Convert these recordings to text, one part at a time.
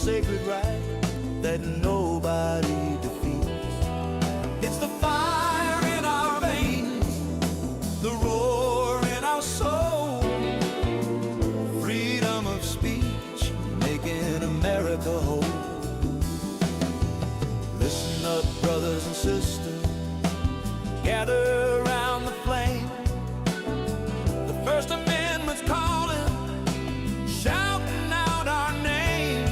sacred right that nobody defeats. It's the fire in our veins, the roar in our soul, freedom of speech, making America whole. Listen up, brothers and sisters, gather around the flame. The First Amendment's calling, shouting out our name.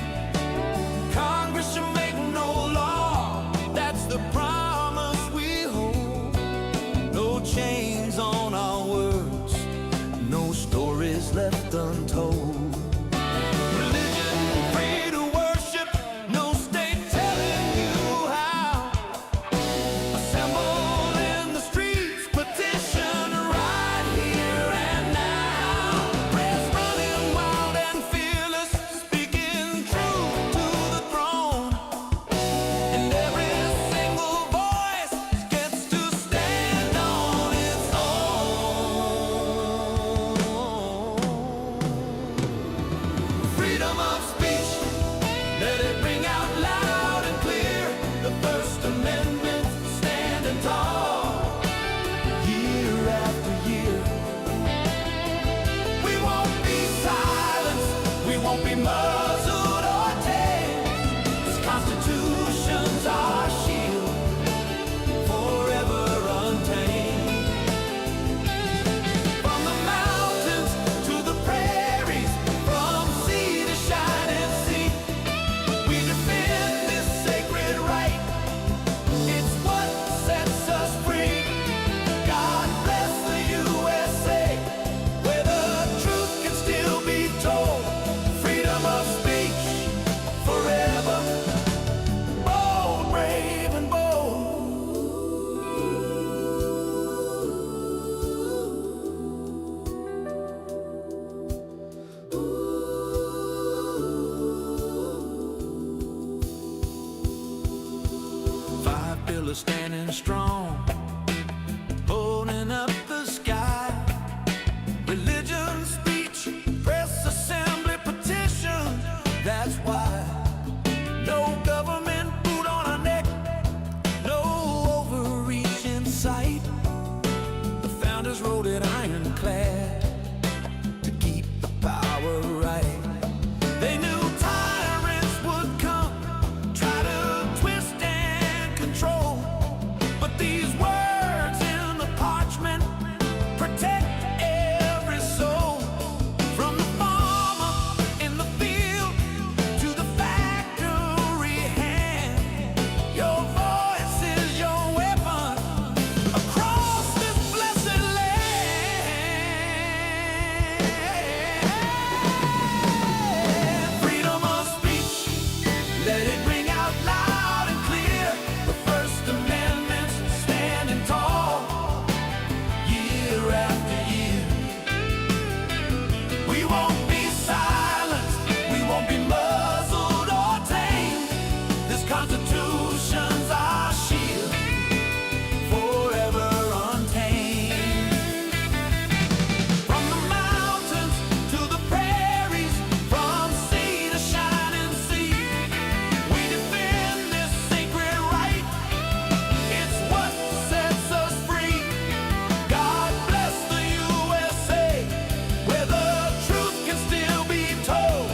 Congress should make no law, that's the promise we hold. No chains on our words, no stories left untold. Religion free to worship, no state telling you how. Assemble in the streets, petition right here and now. Prayers running wild and fearless, speaking truth to the throne. And every single voice gets to stand on its own. Freedom of speech, let it ring out loud and clear. The First Amendment standing tall, year after year. We won't be silenced, we won't be muzzled or tamed. This Constitution's our shield, forever untamed. From the mountains to the prairies, from sea to shining sea, we defend this sacred right. It's what sets us free. God bless the USA, where the truth can still be told. Freedom of speech, forever. Bold, brave, and bold. 5 pillars standing strong, holding up the sky. Religion, speech, press, assembly, petition. That's why no government boot on our neck, no overreach in sight. The founders wrote it ironclad to keep the power right. They knew tyrants would come, try to twist and control. But these words in the parchment protect every soul. From the farmer in the field to the factory hand, your voice is your weapon across this blessed land. Freedom of speech, let it ring out loud and clear. The First Amendment's standing tall, year after year. We won't be silenced, we won't be muzzled or tamed. This Constitution's our shield, forever untamed. From the mountains to the prairies, from sea to shining sea, we defend this sacred right. It's what sets us free. God bless the USA, where the truth can still be told.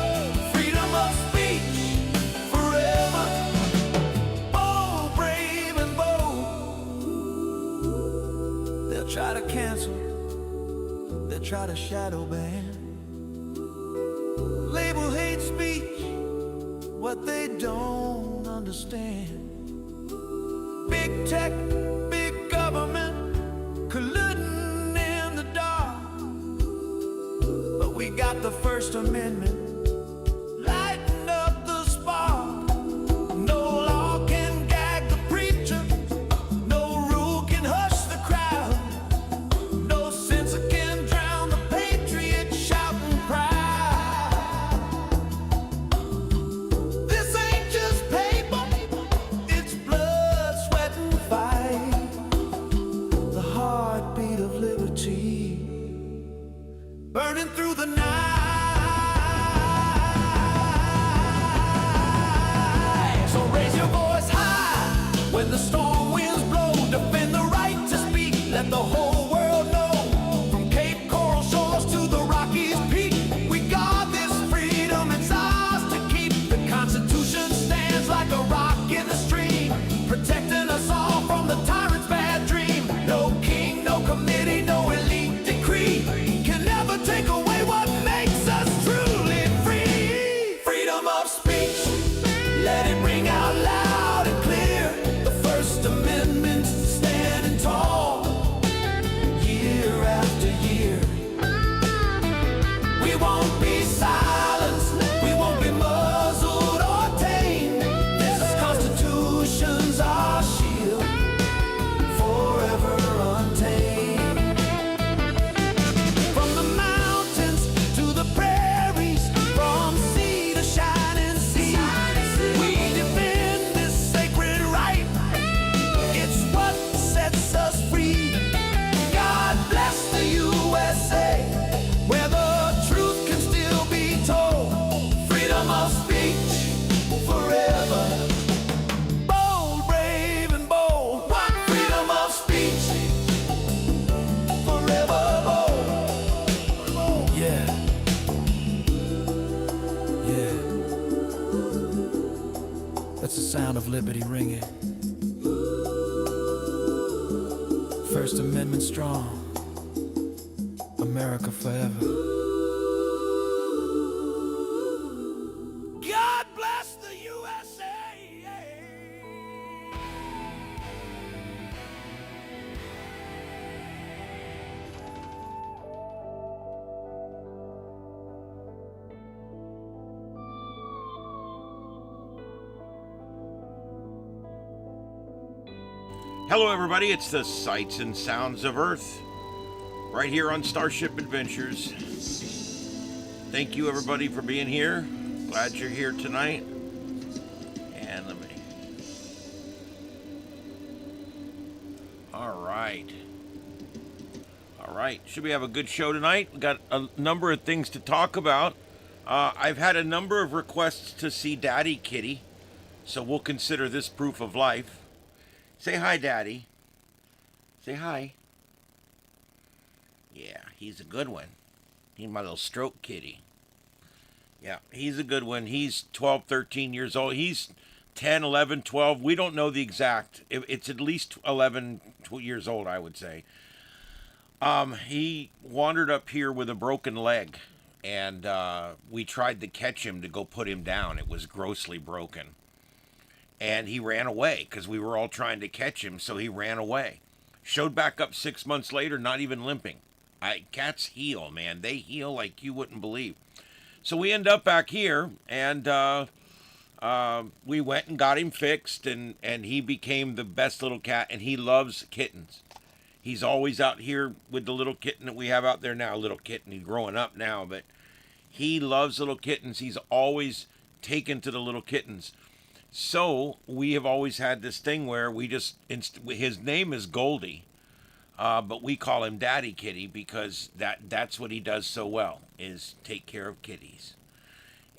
Freedom of speech, forever. Bold, brave, and bold. They'll try to cancel, they'll try to shadow ban, label hate speech what they don't understand. Big tech, big government, colluding in the dark. But we got the First Amendment, lighting up the spark. No law can gag the preacher, no rule can hush the crowd, no censor can drown the patriot shouting proud. This ain't just paper, it's blood, sweat, and fight. The heartbeat of liberty, burning through the night. Yeah, that's the sound of liberty ringing. First Amendment strong, America forever. God bless the USA. Hello everybody, it's the Sights and Sounds of Earth, right here on Starship Adventures. Thank you everybody for being here. Glad you're here tonight. And let me... Alright. Should we have a good show tonight? We got a number of things to talk about. I've had a number of requests to see Daddy Kitty, so we'll consider this proof of life. Say hi, Daddy. Say hi. Yeah, he's a good one. He's my little stroke kitty. Yeah, he's a good one. He's 12, 13 years old. He's 10, 11, 12. We don't know the exact. It's at least 11 years old, I would say. He wandered up here with a broken leg, and we tried to catch him to go put him down. It was grossly broken. And he ran away because we were all trying to catch him, so he ran away. Showed back up 6 months later, not even limping. Cats heal, man. They heal like you wouldn't believe. So we end up back here, and we went and got him fixed, and he became the best little cat, and he loves kittens. He's always out here with the little kitten that we have out there now. Little kitten, he's growing up now, but he loves little kittens. He's always taken to the little kittens. So we have always had this thing where we just, his name is Goldie, but we call him Daddy Kitty because that's what he does so well, is take care of kitties.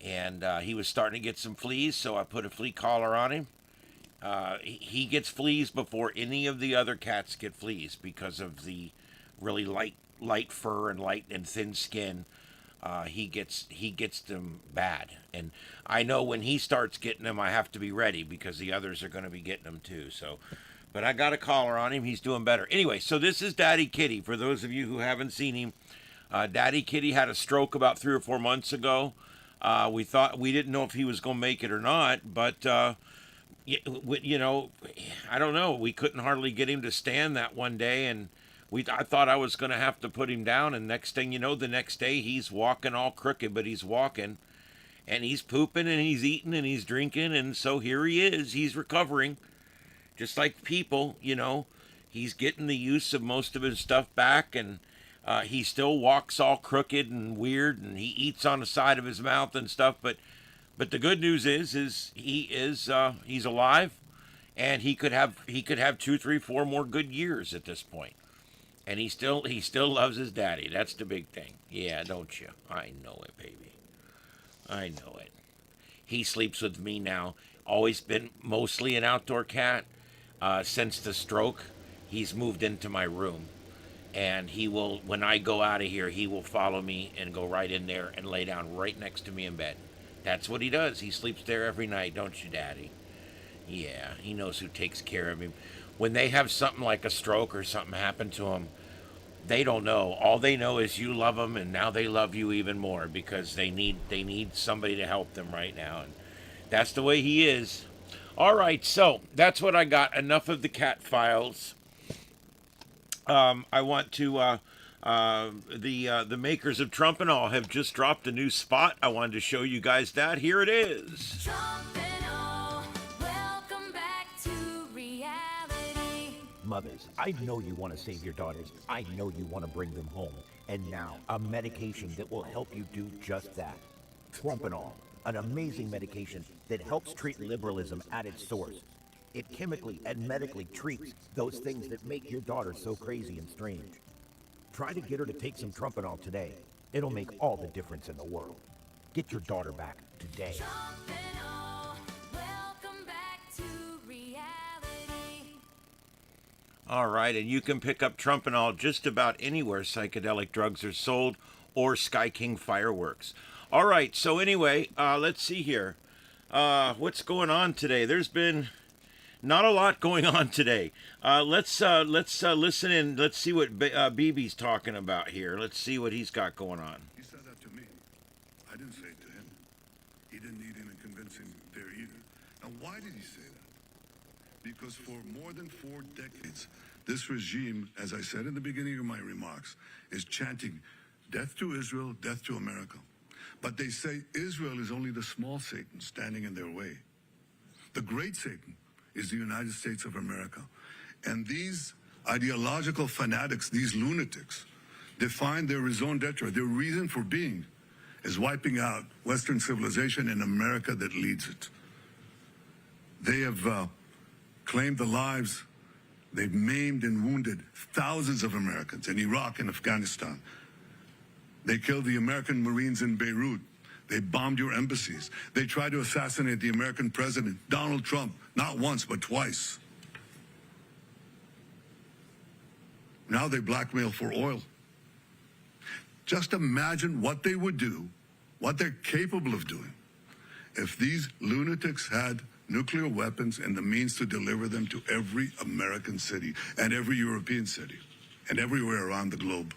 And he was starting to get some fleas, so I put a flea collar on him. He gets fleas before any of the other cats get fleas because of the really light fur and light and thin skin. He gets them bad, and I know when he starts getting them, I have to be ready because the others are going to be getting them too. So, but I got a collar on him. He's doing better. Anyway, so this is Daddy Kitty. For those of you who haven't seen him, Daddy Kitty had a stroke about 3 or 4 months ago. We didn't know if he was going to make it or not, but you know, I don't know. We couldn't hardly get him to stand that one day, and I thought I was going to have to put him down, and next thing you know, the next day he's walking all crooked, but he's walking, and he's pooping, and he's eating, and he's drinking, and so here he is. He's recovering, just like people, you know. He's getting the use of most of his stuff back, and he still walks all crooked and weird, and he eats on the side of his mouth and stuff, but the good news is he's alive, and he could have 2, 3, 4 more good years at this point. And he still loves his daddy. That's the big thing. Yeah, don't you? I know it, baby. I know it. He sleeps with me now. Always been mostly an outdoor cat. Since the stroke, he's moved into my room. And he will, when I go out of here, he will follow me and go right in there and lay down right next to me in bed. That's what he does. He sleeps there every night, don't you, Daddy? Yeah, he knows who takes care of him. When they have something like a stroke or something happen to them, they don't know. All they know is you love them, and now they love you even more because they need somebody to help them right now, and that's the way he is. All right, so that's what I got. Enough of the cat files. I want to. The makers of Trump and All have just dropped a new spot. I wanted to show you guys that. Here it is. Trump and All, welcome back to reality. Mothers, I know you want to save your daughters. I know you want to bring them home. And now, a medication that will help you do just that. Trump and All, an amazing medication that helps treat liberalism at its source. It chemically and medically treats those things that make your daughter so crazy and strange. Try to get her to take some Trump and All today. It'll make all the difference in the world. Get your daughter back today. Trump and All, welcome back to reality. All right, and you can pick up Trump and All just about anywhere psychedelic drugs are sold or Sky King fireworks. All right. So anyway, let's see here. What's going on today? There's been not a lot going on today. Let's listen in. Let's see what BB's talking about here. Let's see what he's got going on. He said that to me. I didn't say it to him. He didn't need any convincing there either. Now, why did he say that? Because for more than 4 decades, this regime, as I said in the beginning of my remarks, is chanting death to Israel, death to America. But they say Israel is only the small Satan standing in their way. The great Satan is the United States of America. And these ideological fanatics, these lunatics, define their raison d'etre, their reason for being, is wiping out Western civilization in America that leads it. They have claimed the lives, they've maimed and wounded thousands of Americans in Iraq and Afghanistan. They killed the American Marines in Beirut. They bombed your embassies. They tried to assassinate the American president, Donald Trump, not once, but twice. Now they blackmail for oil. Just imagine what they would do, what they're capable of doing, if these lunatics had nuclear weapons and the means to deliver them to every American city and every European city and everywhere around the globe.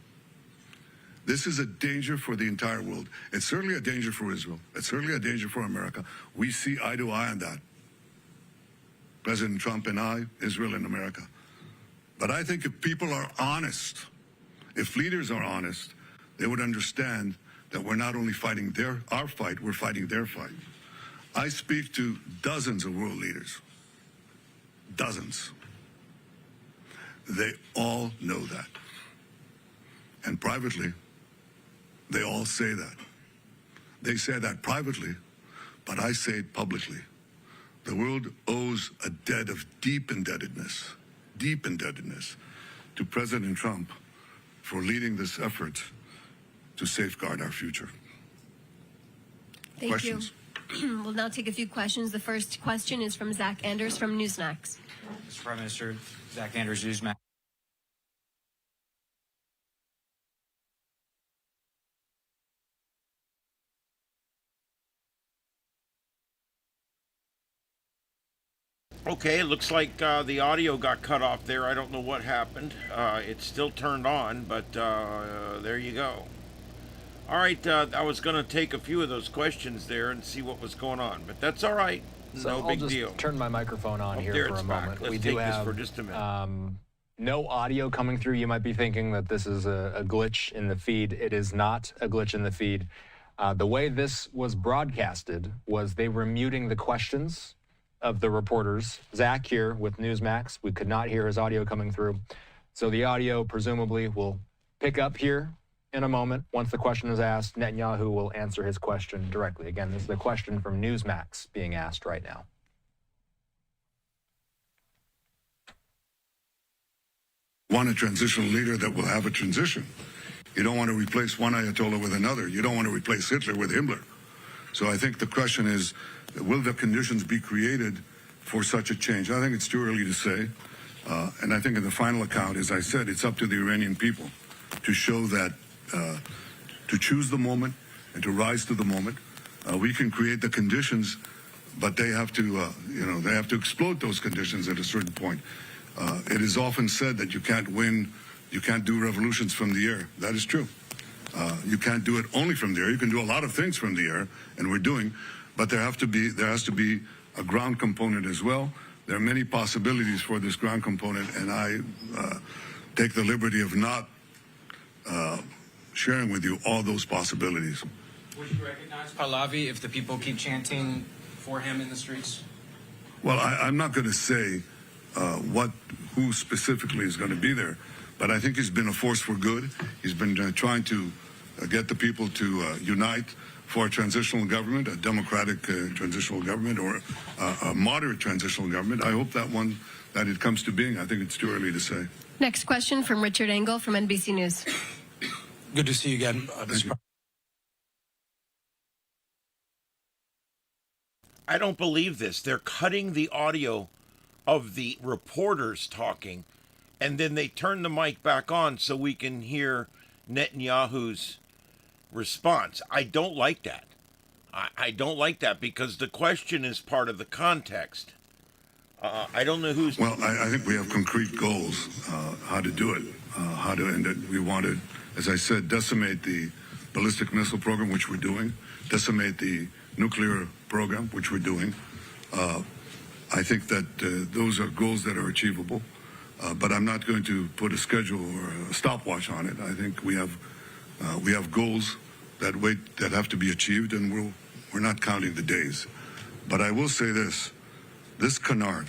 This is a danger for the entire world. It's certainly a danger for Israel. It's certainly a danger for America. We see eye to eye on that. President Trump and I, Israel and America. But I think if people are honest, if leaders are honest, they would understand that we're not only fighting our fight, we're fighting their fight. I speak to dozens of world leaders. Dozens. They all know that. And privately, they all say that. They say that privately, but I say it publicly. The world owes a debt of deep indebtedness to President Trump for leading this effort to safeguard our future. Thank Questions? you. We'll now take a few questions. The first question is from Zach Anders from Newsmax. Mr. Prime Minister, Zach Anders, Newsmax. Okay, it looks like the audio got cut off there. I don't know what happened. It's still turned on, but there you go. All right, I was going to take a few of those questions there and see what was going on, but that's all right. So No I'll big just deal. turn my microphone on Oh, here there for it's a back. moment. Let's We take do this have for just a minute. no audio coming through. You might be thinking that this is a glitch in the feed. It is not a glitch in the feed. The way this was broadcasted was they were muting the questions of the reporters. Zach here with Newsmax, we could not hear his audio coming through. So the audio presumably will pick up here in a moment. Once the question is asked, Netanyahu will answer his question directly. Again, this is a question from Newsmax being asked right now. Want a transitional leader that will have a transition. You don't want to replace one Ayatollah with another. You don't want to replace Hitler with Himmler. So I think the question is, will the conditions be created for such a change? I think it's too early to say. And I think in the final account, as I said, it's up to the Iranian people to show that, to choose the moment and to rise to the moment. We can create the conditions, but they have to, they have to explode those conditions at a certain point. It is often said that you can't do revolutions from the air. That is true. You can't do it only from the air. You can do a lot of things from the air, and we're doing, but there has to be a ground component as well. There are many possibilities for this ground component, and I take the liberty of not sharing with you all those possibilities. Would you recognize Pahlavi if the people keep chanting for him in the streets? Well, I'm not going to say who specifically is going to be there, but I think he's been a force for good. He's been trying to get the people to unite for a transitional government, a democratic transitional government, or a moderate transitional government. I hope that it comes to being. I think it's too early to say. Next question from Richard Engel from NBC News. Good to see you again. Thank you. I don't believe this. They're cutting the audio of the reporters talking, and then they turn the mic back on so we can hear Netanyahu's response. I don't like that. I don't like that because the question is part of the context. I don't know who's. Well, I think we have concrete goals, how to do it, and that we want to, as I said, decimate the ballistic missile program, which we're doing, decimate the nuclear program, which we're doing. I think that those are goals that are achievable, but I'm not going to put a schedule or a stopwatch on it. I think we have goals that have to be achieved, and we're not counting the days. But I will say this canard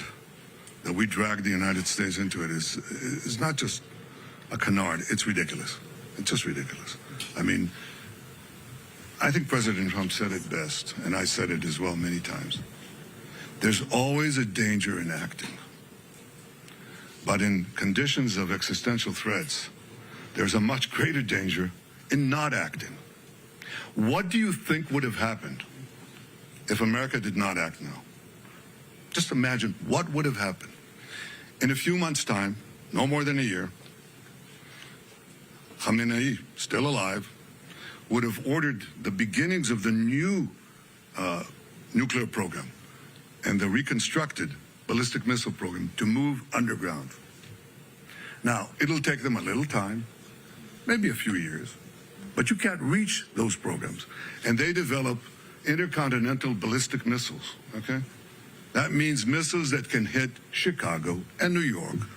that we drag the United States into it is not just a canard. It's ridiculous. It's just ridiculous. I mean, I think President Trump said it best, and I said it as well many times. There's always a danger in acting. But in conditions of existential threats, there's a much greater danger in not acting. What do you think would have happened if America did not act now? Just imagine what would have happened. In a few months' time, no more than a year, Khamenei, still alive, would have ordered the beginnings of the new nuclear program and the reconstructed ballistic missile program to move underground. Now, it'll take them a little time, maybe a few years, but you can't reach those programs. And they develop intercontinental ballistic missiles, okay? That means missiles that can hit Chicago and New York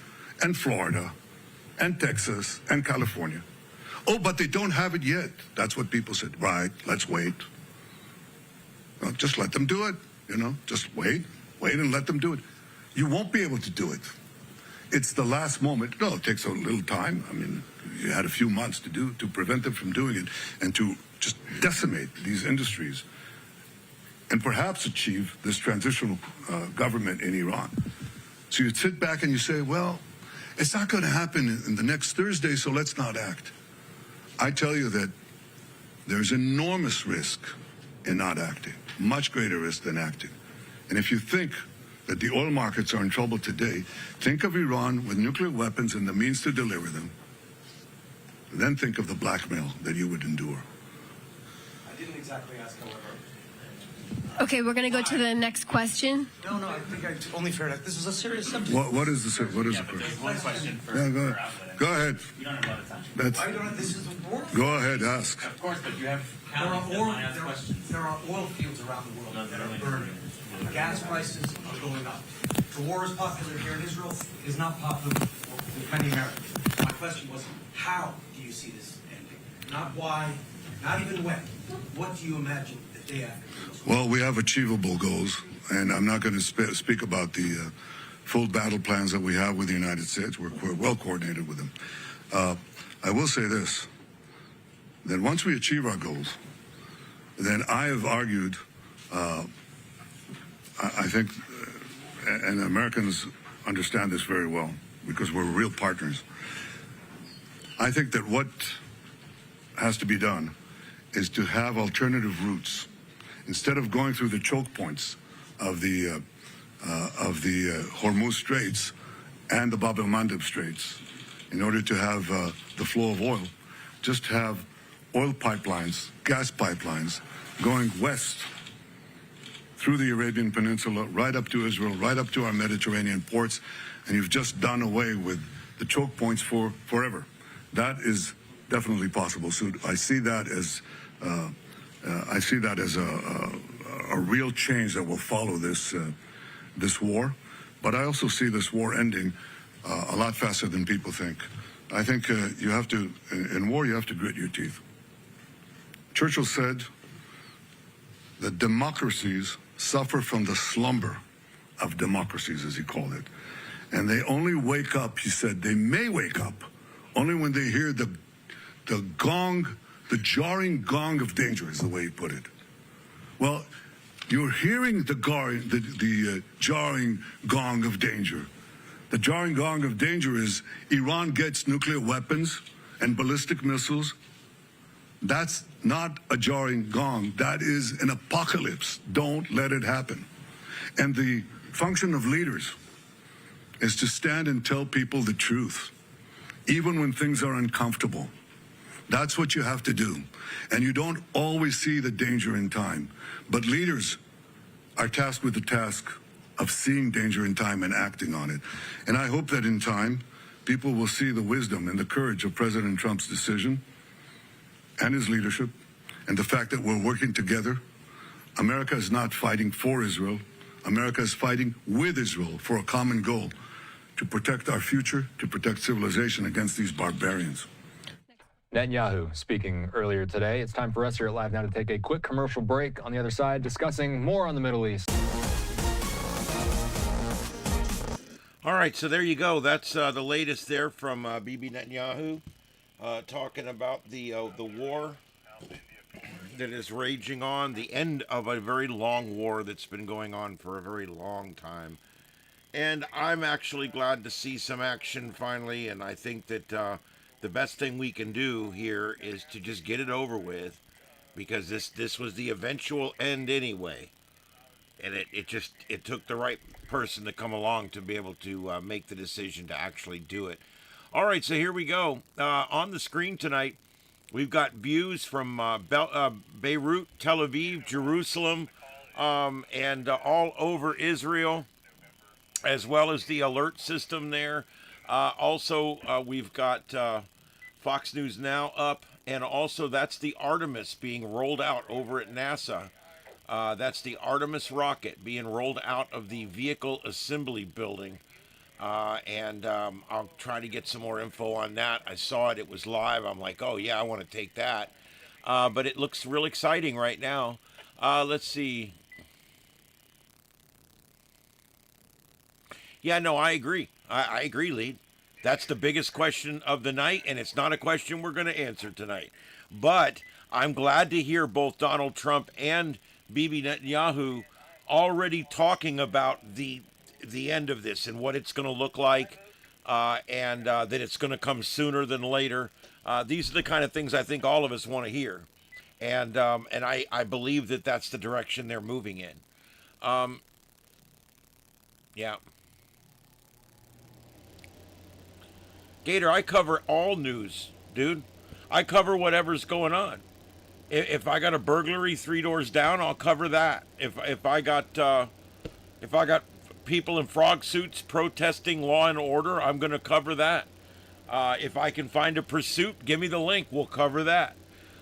and Florida and Texas and California. Oh, but they don't have it yet. That's what people said. Right, let's wait. Well, just let them do it, Just wait and let them do it. You won't be able to do it. It's the last moment. No, it takes a little time. I mean, you had a few months to prevent them from doing it and to just decimate these industries and perhaps achieve this transitional government in Iran. So you sit back and you say, well, it's not going to happen in the next Thursday, so let's not act. I tell you that there's enormous risk in not acting, much greater risk than acting. And if you think that the oil markets are in trouble today, think of Iran with nuclear weapons and the means to deliver them. Then think of the blackmail that you would endure. I didn't exactly ask, however. Okay, we're going to go to the next question. No, I think I only fair enough. This is a serious subject. What is the question? There's one question for Yeah, go for ahead. Outlet. Go ahead. You don't have a lot of time. That's, I don't. This is a war. go ahead, ask. Of course, but you have There are, counties that might ask questions. there are oil fields around the world No, that they're are only burning. Gas prices are going up. The war is popular here in Israel. Is not popular with many Americans. My question was, how do you see this ending? Not why, not even when. What do you imagine the day after? Well, we have achievable goals, and I'm not going to speak about the full battle plans that we have with the United States. We're well coordinated with them. I will say this, that once we achieve our goals, then I have argued, I think, and Americans understand this very well, because we're real partners. I think that what has to be done is to have alternative routes. Instead of going through the choke points of the Hormuz Straits and the Bab el-Mandeb Straits, in order to have the flow of oil, just have oil pipelines, gas pipelines, going west through the Arabian Peninsula, right up to Israel, right up to our Mediterranean ports, and you've just done away with the choke points for forever. That is definitely possible. So I see that as a real change that will follow this war. But I also see this war ending a lot faster than people think. I think you have to, in war, you have to grit your teeth. Churchill said that democracies suffer from the slumber of democracies, as he called it. And they only wake up, he said, they may wake up only when they hear the gong, the jarring gong of danger, is the way he put it. Well, you're hearing the jarring gong of danger. The jarring gong of danger is Iran gets nuclear weapons and ballistic missiles. That's not a jarring gong. That is an apocalypse. Don't let it happen. And the function of leaders is to stand and tell people the truth, even when things are uncomfortable. That's what you have to do. And you don't always see the danger in time. But leaders are tasked with the task of seeing danger in time and acting on it. And I hope that in time, people will see the wisdom and the courage of President Trump's decision and his leadership and the fact that we're working together. America is not fighting for Israel. America is fighting with Israel for a common goal, to protect our future, to protect civilization against these barbarians. Netanyahu speaking earlier today. It's time for us here at Live Now to take a quick commercial break. On the other side, discussing more on the Middle East. All right, so there you go. That's the latest there from Bibi Netanyahu, talking about the war that is raging on, the end of a very long war that's been going on for a very long time. And I'm actually glad to see some action finally, and I think that the best thing we can do here is to just get it over with, because this was the eventual end anyway. And it took the right person to come along to be able to make the decision to actually do it. All right, so here we go. On the screen tonight, we've got views from Beirut, Tel Aviv, Jerusalem, and all over Israel, as well as the alert system there. Also, we've got Fox News Now up, and also that's the Artemis being rolled out over at NASA. That's the Artemis rocket being rolled out of the vehicle assembly building. And I'll try to get some more info on that. I saw it. It was live. I'm like, oh, yeah, I want to take that. But it looks real exciting right now. Let's see. Yeah, no, I agree. I agree, Lead. That's the biggest question of the night, and it's not a question we're going to answer tonight. But I'm glad to hear both Donald Trump and Bibi Netanyahu already talking about the end of this and what it's going to look like, and that it's going to come sooner than later. These are the kind of things I think all of us want to hear, and I believe that that's the direction they're moving in. Yeah. Gator, I cover all news, dude. I cover whatever's going on. If I got a burglary 3 doors down, I'll cover that. If I got people in frog suits protesting law and order, I'm going to cover that. If I can find a pursuit, give me the link. We'll cover that.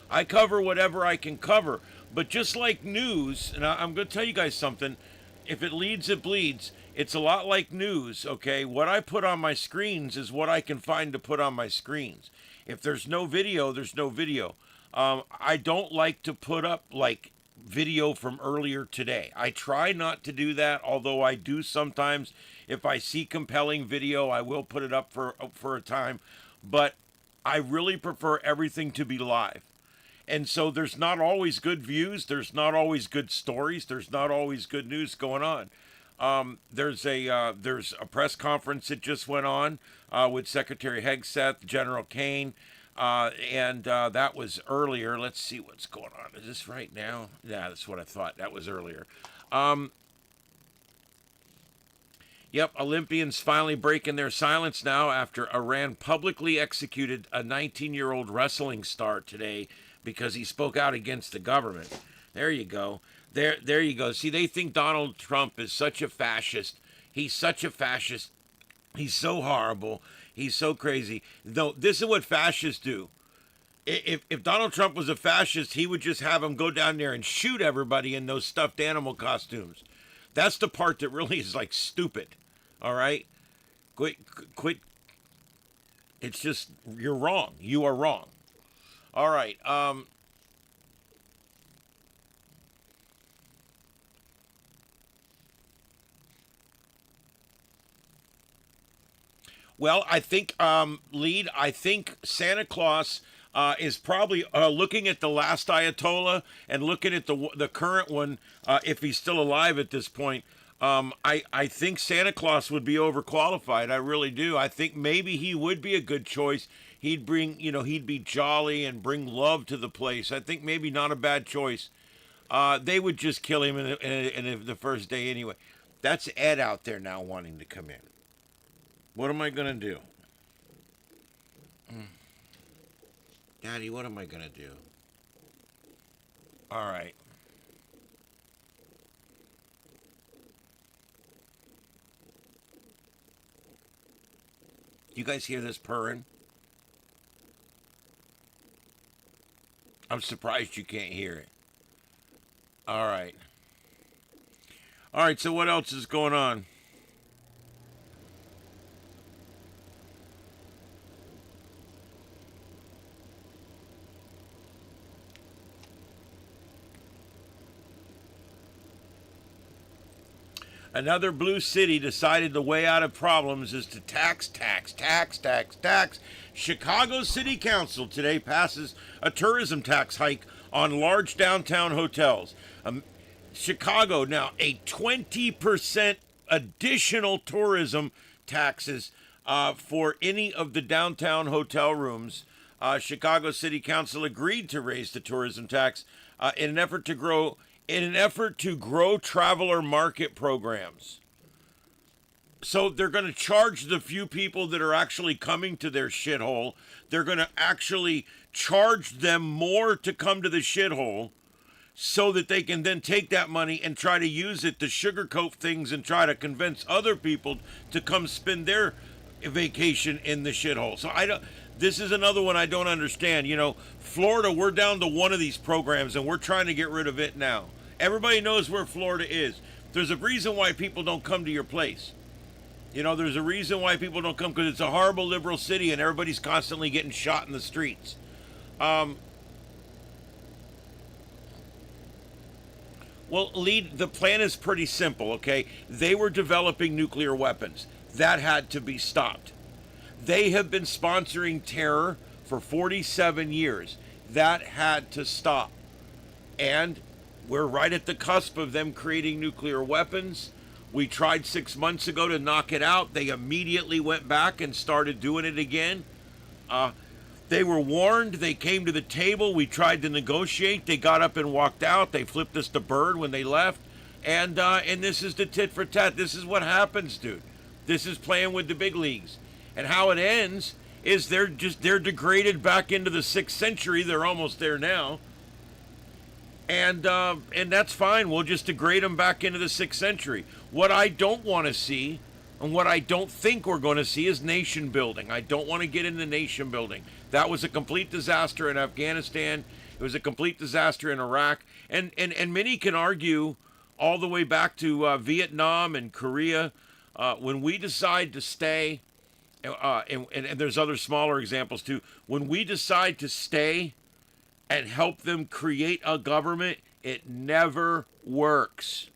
I cover whatever I can cover. But just like news, and I'm going to tell you guys something. If it leads, it bleeds. It's a lot like news, okay? What I put on my screens is what I can find to put on my screens. If there's no video, there's no video. I don't like to put up, like, video from earlier today. I try not to do that, although I do sometimes. If I see compelling video, I will put it up for a time. But I really prefer everything to be live. And so there's not always good views. There's not always good stories. There's not always good news going on. There's a press conference that just went on with Secretary Hegseth, General Kane, and that was earlier. Let's see what's going on. Is this right now? Yeah, that's what I thought. That was earlier. Yep, Olympians finally breaking their silence now after Iran publicly executed a 19-year-old wrestling star today because he spoke out against the government. There you go. There you go. See, they think Donald Trump is such a fascist. He's such a fascist. He's so horrible. He's so crazy. No, this is what fascists do. If Donald Trump was a fascist, he would just have them go down there and shoot everybody in those stuffed animal costumes. That's the part that really is like stupid. All right? Quit. It's just, you're wrong. You are wrong. All right. Well, I think, Lead, I think Santa Claus is probably looking at the last Ayatollah and looking at the current one, if he's still alive at this point. I think Santa Claus would be overqualified. I really do. I think maybe he would be a good choice. He'd bring, he'd be jolly and bring love to the place. I think maybe not a bad choice. They would just kill him in the first day anyway. That's Ed out there now wanting to come in. What am I going to do? Daddy, what am I going to do? All right. You guys hear this purring? I'm surprised you can't hear it. All right. All right, so what else is going on? Another blue city decided the way out of problems is to tax. Chicago City Council today passes a tourism tax hike on large downtown hotels. Chicago now a 20% additional tourism taxes for any of the downtown hotel rooms. Chicago City Council agreed to raise the tourism tax in an effort to grow traveler market programs. So they're going to charge the few people that are actually coming to their shithole. They're going to actually charge them more to come to the shithole so that they can then take that money and try to use it to sugarcoat things and try to convince other people to come spend their vacation in the shithole. So this is another one I don't understand. You know, Florida, we're down to one of these programs and we're trying to get rid of it now. Everybody knows where Florida is. There's a reason why people don't come to your place. You know, there's a reason why people don't come, because it's a horrible liberal city and everybody's constantly getting shot in the streets. Well, the plan is pretty simple, okay? They were developing nuclear weapons. That had to be stopped. They have been sponsoring terror for 47 years. That had to stop. And we're right at the cusp of them creating nuclear weapons. We tried 6 months ago to knock it out. They immediately went back and started doing it again. They were warned. They came to the table. We tried to negotiate. They got up and walked out. They flipped us the bird when they left. And this is the tit for tat. This is what happens, dude. This is playing with the big leagues. And how it ends is they're degraded back into the 6th century. They're almost there now. And that's fine. We'll just degrade them back into the 6th century. What I don't want to see, and what I don't think we're going to see, is nation building. I don't want to get into nation building. That was a complete disaster in Afghanistan. It was a complete disaster in Iraq. And many can argue all the way back to Vietnam and Korea. When we decide to stay, and there's other smaller examples too, when we decide to stay and help them create a government, it never works.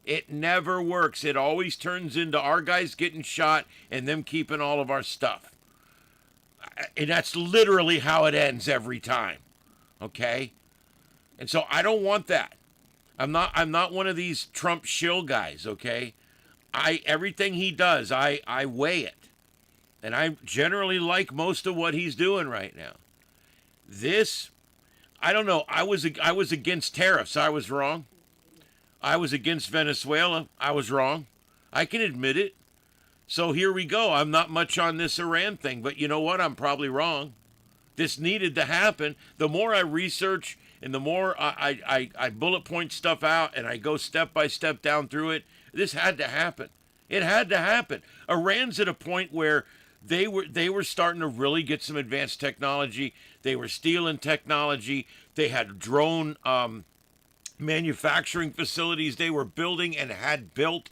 It never works. It always turns into our guys getting shot and them keeping all of our stuff. And that's literally how it ends every time. Okay? And so I don't want that. I'm not one of these Trump shill guys, okay? Everything he does, I weigh it. And I generally like most of what he's doing right now. This, I don't know. I was against tariffs. I was wrong. I was against Venezuela. I was wrong. I can admit it. So here we go. I'm not much on this Iran thing, but you know what? I'm probably wrong. This needed to happen. The more I research and the more I bullet point stuff out and I go step by step down through it, this had to happen. It had to happen. Iran's at a point where they were starting to really get some advanced technology. They were stealing technology. They had drone manufacturing facilities they were building and had built.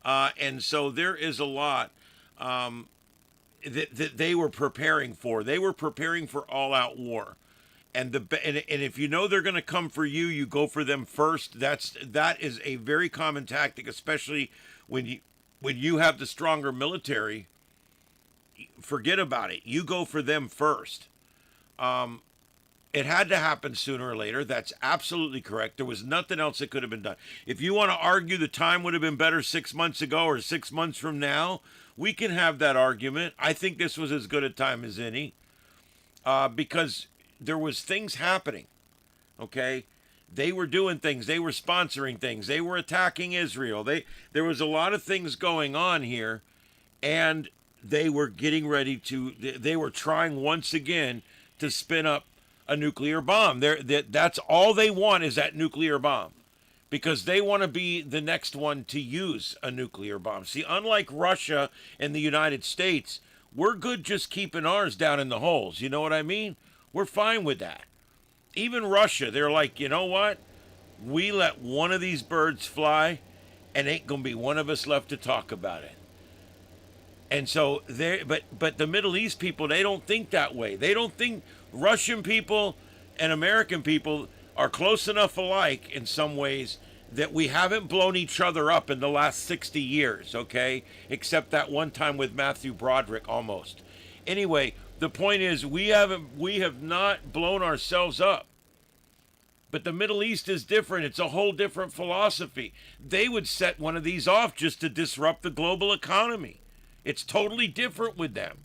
And so there is a lot that they were preparing for. They were preparing for all-out war. And if you know they're going to come for you, you go for them first. That is a very common tactic, especially when you have the stronger military. Forget about it. You go for them first. It had to happen sooner or later. That's absolutely correct. There was nothing else that could have been done. If you want to argue the time would have been better 6 months ago or 6 months from now, we can have that argument. I think this was as good a time as any because there was things happening, okay? They were doing things. They were sponsoring things. They were attacking Israel. There was a lot of things going on here, and they were getting ready to, they were trying once again to spin up a nuclear bomb. That's all they want is that nuclear bomb because they want to be the next one to use a nuclear bomb. See, unlike Russia and the United States, we're good just keeping ours down in the holes. You know what I mean? We're fine with that. Even Russia, they're like, you know what? We let one of these birds fly and ain't going to be one of us left to talk about it. And so but the Middle East people, they don't think that way. They don't think Russian people and American people are close enough alike in some ways that we haven't blown each other up in the last 60 years, okay? Except that one time with Matthew Broderick almost. Anyway, the point is we have not blown ourselves up. But the Middle East is different. It's a whole different philosophy. They would set one of these off just to disrupt the global economy. It's totally different with them.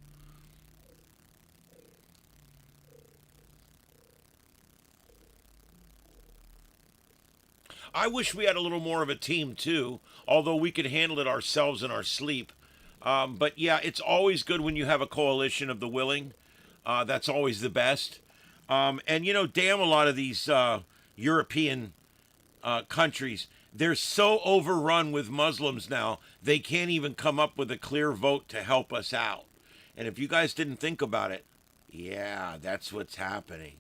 I wish we had a little more of a team too, although we could handle it ourselves in our sleep. But yeah, it's always good when you have a coalition of the willing. That's always the best. And you know, damn a lot of these European countries, they're so overrun with Muslims now, they can't even come up with a clear vote to help us out. And if you guys didn't think about it, yeah, that's what's happening.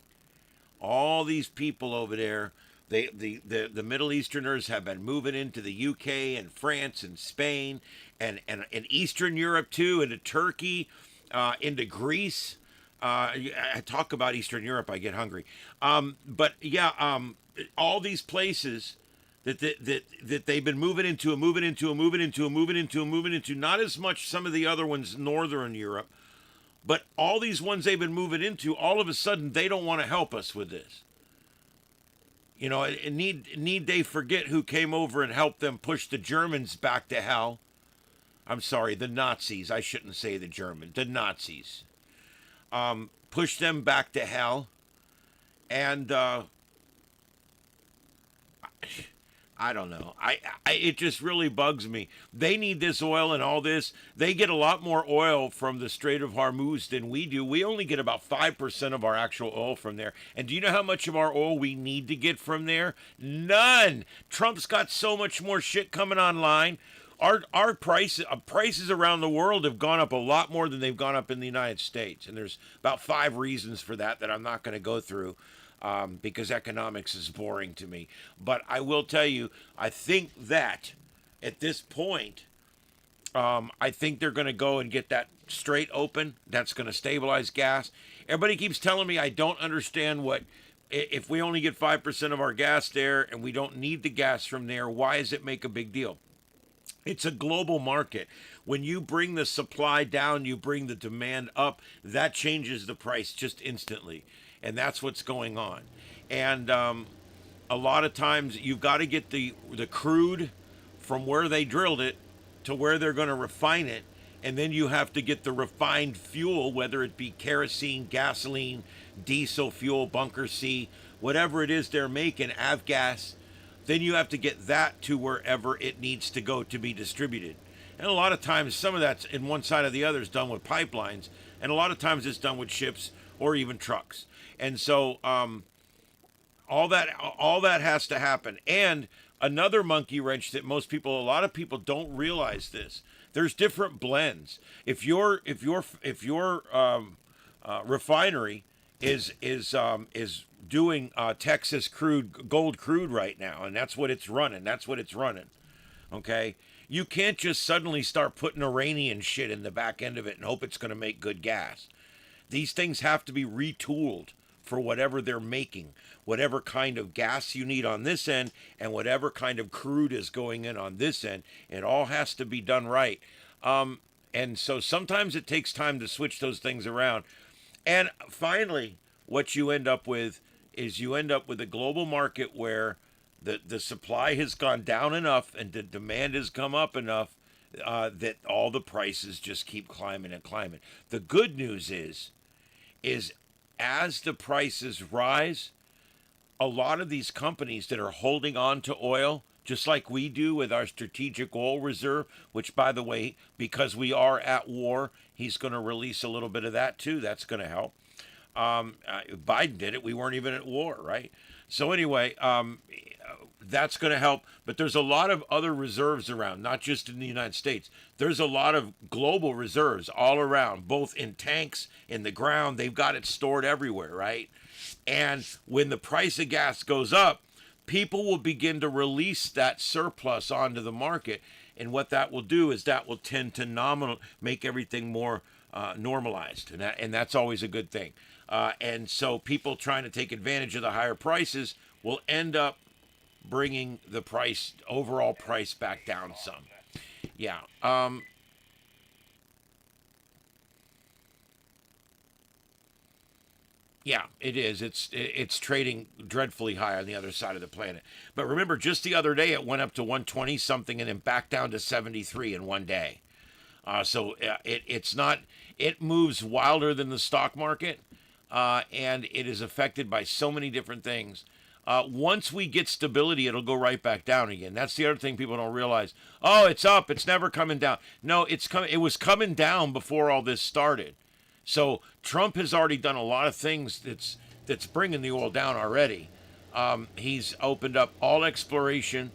All these people over there, the Middle Easterners have been moving into the UK and France and Spain and Eastern Europe too, into Turkey, into Greece. I talk about Eastern Europe, I get hungry. But yeah, all these places that they've been moving into, not as much some of the other ones, Northern Europe, but all these ones they've been moving into, all of a sudden they don't want to help us with this. You know, need they forget who came over and helped them push the Germans back to hell? I'm sorry, the Nazis. I shouldn't say the German, the Nazis. Push them back to hell. And I don't know. It just really bugs me. They need this oil and all this. They get a lot more oil from the Strait of Hormuz than we do. We only get about 5% of our actual oil from there. And do you know how much of our oil we need to get from there? None. Trump's got so much more shit coming online. Our prices around the world have gone up a lot more than they've gone up in the United States. And there's about 5 reasons for that I'm not going to go through. Because economics is boring to me. But I will tell you, I think that at this point, I think they're going to go and get that strait open. That's going to stabilize gas. Everybody keeps telling me I don't understand if we only get 5% of our gas there and we don't need the gas from there, why does it make a big deal? It's a global market. When you bring the supply down, you bring the demand up. That changes the price just instantly. And that's what's going on. And a lot of times you've got to get the crude from where they drilled it to where they're going to refine it. And then you have to get the refined fuel, whether it be kerosene, gasoline, diesel fuel, bunker C, whatever it is they're making, avgas. Then you have to get that to wherever it needs to go to be distributed. And a lot of times some of that's in one side or the other is done with pipelines. And a lot of times it's done with ships or even trucks. And so all that has to happen. And another monkey wrench that a lot of people don't realize this. There's different blends. If your refinery is doing Texas gold crude right now, and that's what it's running. Okay, you can't just suddenly start putting Iranian shit in the back end of it and hope it's going to make good gas. These things have to be retooled for whatever they're making, whatever kind of gas you need on this end and whatever kind of crude is going in on this end. It all has to be done right. And so sometimes it takes time to switch those things around. And finally, what you end up with is a global market where the supply has gone down enough and the demand has come up enough that all the prices just keep climbing and climbing. The good news is as the prices rise, a lot of these companies that are holding on to oil, just like we do with our strategic oil reserve, which, by the way, because we are at war, he's going to release a little bit of that too. That's going to help. Biden did it. We weren't even at war, right? So anyway, that's going to help. But there's a lot of other reserves around, not just in the United States. There's a lot of global reserves all around, both in tanks, in the ground. They've got it stored everywhere, right? And when the price of gas goes up, people will begin to release that surplus onto the market. And what that will do is that will tend to make everything more normalized. And that's always a good thing. And so people trying to take advantage of the higher prices will end up bringing the overall price back down some. Yeah. Yeah, it is. It's trading dreadfully high on the other side of the planet. But remember, just the other day it went up to 120 something and then back down to 73 in one day. It's not. It moves wilder than the stock market, and it is affected by so many different things. Once we get stability, it'll go right back down again. That's the other thing people don't realize. Oh, it's up. It's never coming down. No, it's coming. It was coming down before all this started. So Trump has already done a lot of things that's bringing the oil down already. He's opened up all exploration,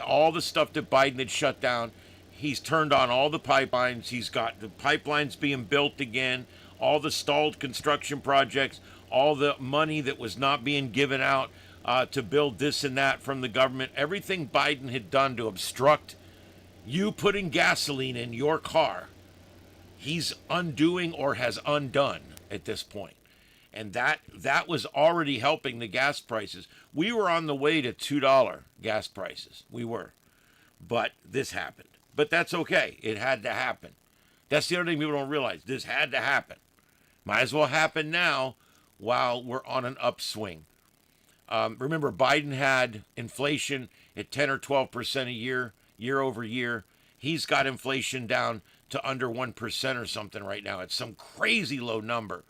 all the stuff that Biden had shut down. He's turned on all the pipelines. He's got the pipelines being built again, all the stalled construction projects, all the money that was not being given out to build this and that from the government. Everything Biden had done to obstruct you putting gasoline in your car, he's undoing or has undone at this point. And that was already helping the gas prices. We were on the way to $2 gas prices. We were. But this happened. But that's okay. It had to happen. That's the other thing people don't realize. This had to happen. Might as well happen now while we're on an upswing. Remember, Biden had inflation at 10 or 12% a year, year over year. He's got inflation down to under 1% or something right now. It's some crazy low number.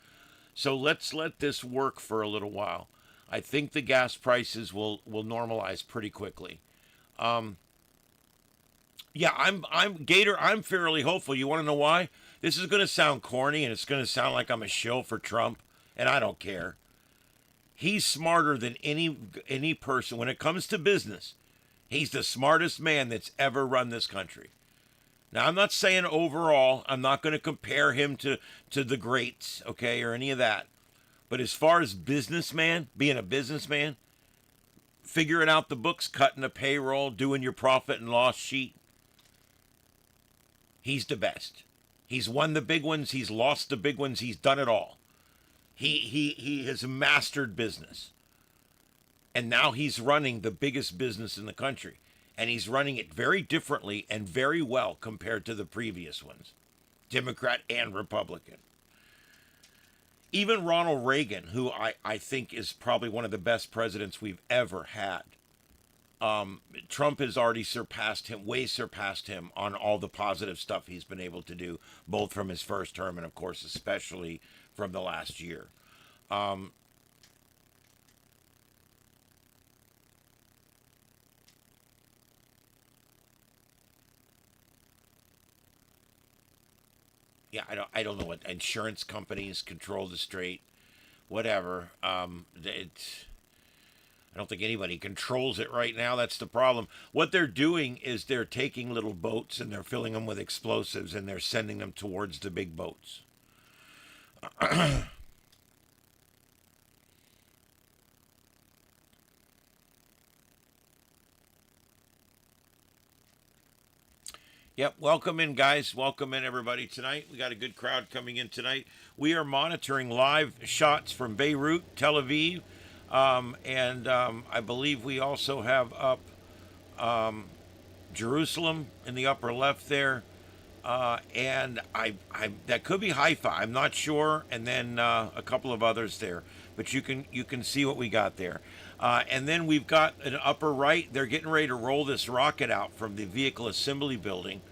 So let's let this work for a little while. I think the gas prices will normalize pretty quickly. Yeah, I'm Gator. I'm fairly hopeful. You want to know why? This is going to sound corny and it's going to sound like I'm a shill for Trump, and I don't care. He's smarter than any person when it comes to business. He's the smartest man that's ever run this country. Now, I'm not saying overall, I'm not going to compare him to the greats, okay, or any of that. But as far as businessman, being a businessman, figuring out the books, cutting the payroll, doing your profit and loss sheet, he's the best. He's won the big ones. He's lost the big ones. He's done it all. He has mastered business. And now he's running the biggest business in the country. And he's running it very differently and very well compared to the previous ones, Democrat and Republican. Even Ronald Reagan, who I think is probably one of the best presidents we've ever had, Trump has already surpassed him, way surpassed him on all the positive stuff he's been able to do, both from his first term and, of course, especially from the last year. Yeah, I don't know what insurance companies control the strait, whatever. I don't think anybody controls it right now. That's the problem. What they're doing is they're taking little boats and they're filling them with explosives and they're sending them towards the big boats. Yep, welcome in, guys. Welcome in, everybody, tonight. We got a good crowd coming in tonight. We are monitoring live shots from Beirut, Tel Aviv, and I believe we also have up Jerusalem in the upper left there, and I that could be Haifa. I'm not sure, and then a couple of others there. But you can see what we got there. And then we've got an upper right. They're getting ready to roll this rocket out from the Vehicle Assembly Building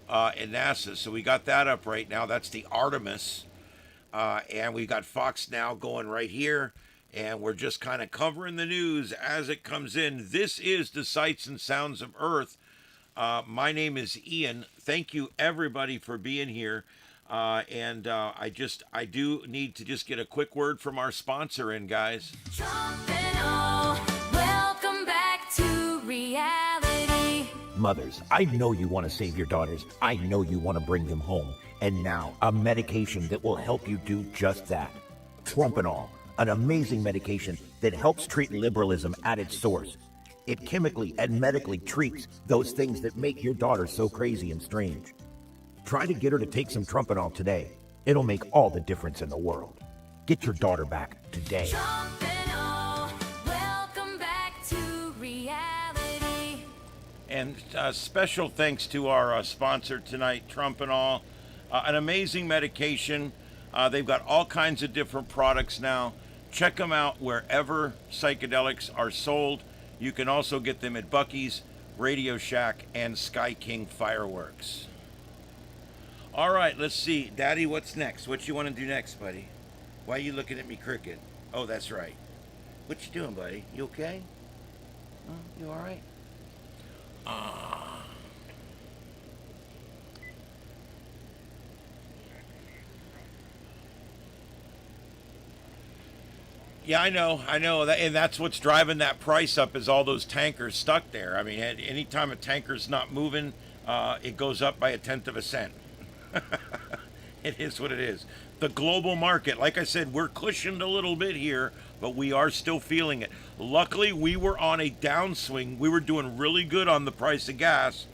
at NASA. So we got that up right now. That's the Artemis. And we've got Fox Now going right here. And we're just kind of covering the news as it comes in. This is the Sights and Sounds of Earth. My name is Ian. Thank you, everybody, for being here. I do need to just get a quick word from our sponsor in, guys. Trump and all, welcome back to reality. Mothers, I know you want to save your daughters. I know you want to bring them home. And now, a medication that will help you do just that. Trumpanol, an amazing medication that helps treat liberalism at its source. It chemically and medically treats those things that make your daughter so crazy and strange. Try to get her to take some Trumpanol today. It'll make all the difference in the world. Get your daughter back today. Trump and all, welcome back to reality. And special thanks to our sponsor tonight, Trumpanol, an amazing medication. They've got all kinds of different products now. Check them out wherever psychedelics are sold. You can also get them at Buc-ee's, Radio Shack, and Sky King Fireworks. All right, let's see. Daddy, what's next? What you want to do next, buddy? Why are you looking at me crooked? Oh, that's right. What you doing, buddy? You okay? You all right? Yeah, I know, and that's what's driving that price up is all those tankers stuck there. I mean, anytime a tanker's not moving, it goes up by 1/10 of a cent. It is what it is. The global market, like I said, we're cushioned a little bit here, but we are still feeling it. Luckily, we were on a downswing. We were doing really good on the price of gas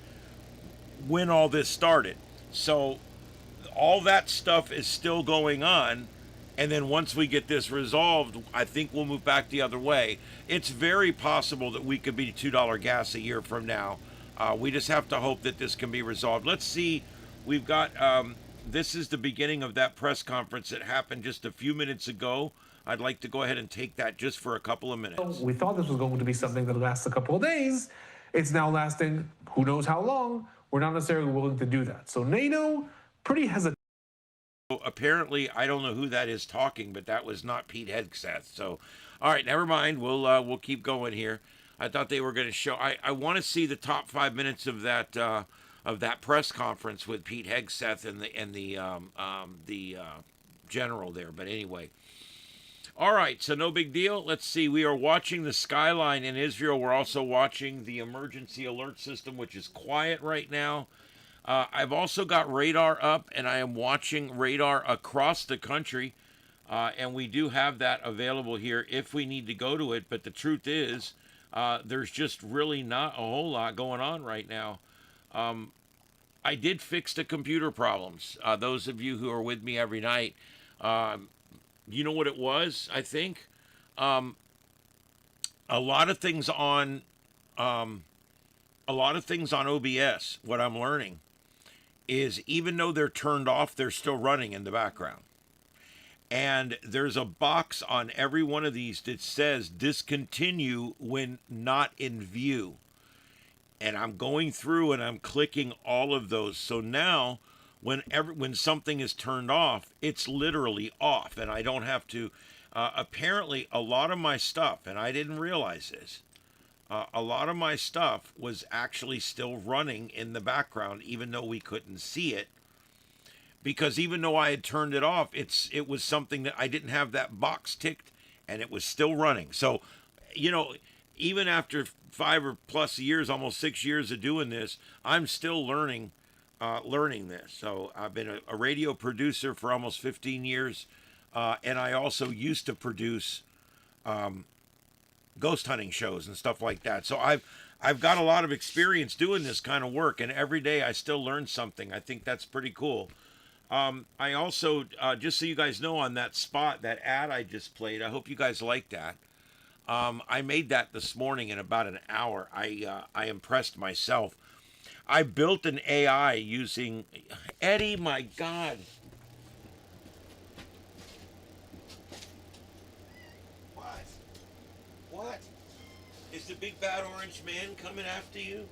when all this started. So all that stuff is still going on. And then once we get this resolved, I think we'll move back the other way. It's very possible that we could be $2 gas a year from now. We just have to hope that this can be resolved. Let's see. We've got, this is the beginning of that press conference that happened just a few minutes ago. I'd like to go ahead and take that just for a couple of minutes. We thought this was going to be something that lasts a couple of days. It's now lasting who knows how long. We're not necessarily willing to do that. So NATO, pretty hesitant. Apparently, I don't know who that is talking, but that was not Pete Hegseth. So, all right, never mind. We'll keep going here. I thought they were going to show. I want to see the top 5 minutes of that press conference with Pete Hegseth and the general there. But anyway, all right. So no big deal. Let's see. We are watching the skyline in Israel. We're also watching the emergency alert system, which is quiet right now. I've also got radar up, and I am watching radar across the country, and we do have that available here if we need to go to it. But the truth is, there's just really not a whole lot going on right now. I did fix the computer problems. Those of you who are with me every night, you know what it was, I think? A lot of things on OBS, what I'm learning is even though they're turned off, they're still running in the background. And there's a box on every one of these that says discontinue when not in view. And I'm going through and I'm clicking all of those. So now when something is turned off, it's literally off, and I don't have to. Apparently, a lot of my stuff, and I didn't realize this, a lot of my stuff was actually still running in the background, even though we couldn't see it. Because even though I had turned it off, it was something that I didn't have that box ticked, and it was still running. So, even after 5 or plus years, almost 6 years of doing this, I'm still learning this. So I've been a radio producer for almost 15 years, and I also used to produce ghost hunting shows and stuff like that. So I've got a lot of experience doing this kind of work, and every day I still learn something. I think that's pretty cool. I also, just so you guys know, on that spot, that ad I just played, I hope you guys like that. I made that this morning in about an hour. I impressed myself. I built an AI using... Eddie, my God. What? Is the big bad orange man coming after you?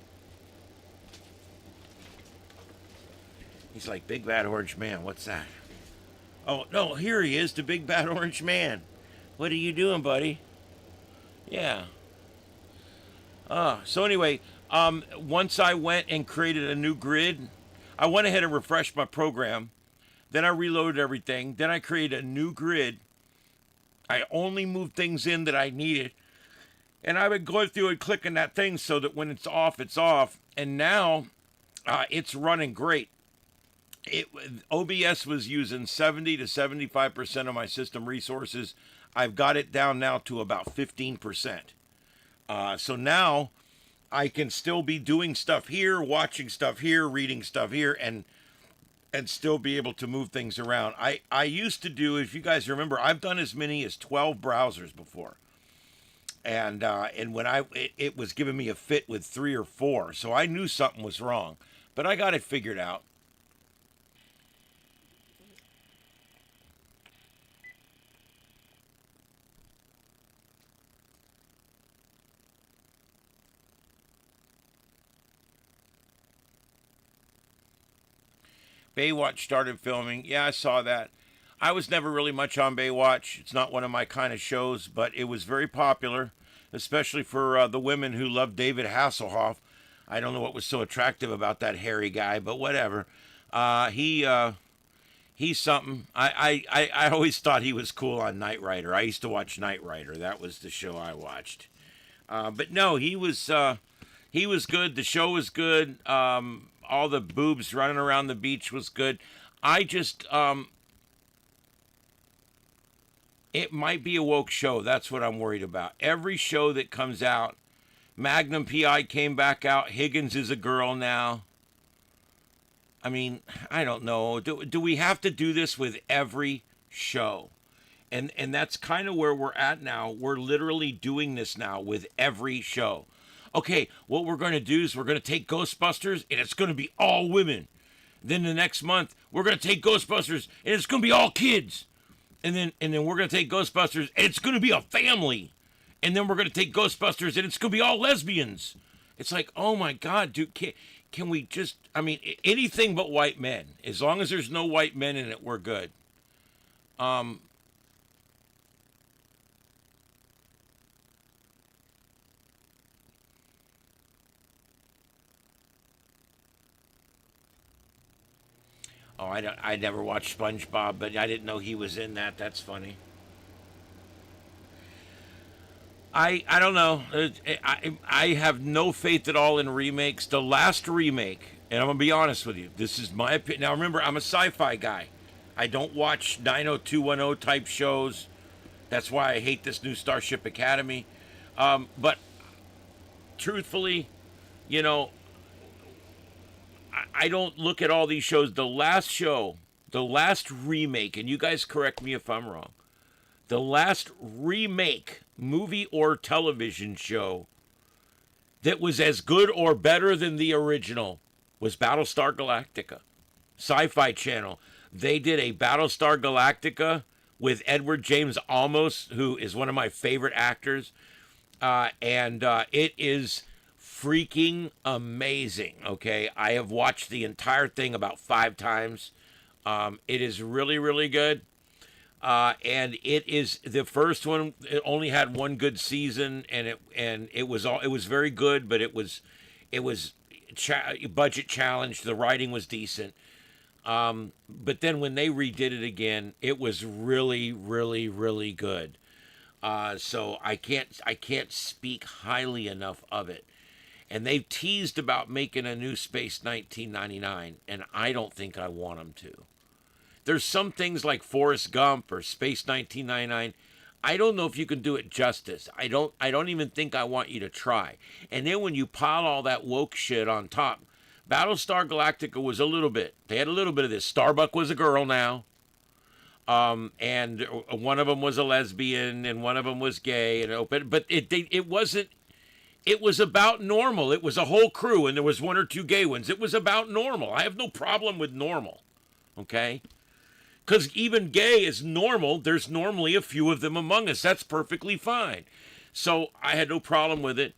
He's like, big bad orange man, what's that? Oh, no, here he is, the big bad orange man. What are you doing, buddy? Yeah. So anyway, once I went and created a new grid, I went ahead and refreshed my program, Then I reloaded everything. Then I created a new grid. I only moved things in that I needed. And I would go through and clicking that thing so that when it's off, it's off. And now it's running great. OBS was using 70 to 75% of my system resources. I've got it down now to about 15%. So now I can still be doing stuff here, watching stuff here, reading stuff here, and still be able to move things around. I used to do, if you guys remember, I've done as many as 12 browsers before. And when it was giving me a fit with 3 or 4, so I knew something was wrong. But I got it figured out. Baywatch started filming. Yeah, I saw that. I was never really much on Baywatch. It's not one of my kind of shows, but it was very popular, especially for the women who loved David Hasselhoff. I don't know what was so attractive about that hairy guy, but whatever. He's something. I always thought he was cool on Knight Rider. I used to watch Knight Rider. That was the show I watched. But no, he was good. The show was good. All the boobs running around the beach was good. I just, it might be a woke show. That's what I'm worried about. Every show that comes out, Magnum PI came back out. Higgins is a girl now. I mean, I don't know. Do we have to do this with every show? And that's kind of where we're at now. We're literally doing this now with every show. Okay, what we're going to do is we're going to take Ghostbusters, and it's going to be all women. Then the next month, we're going to take Ghostbusters, and it's going to be all kids. And then we're going to take Ghostbusters, and it's going to be a family. And then we're going to take Ghostbusters, and it's going to be all lesbians. It's like, oh my God, dude, can we just, I mean, anything but white men. As long as there's no white men in it, we're good. Oh, I never watched SpongeBob, but I didn't know he was in that. That's funny. I don't know. I have no faith at all in remakes. The last remake, and I'm going to be honest with you, this is my opinion. Now, remember, I'm a sci-fi guy. I don't watch 90210 type shows. That's why I hate this new Starship Academy. But truthfully, you know, I don't look at all these shows. The last remake, and you guys correct me if I'm wrong, the last remake movie or television show that was as good or better than the original was Battlestar Galactica. Sci-Fi Channel. They did a Battlestar Galactica with Edward James Olmos, who is one of my favorite actors. And it is freaking amazing, okay? I have watched the entire thing about 5 times. It is really, really good. And it is the first one. It only had one good season, and it was very good, but it was budget challenged. The writing was decent. But then when they redid it again, it was really, really, really good. So I can't speak highly enough of it. And they've teased about making a new Space 1999, and I don't think I want them to. There's some things like Forrest Gump or Space 1999. I don't know if you can do it justice. I don't even think I want you to try. And then when you pile all that woke shit on top, Battlestar Galactica was a little bit. They had a little bit of this. Starbuck was a girl now. And one of them was a lesbian, and one of them was gay, and open. But it wasn't. It was about normal. It was a whole crew, and there was 1 or 2 gay ones. It was about normal. I have no problem with normal, okay? Because even gay is normal. There's normally a few of them among us. That's perfectly fine. So I had no problem with it.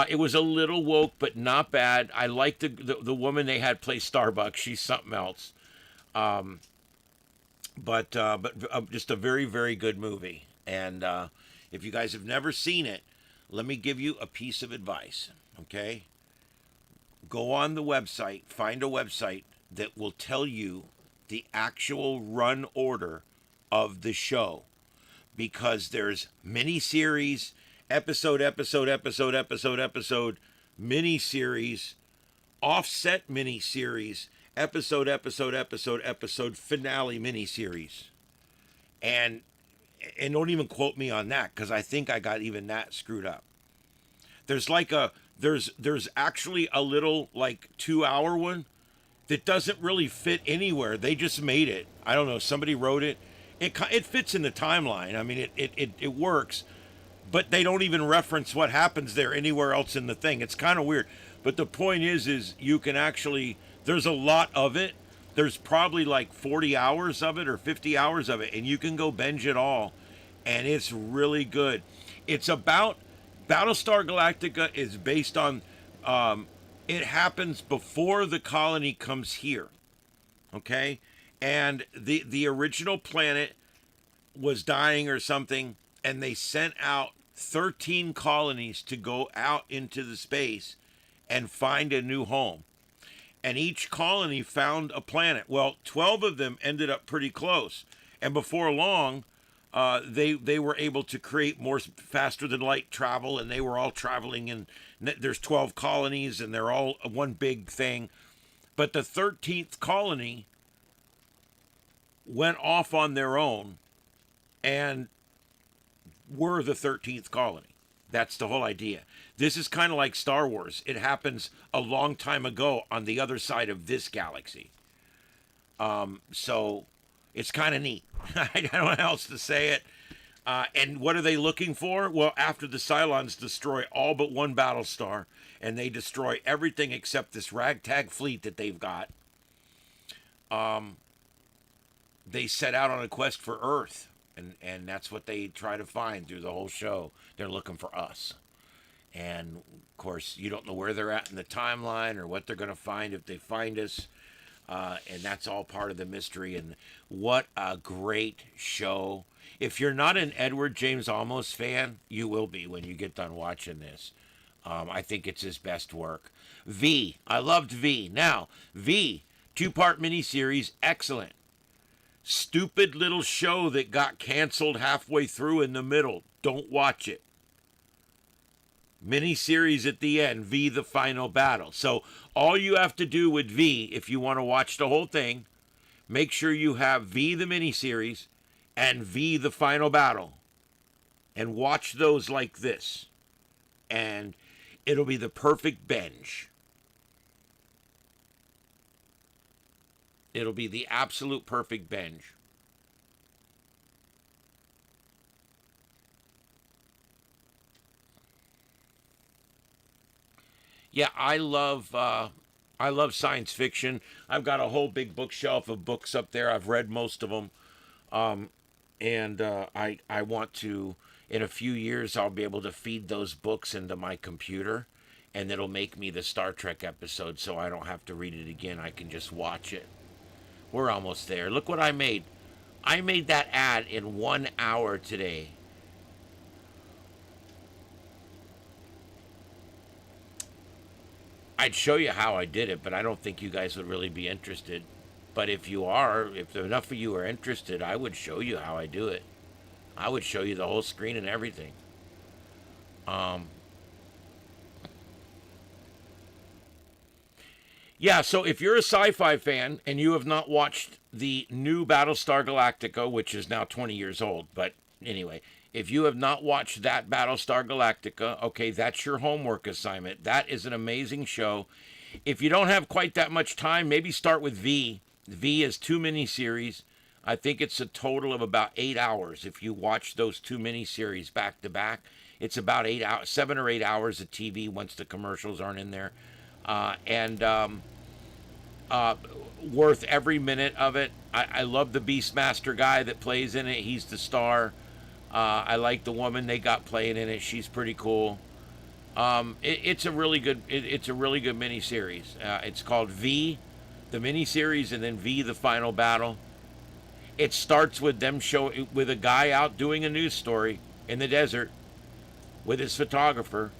It was a little woke, but not bad. I liked the woman they had play Starbuck. She's something else. But just a very, very good movie. And if you guys have never seen it, let me give you a piece of advice, okay? Go on the website, find a website that will tell you the actual run order of the show, because there's mini-series, episode, mini-series, offset mini-series, episode, finale mini-series. And don't even quote me on that, because I think I got even that screwed up. There's like there's actually a little like 2-hour one that doesn't really fit anywhere. They just made it. I don't know. Somebody wrote it. It fits in the timeline. I mean, it works, but they don't even reference what happens there anywhere else in the thing. It's kind of weird. But the point is you can actually, there's a lot of it. There's probably like 40 hours of it or 50 hours of it, and you can go binge it all, and it's really good. It's about Battlestar Galactica is based on, it happens before the colony comes here, okay? And the original planet was dying or something, and they sent out 13 colonies to go out into the space and find a new home. And each colony found a planet. Well, 12 of them ended up pretty close. And before long, they were able to create more faster than light travel, and they were all traveling, and there's 12 colonies, and they're all one big thing. But the 13th colony went off on their own and were the 13th colony. That's the whole idea. This is kind of like Star Wars. It happens a long time ago on the other side of this galaxy. So it's kind of neat. I don't know how else to say it. And what are they looking for? Well, after the Cylons destroy all but one Battlestar, and they destroy everything except this ragtag fleet that they've got, they set out on a quest for Earth. And that's what they try to find through the whole show. They're looking for us. And, of course, you don't know where they're at in the timeline or what they're going to find if they find us. And that's all part of the mystery. And what a great show. If you're not an Edward James Olmos fan, you will be when you get done watching this. I think it's his best work. V. I loved V. Now, V, 2-part miniseries, excellent. Stupid little show that got canceled halfway through in the middle. Don't watch it. Miniseries at the end, V, the final battle. So all you have to do with V, if you want to watch the whole thing, make sure you have V, the miniseries, and V, the final battle. And watch those like this. And it'll be the perfect binge. It'll be the absolute perfect binge. Yeah, I love science fiction. I've got a whole big bookshelf of books up there. I've read most of them. And I want to, in a few years, I'll be able to feed those books into my computer, and it'll make me the Star Trek episode so I don't have to read it again. I can just watch it. We're almost there. Look what I made. I made that ad in 1 hour today. I'd show you how I did it, but I don't think you guys would really be interested. But if you are, if enough of you are interested, I would show you how I do it. I would show you the whole screen and everything. Yeah, so if you're a sci-fi fan and you have not watched the new Battlestar Galactica, which is now 20 years old, but anyway, if you have not watched that Battlestar Galactica, okay, that's your homework assignment. That is an amazing show. If you don't have quite that much time, maybe start with V. V is 2 miniseries. I think it's a total of about 8 hours. If you watch those 2 miniseries back to back, it's about 8 hours, 7 or 8 hours of TV once the commercials aren't in there. Worth every minute of it. I love the Beastmaster guy that plays in it. He's the star. I like the woman they got playing in it. She's pretty cool. It's a really good. It's a really good miniseries. It's called V, the miniseries, and then V, the final battle. It starts with them with a guy out doing a news story in the desert with his photographer,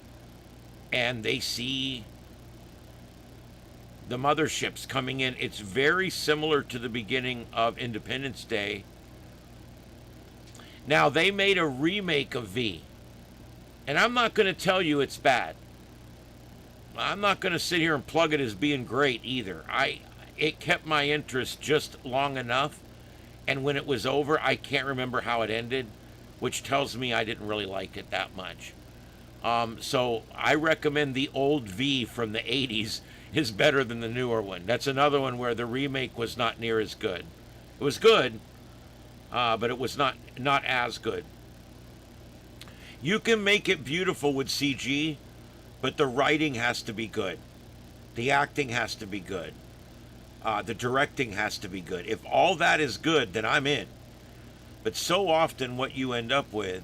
and they see The mothership's coming in. It's very similar to the beginning of Independence Day. Now, they made a remake of V. And I'm not going to tell you it's bad. I'm not going to sit here and plug it as being great either. It kept my interest just long enough, and when it was over, I can't remember how it ended, which tells me I didn't really like it that much. So I recommend the old V from the 80s is better than the newer one. That's another one where the remake was not near as good. It was good, but it was not as good. You can make it beautiful with CG, but the writing has to be good. The acting has to be good. The directing has to be good. If all that is good, then I'm in. But so often what you end up with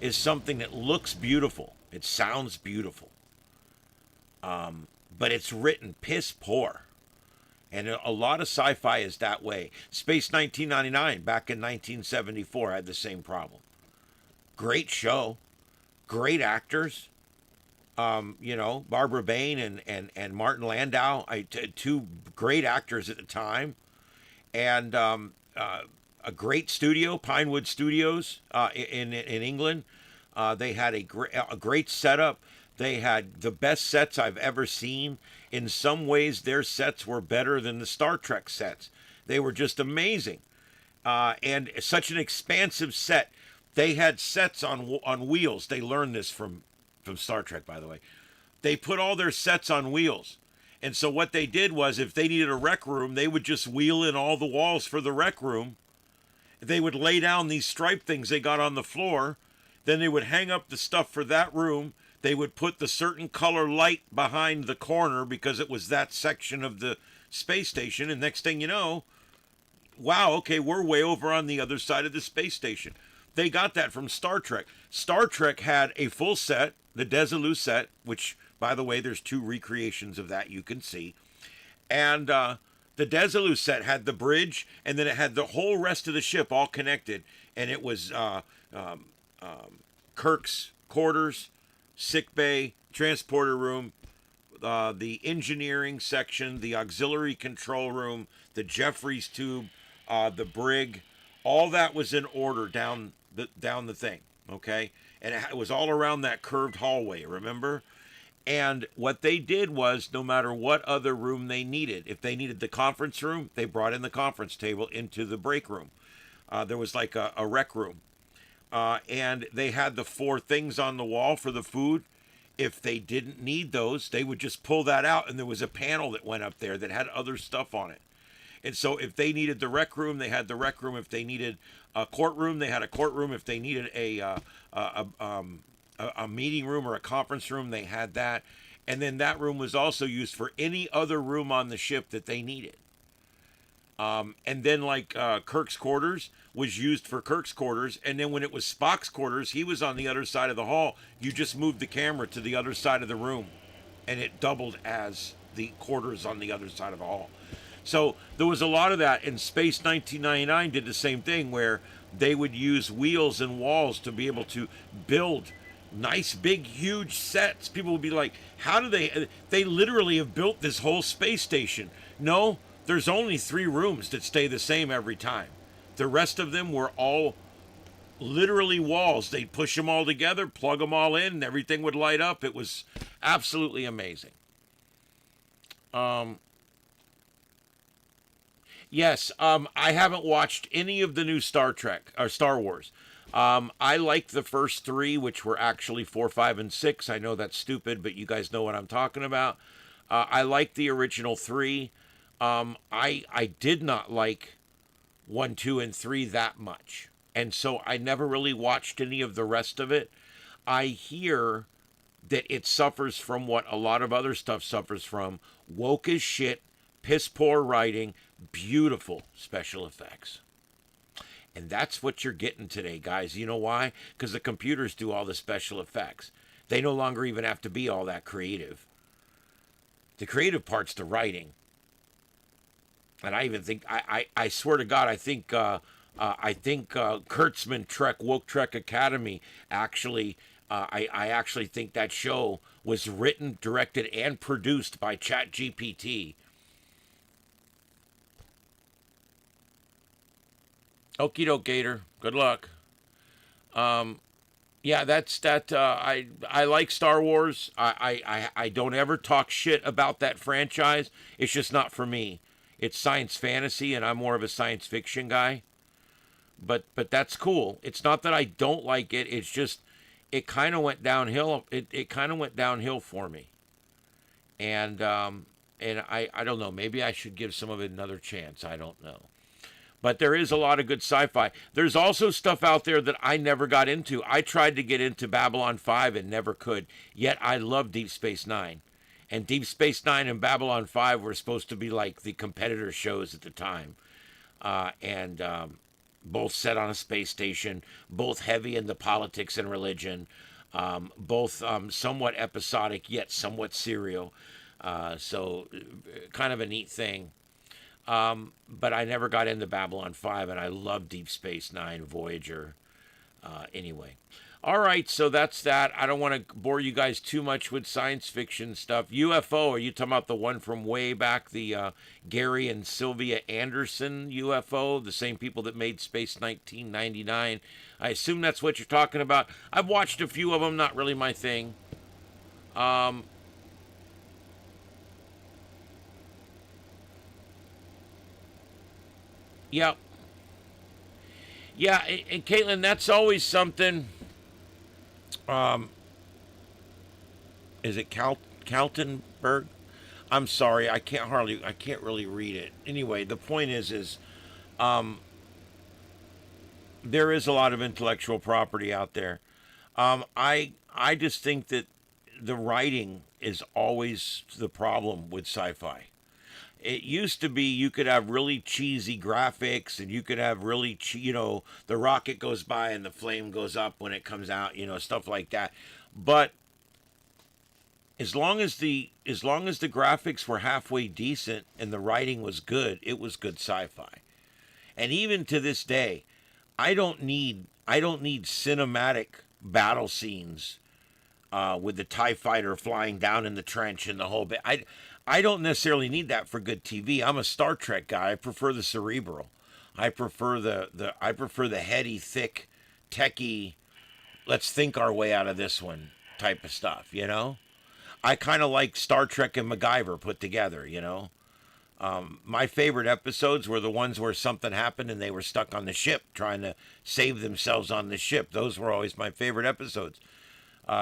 is something that looks beautiful. It sounds beautiful. But it's written piss poor. And a lot of sci-fi is that way. Space 1999, back in 1974, had the same problem. Great show. Great actors. Barbara Bain and Martin Landau, two great actors at the time. And a great studio, Pinewood Studios in England. They had a great setup. They had the best sets I've ever seen. In some ways, their sets were better than the Star Trek sets. They were just amazing. And such an expansive set. They had sets on wheels. They learned this from Star Trek, by the way. They put all their sets on wheels. And so what they did was, if they needed a rec room, they would just wheel in all the walls for the rec room. They would lay down these stripe things they got on the floor. Then they would hang up the stuff for that room. They would put the certain color light behind the corner because it was that section of the space station. And next thing you know, wow, okay, we're way over on the other side of the space station. They got that from Star Trek. Star Trek had a full set, the Desilu set, which, by the way, there's 2 recreations of that you can see. And the Desilu set had the bridge, and then it had the whole rest of the ship all connected. And it was Kirk's quarters, sick bay, transporter room, the engineering section, the auxiliary control room, the Jeffries tube, the brig. All that was in order down the thing, okay? And it was all around that curved hallway, remember? And what they did was, no matter what other room they needed, if they needed the conference room, they brought in the conference table into the break room. There was like a rec room. And they had the 4 things on the wall for the food. If they didn't need those, they would just pull that out, and there was a panel that went up there that had other stuff on it. And so if they needed the rec room, they had the rec room. If they needed a courtroom, they had a courtroom. If they needed a meeting room or a conference room, they had that. And then that room was also used for any other room on the ship that they needed. And then like Kirk's quarters was used for Kirk's quarters. And then when it was Spock's quarters, he was on the other side of the hall. You just moved the camera to the other side of the room, and it doubled as the quarters on the other side of the hall. So there was a lot of that. And Space 1999 did the same thing, where they would use wheels and walls to be able to build nice, big, huge sets. People would be like, how do they literally have built this whole space station. No, there's only 3 rooms that stay the same every time. The rest of them were all literally walls. They'd push them all together, plug them all in, and everything would light up. It was absolutely amazing. Yes, I haven't watched any of the new Star Trek or Star Wars. I liked the first 3, which were actually 4, 5, and 6. I know that's stupid, but you guys know what I'm talking about. I liked the original 3. I did not like 1, 2, and 3 that much. And so I never really watched any of the rest of it. I hear that it suffers from what a lot of other stuff suffers from. Woke as shit, piss poor writing, beautiful special effects. And that's what you're getting today, guys. You know why? Because the computers do all the special effects. They no longer even have to be all that creative. The creative part's the writing. And I even think, I swear to God, I think Kurtzman Trek, Woke Trek Academy, actually, I actually think that show was written, directed, and produced by ChatGPT. Okie doke, Gator. Good luck. Yeah, that's that. I like Star Wars. I don't ever talk shit about that franchise. It's just not for me. It's science fantasy, and I'm more of a science fiction guy. But that's cool. It's not that I don't like it. It's just it kind of went downhill. It kind of went downhill for me. And I don't know. Maybe I should give some of it another chance. I don't know. But there is a lot of good sci-fi. There's also stuff out there that I never got into. I tried to get into Babylon 5 and never could. Yet I love Deep Space Nine. And Deep Space Nine and Babylon 5 were supposed to be like the competitor shows at the time. And both set on a space station, both heavy in the politics and religion, both somewhat episodic yet somewhat serial. So kind of a neat thing. But I never got into Babylon 5, and I love Deep Space Nine, Voyager. Anyway. All right, so that's that. I don't want to bore you guys too much with science fiction stuff. UFO, are you talking about the one from way back, the Gary and Sylvia Anderson UFO, the same people that made Space 1999? I assume that's what you're talking about. I've watched a few of them, not really my thing. Yeah. Yeah, and Caitlin, that's always something. Is it Kaltenberg? I'm sorry, I can't really read it. Anyway, the point is, there is a lot of intellectual property out there. I just think that the writing is always the problem with sci-fi. It used to be you could have really cheesy graphics, and you could have really, the rocket goes by and the flame goes up when it comes out, stuff like that. But as long as the graphics were halfway decent and the writing was good, it was good sci-fi. And even to this day, I don't need cinematic battle scenes with the TIE fighter flying down in the trench and the whole bit. I don't necessarily need that for good TV. I'm a Star Trek guy. I prefer the cerebral. I prefer the heady, thick, techie, let's think our way out of this one type of stuff, I kind of like Star Trek and MacGyver put together, My favorite episodes were the ones where something happened and they were stuck on the ship trying to save themselves on the ship. Those were always my favorite episodes.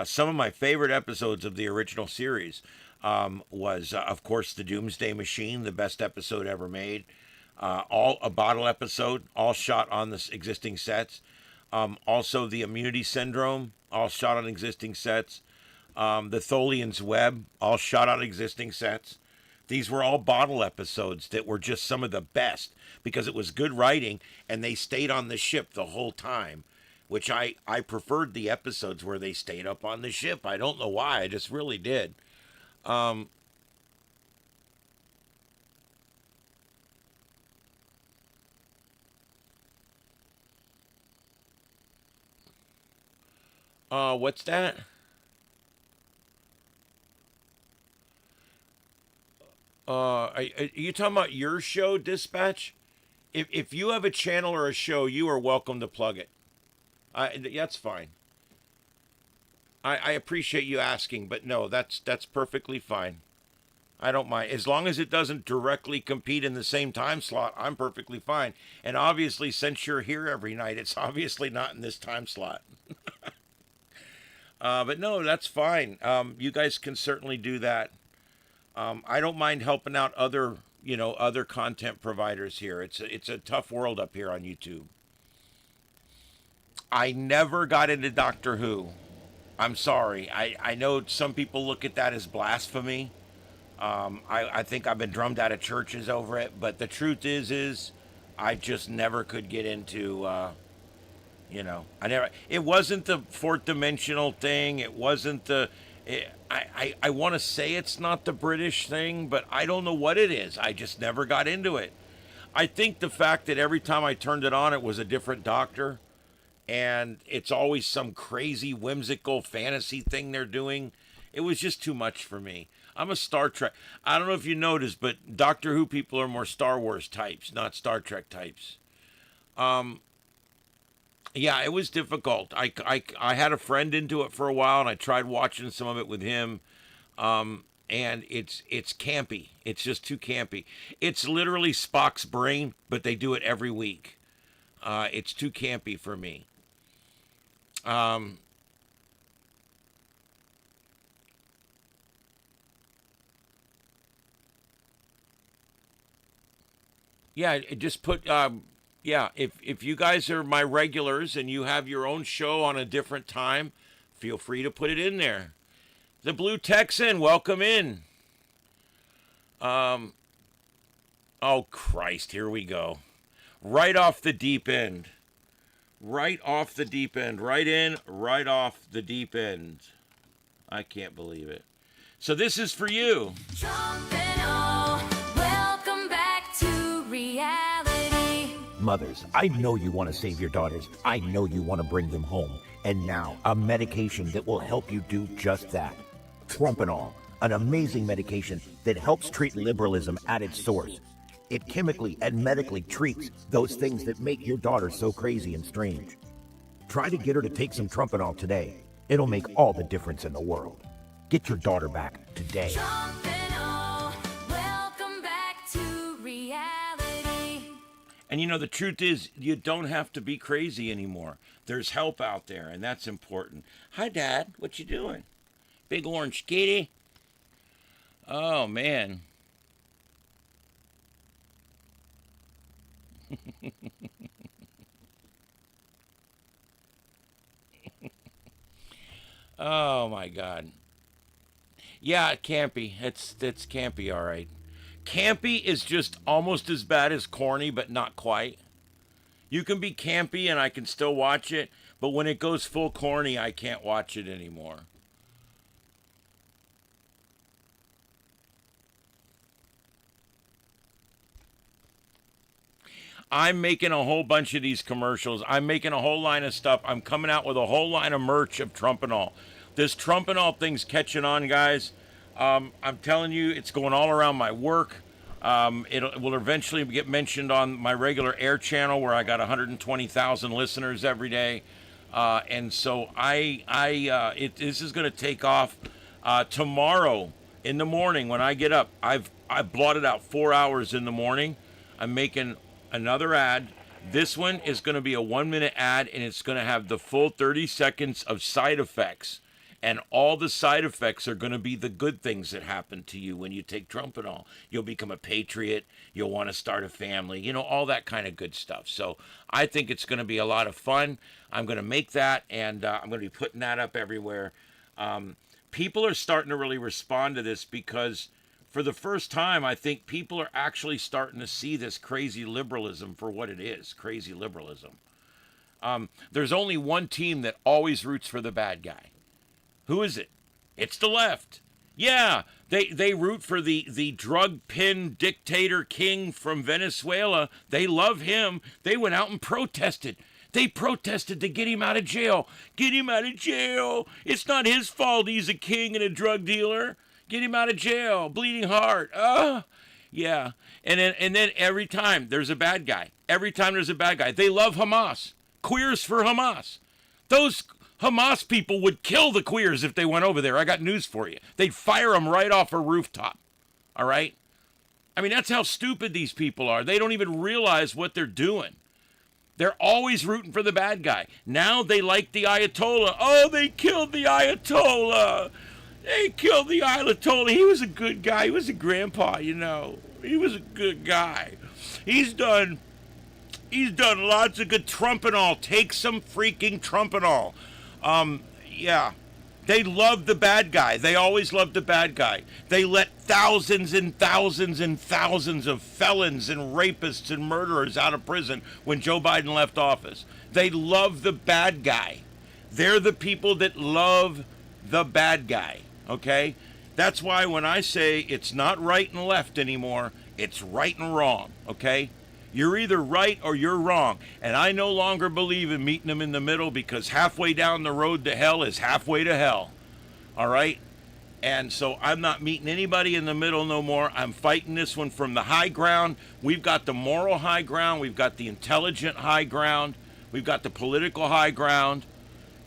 Some of my favorite episodes of the original series was, of course, the Doomsday Machine, the best episode ever made. All a bottle episode, all shot on the existing sets. Also, the Immunity Syndrome, all shot on existing sets. The Tholian's Web, all shot on existing sets. These were all bottle episodes that were just some of the best because it was good writing and they stayed on the ship the whole time, which I preferred the episodes where they stayed up on the ship. I don't know why, I just really did. What's that? Are you talking about your show, Dispatch? If you have a channel or a show, you are welcome to plug it. That's fine. I appreciate you asking, but no, that's perfectly fine. I don't mind. As long as it doesn't directly compete in the same time slot, I'm perfectly fine. And obviously, since you're here every night, it's obviously not in this time slot. But no, that's fine. You guys can certainly do that. I don't mind helping out other content providers here. It's a tough world up here on YouTube. I never got into Doctor Who. I'm sorry. I know some people look at that as blasphemy. I think I've been drummed out of churches over it, but the truth is I just never could get into, it wasn't the fourth dimensional thing. It wasn't I want to say it's not the British thing, but I don't know what it is. I just never got into it. I think the fact that every time I turned it on, it was a different doctor. And it's always some crazy, whimsical fantasy thing they're doing. It was just too much for me. I'm a Star Trek. I don't know if you noticed, but Doctor Who people are more Star Wars types, not Star Trek types. Yeah, it was difficult. I had a friend into it for a while, and I tried watching some of it with him. And it's campy. It's just too campy. It's literally Spock's brain, but they do it every week. It's too campy for me. Yeah, it just put. Yeah, if you guys are my regulars and you have your own show on a different time, feel free to put it in there. The Blue Texan, welcome in. Oh Christ, here we go. Right off the deep end. Right off the deep end. Right in, right off the deep end. I can't believe it. So this is for you. Trump and all, welcome back to reality. Mothers, I know you want to save your daughters. I know you want to bring them home. And now, a medication that will help you do just that. Trumpanol, an amazing medication that helps treat liberalism at its source. It chemically and medically treats those things that make your daughter so crazy and strange. Try to get her to take some Trumpanol today. It'll make all the difference in the world. Get your daughter back today. Trump and all, welcome back to reality. And you know, the truth is, you don't have to be crazy anymore. There's help out there, and that's important. Hi, Dad. What you doing? Big orange kitty? Oh, man. Oh, my God. Yeah, campy. It's campy, all right. Campy is just almost as bad as corny, but not quite. You can be campy and I can still watch it, but when it goes full corny, I can't watch it anymore. I'm making a whole bunch of these commercials. I'm making a whole line of stuff. I'm coming out with a whole line of merch of Trumpanol. This Trumpanol thing's catching on, guys. I'm telling you, it's going all around my work. It will eventually get mentioned on my regular air channel where I got 120,000 listeners every day. And so this is going to take off tomorrow in the morning when I get up. I've blotted out 4 hours in the morning. I'm making another ad. This one is going to be a 1-minute ad, and it's going to have the full 30 seconds of side effects. And all the side effects are going to be the good things that happen to you when you take Trumpanol. You'll become a patriot. You'll want to start a family. You know, all that kind of good stuff. So I think it's going to be a lot of fun. I'm going to make that, and I'm going to be putting that up everywhere. People are starting to really respond to this because for the first time, I think people are actually starting to see this crazy liberalism for what it is, crazy liberalism. There's only one team that always roots for the bad guy. Who is it? It's the left. Yeah, they root for the drug pin dictator king from Venezuela. They love him. They went out and protested. They protested to get him out of jail. Get him out of jail. It's not his fault he's a king and a drug dealer. Get him out of jail. Bleeding heart. Yeah. And then every time there's a bad guy. Every time there's a bad guy. They love Hamas. Queers for Hamas. Those Hamas people would kill the queers if they went over there. I got news for you. They'd fire them right off a rooftop. All right? I mean, that's how stupid these people are. They don't even realize what they're doing. They're always rooting for the bad guy. Now they like the Ayatollah. Oh, they killed the Ayatollah. They killed the Ayatollah. He was a good guy. He was a grandpa, you know. He was a good guy. He's done lots of good Trumpanol. Take some freaking Trumpanol. Yeah. They love the bad guy. They always love the bad guy. They let thousands and thousands and thousands of felons and rapists and murderers out of prison when Joe Biden left office. They love the bad guy. They're the people that love the bad guy, okay? That's why when I say it's not right and left anymore, it's right and wrong, okay? You're either right or you're wrong. And I no longer believe in meeting them in the middle because halfway down the road to hell is halfway to hell. All right? And so I'm not meeting anybody in the middle no more. I'm fighting this one from the high ground. We've got the moral high ground. We've got the intelligent high ground. We've got the political high ground.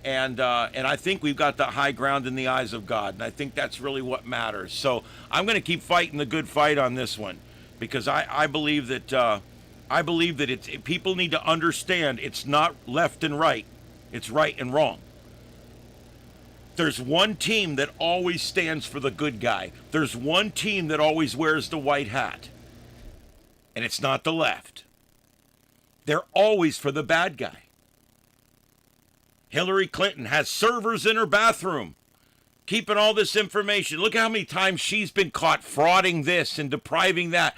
And I think we've got the high ground in the eyes of God. And I think that's really what matters. So I'm going to keep fighting the good fight on this one, because I believe that people need to understand it's not left and right. It's right and wrong. There's one team that always stands for the good guy. There's one team that always wears the white hat. And it's not the left. They're always for the bad guy. Hillary Clinton has servers in her bathroom keeping all this information. Look at how many times she's been caught frauding this and depriving that.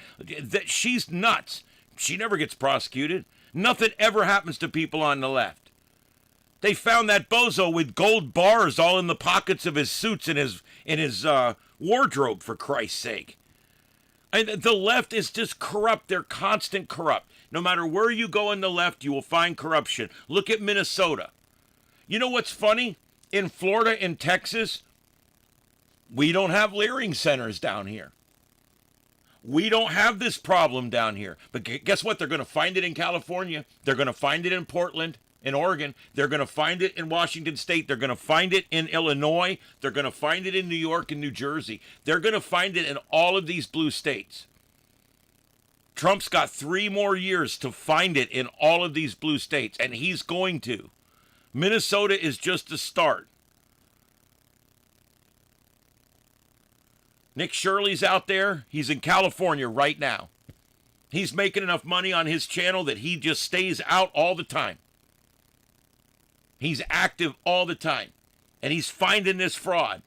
She's nuts. She never gets prosecuted. Nothing ever happens to people on the left. They found that bozo with gold bars all in the pockets of his suits in his wardrobe, for Christ's sake. And the left is just corrupt. They're constant corrupt. No matter where you go in the left, you will find corruption. Look at Minnesota. You know what's funny? In Florida and Texas, we don't have Leering centers down here. We don't have this problem down here. But guess what? They're going to find it in California. They're going to find it in Portland, in Oregon. They're going to find it in Washington State. They're going to find it in Illinois. They're going to find it in New York and New Jersey. They're going to find it in all of these blue states. Trump's got 3 more years to find it in all of these blue states, and he's going to. Minnesota is just a start. Nick Shirley's out there. He's in California right now. He's making enough money on his channel that he just stays out all the time. He's active all the time. And he's finding this fraud.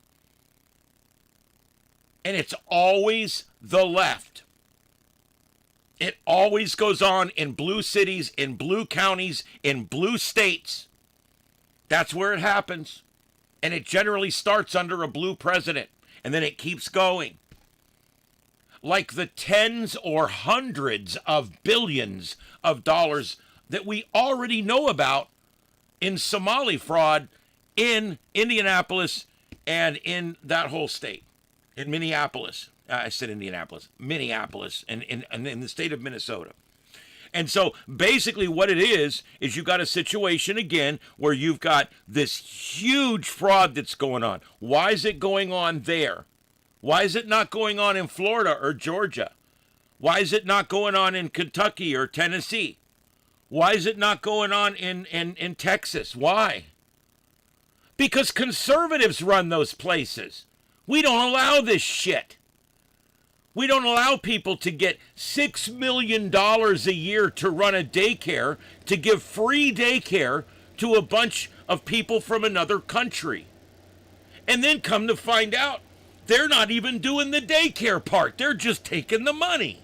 And it's always the left. It always goes on in blue cities, in blue counties, in blue states. That's where it happens. And it generally starts under a blue president. And then it keeps going. Like the tens or hundreds of billions of dollars that we already know about in Somali fraud in Indianapolis and in that whole state. In Minneapolis. I said Indianapolis. Minneapolis and in the state of Minnesota. And so basically what it is you've got a situation again where you've got this huge fraud that's going on. Why is it going on there? Why is it not going on in Florida or Georgia? Why is it not going on in Kentucky or Tennessee? Why is it not going on in Texas? Why? Because conservatives run those places. We don't allow this shit. We don't allow people to get $6 million a year to run a daycare, to give free daycare to a bunch of people from another country. And then come to find out, they're not even doing the daycare part. They're just taking the money.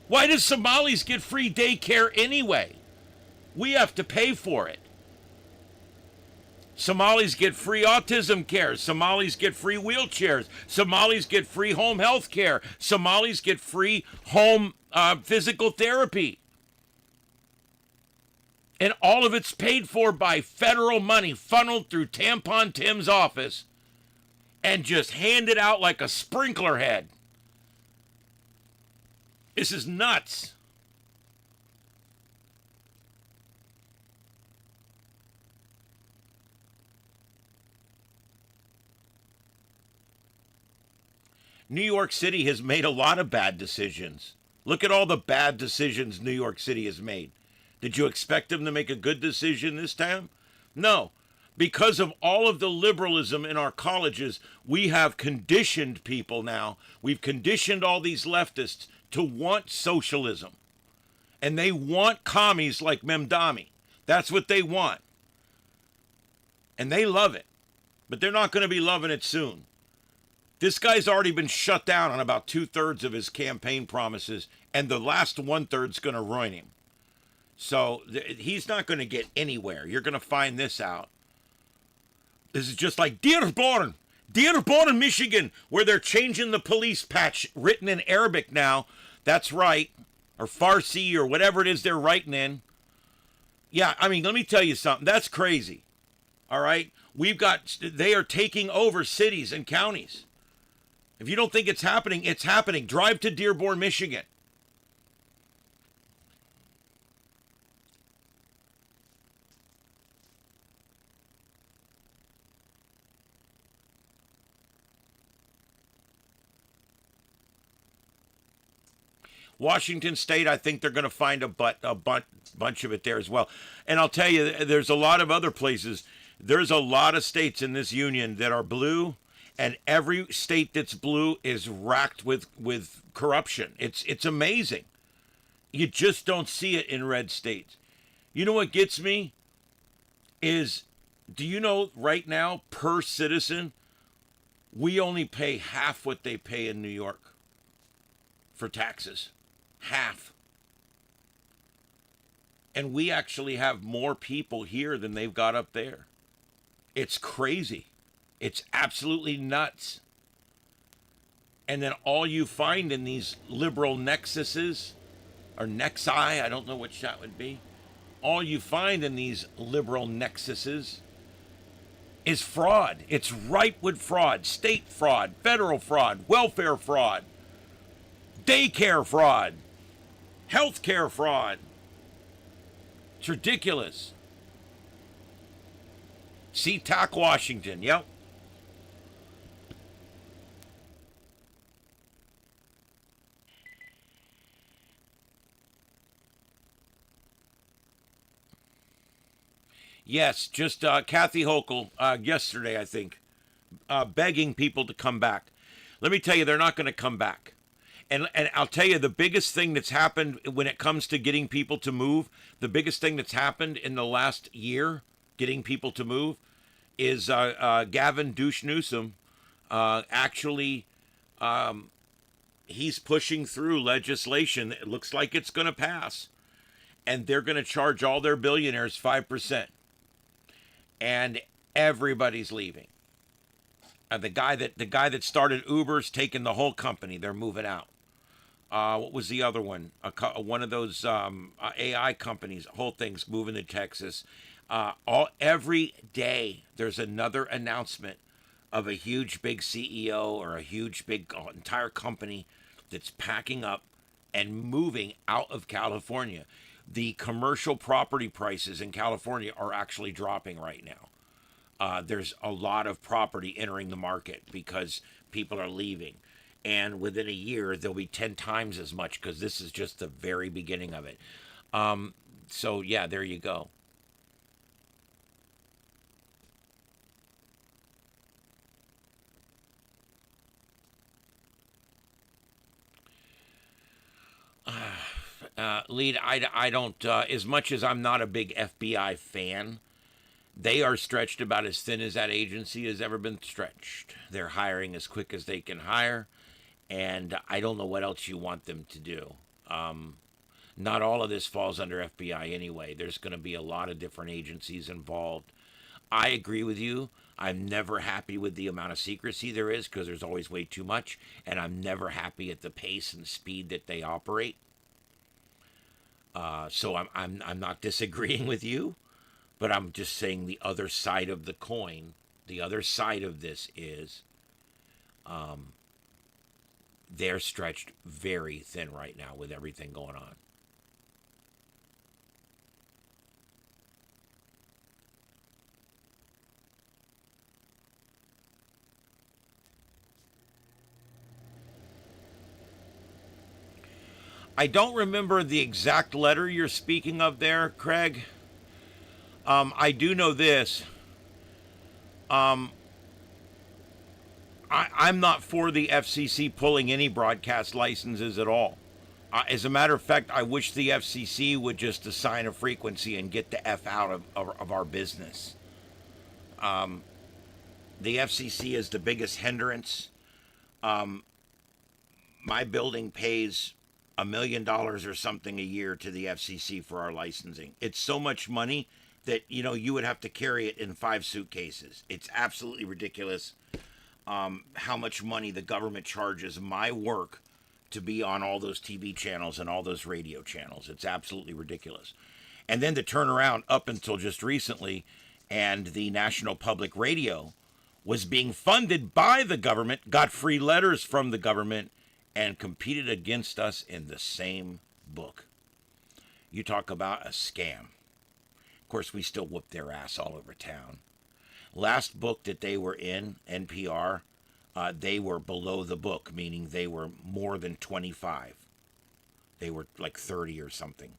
Why do Somalis get free daycare anyway? We have to pay for it. Somalis get free autism care. Somalis get free wheelchairs. Somalis get free home health care. Somalis get free home physical therapy. And all of it's paid for by federal money funneled through Tampon Tim's office and just handed out like a sprinkler head. This is nuts. New York City has made a lot of bad decisions. Look at all the bad decisions New York City has made. Did you expect them to make a good decision this time? No. Because of all of the liberalism in our colleges, we have conditioned people now. We've conditioned all these leftists to want socialism. And they want commies like Memdami. That's what they want. And they love it. But they're not going to be loving it soon. This guy's already been shut down on about 2/3 of his campaign promises, and the last 1/3's going to ruin him. So he's not going to get anywhere. You're going to find this out. This is just like Dearborn, Michigan, where they're changing the police patch written in Arabic now. That's right, or Farsi, or whatever it is they're writing in. Yeah, I mean, let me tell you something. That's crazy. All right? They are taking over cities and counties. If you don't think it's happening, it's happening. Drive to Dearborn, Michigan. Washington State, I think they're going to find a bunch of it there as well. And I'll tell you, there's a lot of other places. There's a lot of states in this union that are blue, and every state that's blue is racked with corruption. It's amazing. You just don't see it in red states. You know what gets me is, do you know right now, per citizen, we only pay half what they pay in New York for taxes. Half. And we actually have more people here than they've got up there. It's crazy. It's absolutely nuts. And then all you find in these liberal nexuses, or nexi, I don't know which that would be, all you find in these liberal nexuses is fraud. It's ripe with fraud. State fraud, federal fraud, welfare fraud, daycare fraud, healthcare fraud. It's ridiculous. SeaTac, Washington. Yep. Yes, just Kathy Hochul yesterday, I think, begging people to come back. Let me tell you, they're not going to come back. And I'll tell you, the biggest thing that's happened when it comes to getting people to move, the biggest thing that's happened in the last year, getting people to move, is Gavin Douche Newsom actually, he's pushing through legislation. It looks like it's going to pass. And they're going to charge all their billionaires 5%. And everybody's leaving. The guy that started Uber's taking the whole company. They're moving out. What was the other one? One of those AI companies. Whole thing's moving to Texas. Every day there's another announcement of a huge big CEO or a huge big entire company that's packing up and moving out of California. The commercial property prices in California are actually dropping right now. There's a lot of property entering the market because people are leaving. And within a year, there'll be 10 times as much because this is just the very beginning of it. So, yeah, there you go. Lead, I don't, as much as I'm not a big FBI fan, they are stretched about as thin as that agency has ever been stretched. They're hiring as quick as they can hire, and I don't know what else you want them to do. Not all of this falls under FBI anyway. There's going to be a lot of different agencies involved. I agree with you. I'm never happy with the amount of secrecy there is because there's always way too much, and I'm never happy at the pace and speed that they operate. So I'm not disagreeing with you, but I'm just saying the other side of the coin, the other side of this is they're stretched very thin right now with everything going on. I don't remember the exact letter you're speaking of there, Craig. I do know this. I'm not for the FCC pulling any broadcast licenses at all. As a matter of fact, I wish the FCC would just assign a frequency and get the F out of our business. The FCC is the biggest hindrance. My building pays $1 million or something a year to the FCC for our licensing. It's so much money that, you would have to carry it in 5 suitcases. It's absolutely ridiculous how much money the government charges my work to be on all those TV channels and all those radio channels. It's absolutely ridiculous. And then to turn around up until just recently And the National Public Radio was being funded by the government, got free letters from the government, and competed against us in the same book. You talk about a scam. Of course, we still whooped their ass all over town. Last book that they were in, NPR, they were below the book, meaning they were more than 25. They were like 30 or something.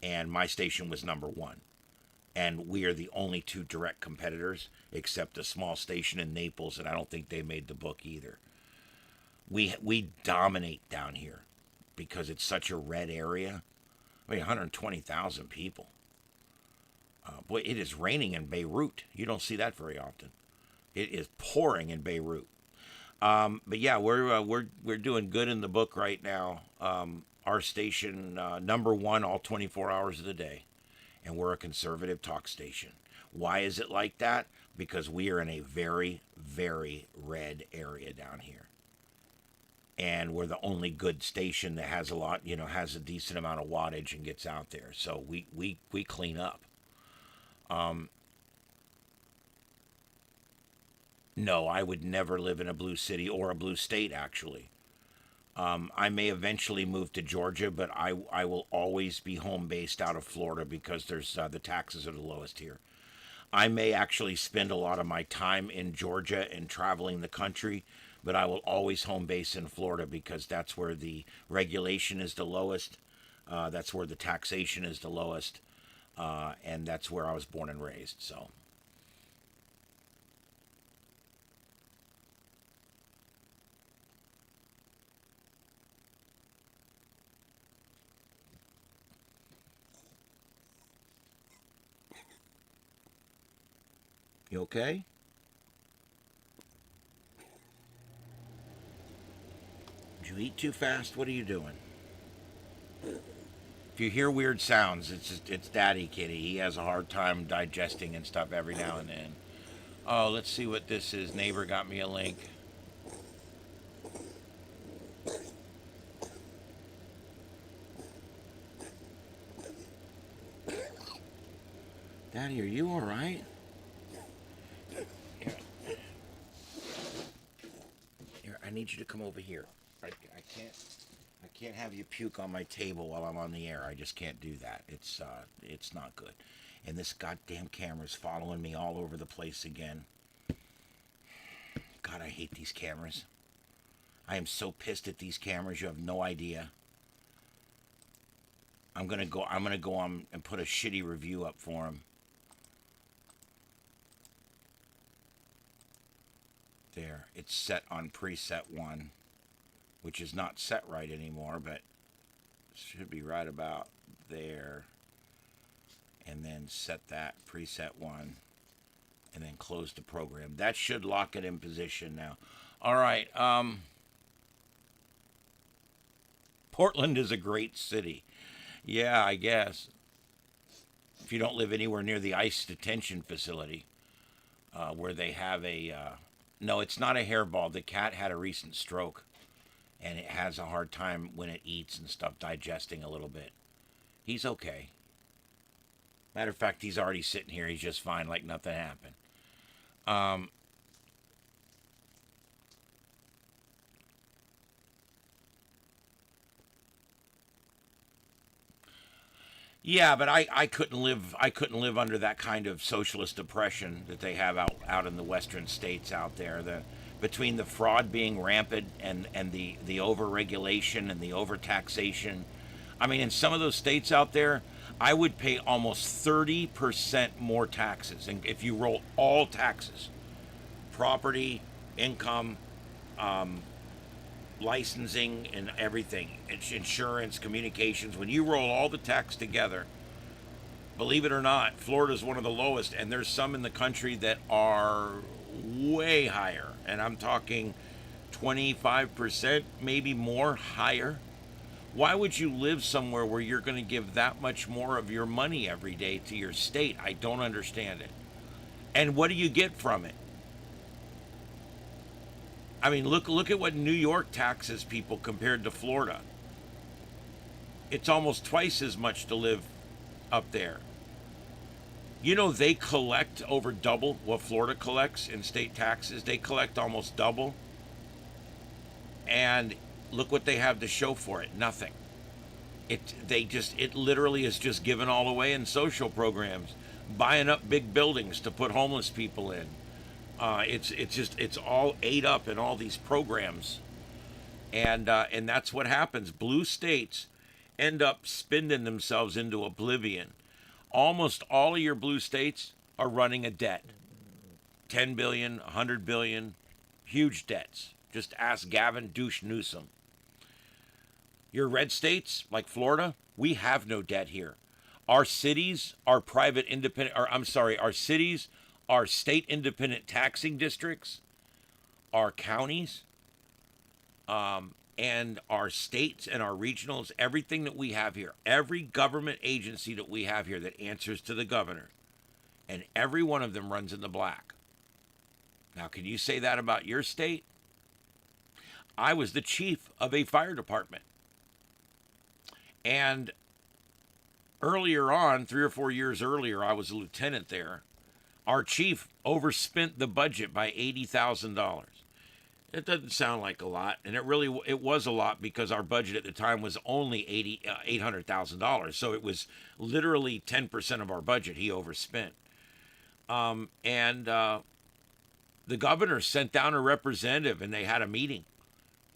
And my station was number 1. And we are the only 2 direct competitors, except a small station in Naples, and I don't think they made the book either. We dominate down here because it's such a red area. I mean, 120,000 people. Boy, it is raining in Beirut. You don't see that very often. It is pouring in Beirut. But yeah, we're doing good in the book right now. Our station, number 1 all 24 hours of the day. And we're a conservative talk station. Why is it like that? Because we are in a very, very red area down here. And we're the only good station that has a lot, has a decent amount of wattage and gets out there. So we clean up. No, I would never live in a blue city or a blue state, actually. I may eventually move to Georgia, but I will always be home based out of Florida because there's the taxes are the lowest here. I may actually spend a lot of my time in Georgia and traveling the country, but I will always home base in Florida because that's where the regulation is the lowest. That's where the taxation is the lowest. And that's where I was born and raised. So. You okay? Did you eat too fast? What are you doing? If you hear weird sounds, it's Daddy Kitty. He has a hard time digesting and stuff every now and then. Oh, let's see what this is. Neighbor got me a link. Daddy, are you all right? Here, I need you to come over here. I can't have you puke on my table while I'm on the air. I just can't do that. It's not good. And this goddamn camera's following me all over the place again. God, I hate these cameras. I am so pissed at these cameras. You have no idea. I'm gonna go on and put a shitty review up for him. There, it's set on preset 1, which is not set right anymore, but should be right about there. And then set that preset 1, and then close the program. That should lock it in position now. All right. Portland is a great city. Yeah, I guess. If you don't live anywhere near the ICE detention facility, where they have a... no, it's not a hairball. The cat had a recent stroke, and it has a hard time when it eats and stuff digesting a little bit. He's okay. Matter of fact, he's already sitting here. He's just fine, like nothing happened. Yeah, but I couldn't live under that kind of socialist oppression that they have out in the western states out there. Between the fraud being rampant and the over-regulation and the over-taxation. I mean, in some of those states out there, I would pay almost 30% more taxes. And if you roll all taxes, property, income, licensing and everything, insurance, communications, when you roll all the tax together, believe it or not, Florida's one of the lowest, and there's some in the country that are way higher, and I'm talking 25%, maybe more higher. Why would you live somewhere where you're going to give that much more of your money every day to your state? I don't understand it. And what do you get from it? I mean, look at what New York taxes people compared to Florida. It's almost twice as much to live up there. You know, they collect over double what Florida collects in state taxes. They collect almost double. And look what they have to show for it. Nothing. It literally is just given all away in social programs, buying up big buildings to put homeless people in. It's all ate up in all these programs, and that's what happens. Blue states end up spending themselves into oblivion. Almost all of your blue states are running a debt, 10 billion, 100 billion, huge debts. Just ask Gavin Douche Newsom. Your red states, like Florida, we have no debt here. Our cities are private independent, or I'm sorry, our cities are state independent taxing districts, our counties, and our states and our regionals, everything that we have here, every government agency that we have here that answers to the governor, and every one of them runs in the black. Now, can you say that about your state? I was the chief of a fire department. And earlier on, 3 or 4 years earlier, I was a lieutenant there. Our chief overspent the budget by $80,000. It doesn't sound like a lot, and it was a lot because our budget at the time was only $800,000. So it was literally 10% of our budget he overspent. The governor sent down a representative, and they had a meeting.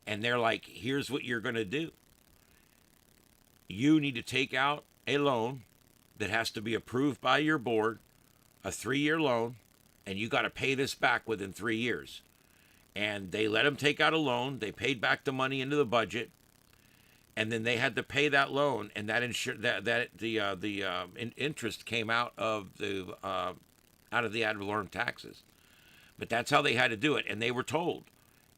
And they're like, here's what you're going to do. You need to take out a loan that has to be approved by your board, a 3-year loan, and you got to pay this back within 3 years. And they let him take out a loan. They paid back the money into the budget, and then they had to pay that loan, and that interest came out of the ad valorem taxes. But that's how they had to do it, and they were told,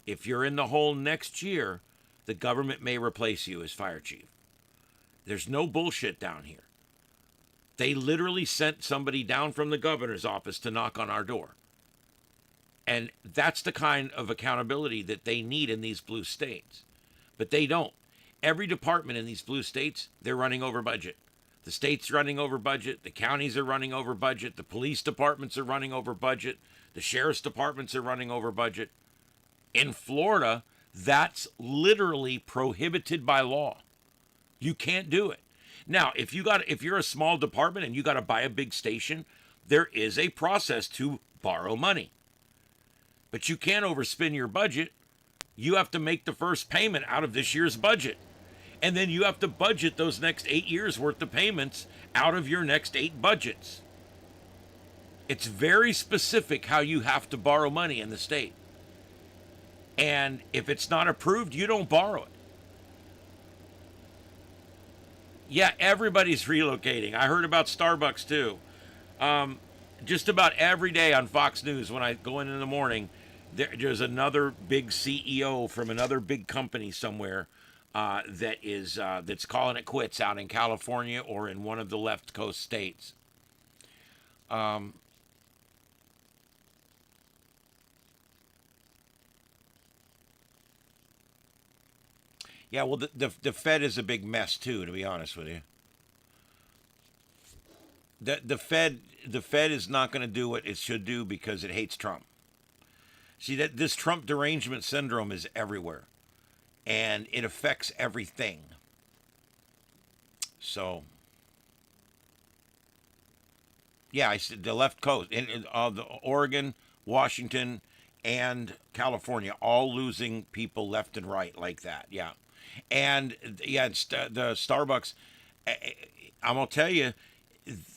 if you're in the hole next year, the government may replace you as fire chief. There's no bullshit down here. They literally sent somebody down from the governor's office to knock on our door. And that's the kind of accountability that they need in these blue states. But they don't. Every department in these blue states, they're running over budget. The state's running over budget. The counties are running over budget. The police departments are running over budget. The sheriff's departments are running over budget. In Florida, that's literally prohibited by law. You can't do it. Now, if you're a small department and you got to buy a big station, there is a process to borrow money. But you can't overspend your budget. You have to make the first payment out of this year's budget. And then you have to budget those next 8 years worth of payments out of your next 8 budgets. It's very specific how you have to borrow money in the state. And if it's not approved, you don't borrow it. Yeah, everybody's relocating. I heard about Starbucks too. Just about every day on Fox News when I go in the morning, there's another big CEO from another big company somewhere that's calling it quits out in California or in one of the left coast states. Yeah, well, the Fed is a big mess too, to be honest with you. The Fed is not going to do what it should do because it hates Trump. See, that this Trump derangement syndrome is everywhere, and it affects everything. So, yeah, I said the left coast, in the Oregon, Washington, and California, all losing people left and right like that. Yeah. And yeah, the Starbucks, I'm going to tell you,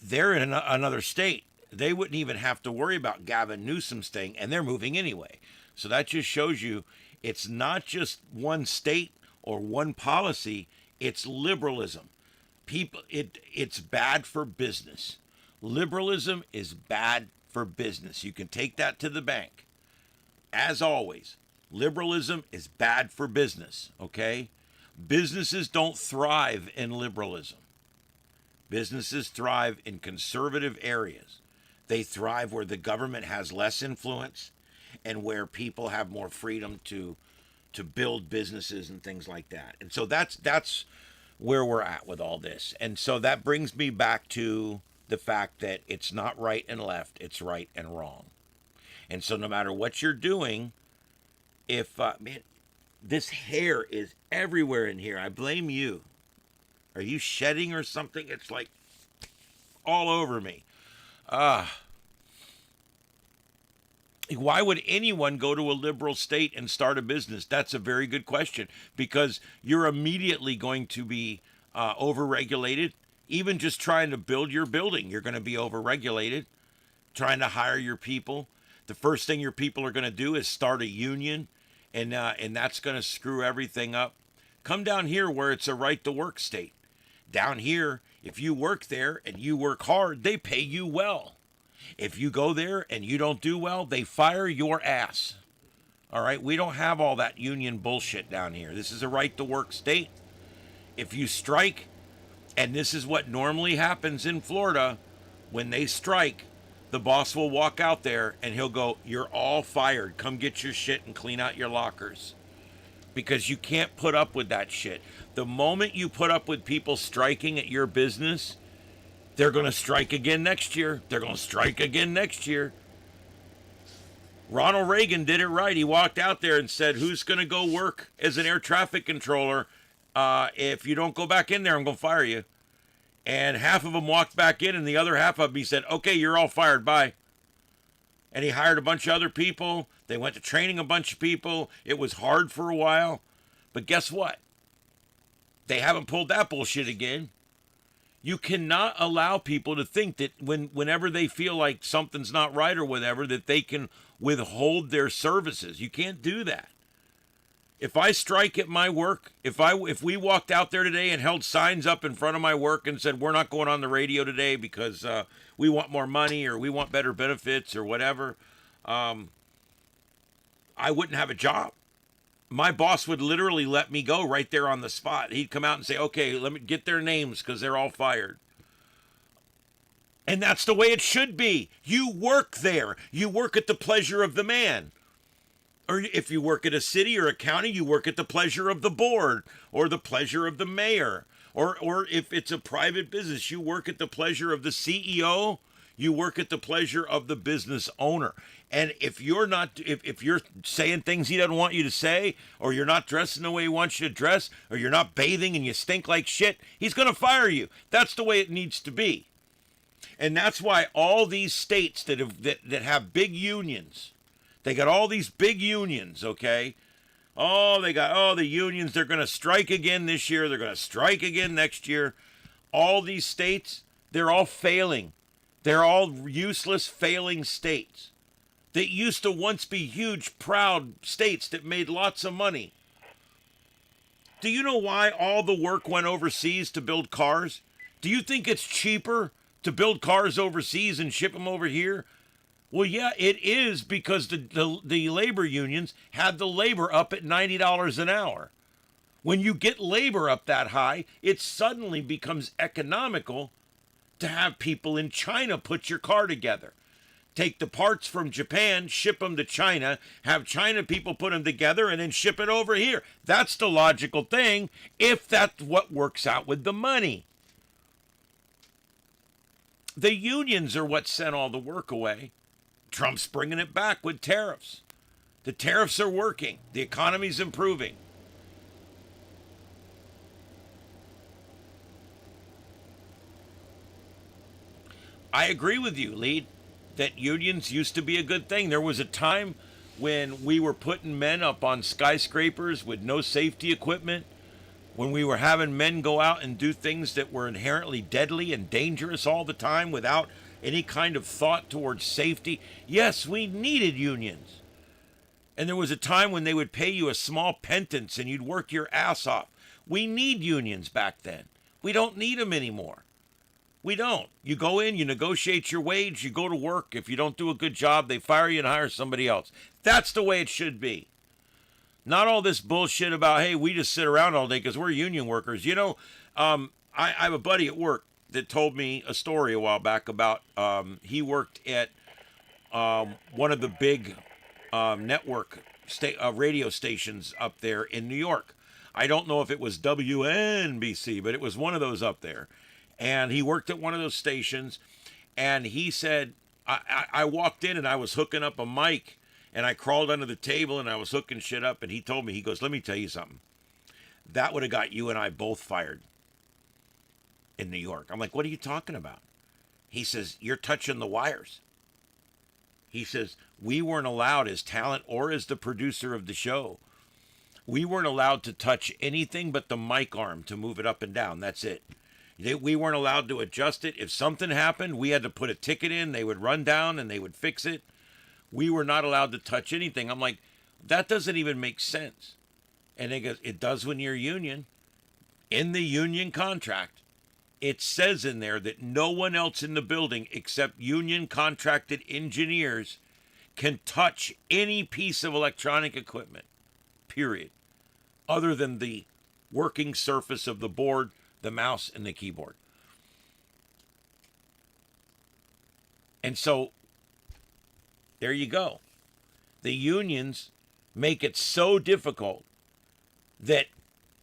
they're in another state. They wouldn't even have to worry about Gavin Newsom's thing, and they're moving anyway. So that just shows you it's not just one state or one policy, it's liberalism. It's bad for business. Liberalism is bad for business. You can take that to the bank. As always, liberalism is bad for business, okay? Businesses don't thrive in liberalism. Businesses thrive in conservative areas. They thrive where the government has less influence and where people have more freedom to build businesses and things like that. And so that's where we're at with all this. And so that brings me back to the fact that it's not right and left, it's right and wrong. And so no matter what you're doing, if, man, this hair is everywhere in here. I blame you. Are you shedding or something? It's like all over me. Why would anyone go to a liberal state and start a business? That's a very good question, because you're immediately going to be overregulated. Even just trying to build your building, you're going to be overregulated. Trying to hire your people. The first thing your people are going to do is start a union, and that's going to screw everything up. Come down here where it's a right to work state. Down here, if you work there and you work hard, they pay you well. If you go there and you don't do well, they fire your ass. All right? We don't have all that union bullshit down here. This is a right to work state. If you strike, and this is what normally happens in Florida, when they strike, the boss will walk out there and he'll go, "You're all fired. Come get your shit and clean out your lockers." Because you can't put up with that shit. The moment you put up with people striking at your business, they're going to strike again next year. They're going to strike again next year. Ronald Reagan did it right. He walked out there and said, "Who's going to go work as an air traffic controller? If you don't go back in there, I'm going to fire you." And half of them walked back in, and the other half of them, he said, "Okay, you're all fired. Bye." And he hired a bunch of other people. They went to training a bunch of people. It was hard for a while. But guess what? They haven't pulled that bullshit again. You cannot allow people to think that whenever they feel like something's not right or whatever, that they can withhold their services. You can't do that. If I strike at my work, if we walked out there today and held signs up in front of my work and said, "We're not going on the radio today because we want more money or we want better benefits or whatever," I wouldn't have a job. My boss would literally let me go right there on the spot. He'd come out and say, "Okay, let me get their names because they're all fired." And that's the way it should be. You work there. You work at the pleasure of the man. Or if you work at a city or a county, you work at the pleasure of the board or the pleasure of the mayor. Or if it's a private business, you work at the pleasure of the CEO. You work at the pleasure of the business owner. And if you're not, if you're saying things he doesn't want you to say, or you're not dressing the way he wants you to dress, or you're not bathing and you stink like shit, he's going to fire you. That's the way it needs to be. And that's why all these states that have big unions, they got all these big unions, okay? Oh, the unions, they're going to strike again this year. They're going to strike again next year. All these states, they're all failing. They're all useless, failing states that used to once be huge, proud states that made lots of money. Do you know why all the work went overseas to build cars? Do you think it's cheaper to build cars overseas and ship them over here? Well, yeah, it is, because the labor unions had the labor up at $90 an hour. When you get labor up that high, it suddenly becomes economical to have people in China put your car together. Take the parts from Japan, ship them to China, have China people put them together, and then ship it over here. That's the logical thing, if that's what works out with the money. The unions are what sent all the work away. Trump's bringing it back with tariffs. The tariffs are working. The economy's improving. I agree with you, Lead, that unions used to be a good thing. There was a time when we were putting men up on skyscrapers with no safety equipment, when we were having men go out and do things that were inherently deadly and dangerous all the time without any kind of thought towards safety. Yes, we needed unions. And there was a time when they would pay you a small pittance and you'd work your ass off. We need unions back then. We don't need them anymore. We don't. You go in, you negotiate your wage, you go to work. If you don't do a good job, they fire you and hire somebody else. That's the way it should be. Not all this bullshit about, hey, we just sit around all day because we're union workers. You know, I have a buddy at work that told me a story a while back about he worked at one of the big network radio stations up there in New York. I don't know if it was WNBC, but it was one of those up there. And he worked at one of those stations, and he said, I walked in and I was hooking up a mic, and I crawled under the table and I was hooking shit up, and he told me, he goes, let me tell you something. That would have got you and I both fired in New York. I'm like, what are you talking about? He says, you're touching the wires. He says, we weren't allowed as talent or as the producer of the show. We weren't allowed to touch anything but the mic arm to move it up and down. That's it. We weren't allowed to adjust it. If something happened, we had to put a ticket in. They would run down and they would fix it. We were not allowed to touch anything. I'm like, that doesn't even make sense. And he goes, it does when you're union. In the union contract, it says in there that no one else in the building except union contracted engineers can touch any piece of electronic equipment, period, other than the working surface of the board, the mouse, and the keyboard. And so there you go. The unions make it so difficult that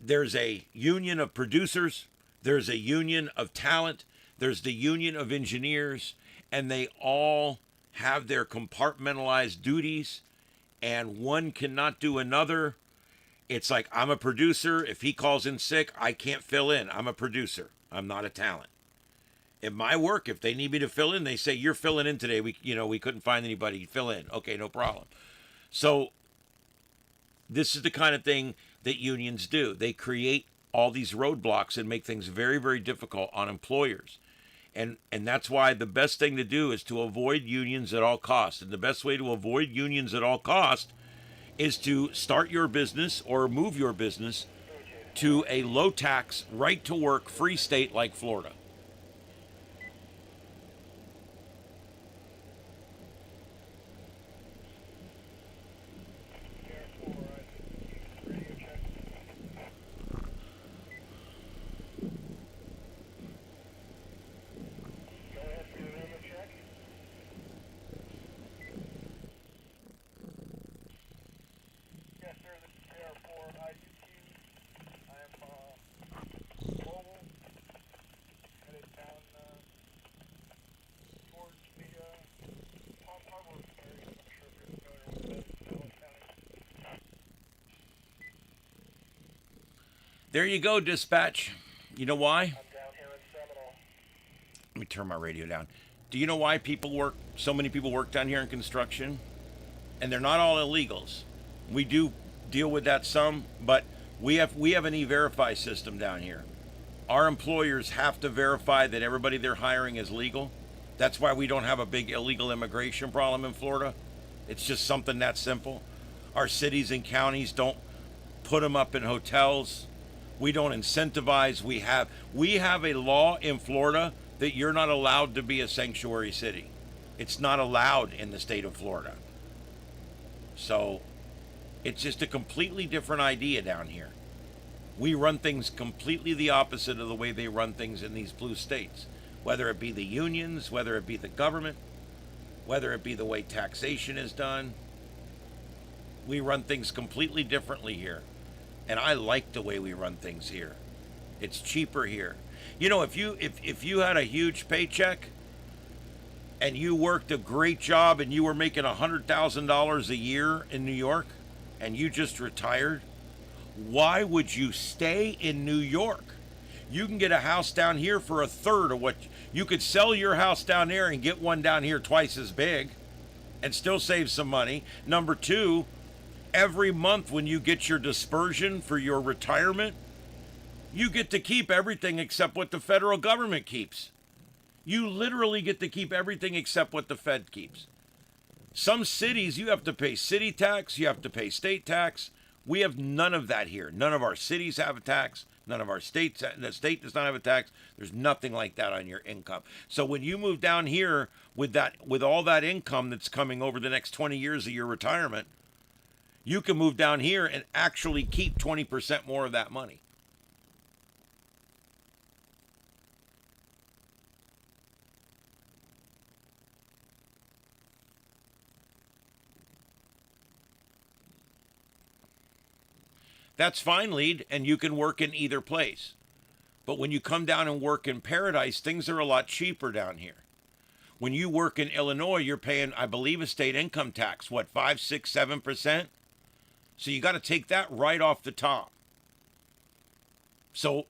there's a union of producers, there's a union of talent, there's the union of engineers, and they all have their compartmentalized duties, and one cannot do another. It's like, I'm a producer. If he calls in sick, I can't fill in. I'm a producer. I'm not a talent. In my work, if they need me to fill in, they say, you're filling in today. We couldn't find anybody. Fill in. Okay, no problem. So this is the kind of thing that unions do. They create all these roadblocks and make things very, very difficult on employers. And that's why the best thing to do is to avoid unions at all costs. And the best way to avoid unions at all costs is to start your business or move your business to a low tax, right to work, free state like Florida. There you go, dispatch. You know why? Let me turn my radio down. Do you know why so many people work down here in construction? And they're not all illegals. We do deal with that some, but we have an e-verify system down here. Our employers have to verify that everybody they're hiring is legal. That's why we don't have a big illegal immigration problem in Florida. It's just something that simple. Our cities and counties don't put them up in hotels. We don't incentivize. We have a law in Florida that you're not allowed to be a sanctuary city. It's not allowed in the state of Florida. So it's just a completely different idea down here. We run things completely the opposite of the way they run things in these blue states, whether it be the unions, whether it be the government, whether it be the way taxation is done. We run things completely differently here. And I like the way we run things here. It's cheaper here. You know, if you had a huge paycheck and you worked a great job and you were making $100,000 a year in New York and you just retired, why would you stay in New York? You can get a house down here for a third of what you could sell your house down there and get one down here twice as big and still save some money. Number two, every month when you get your dispersion for your retirement, you get to keep everything except what the federal government keeps. You literally get to keep everything except what the Fed keeps. Some cities, you have to pay city tax, you have to pay state tax. We have none of that here. None of our cities have a tax. None of our states, the state does not have a tax. There's nothing like that on your income. So when you move down here with all that income that's coming over the next 20 years of your retirement, you can move down here and actually keep 20% more of that money. That's fine, lead, and you can work in either place. But when you come down and work in Paradise, things are a lot cheaper down here. When you work in Illinois, you're paying, I believe, a state income tax, what, 5, 6, 7%? So you got to take that right off the top. So,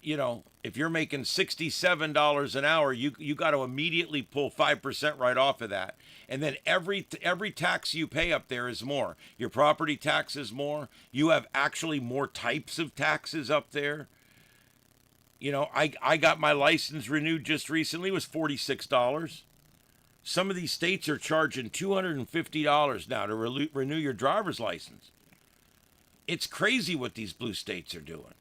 you know, if you're making $67 an hour, you got to immediately pull 5% right off of that. And then every tax you pay up there is more. Your property tax is more. You have actually more types of taxes up there. You know, I got my license renewed just recently. It was $46. Some of these states are charging $250 now to renew your driver's license. It's crazy what these blue states are doing.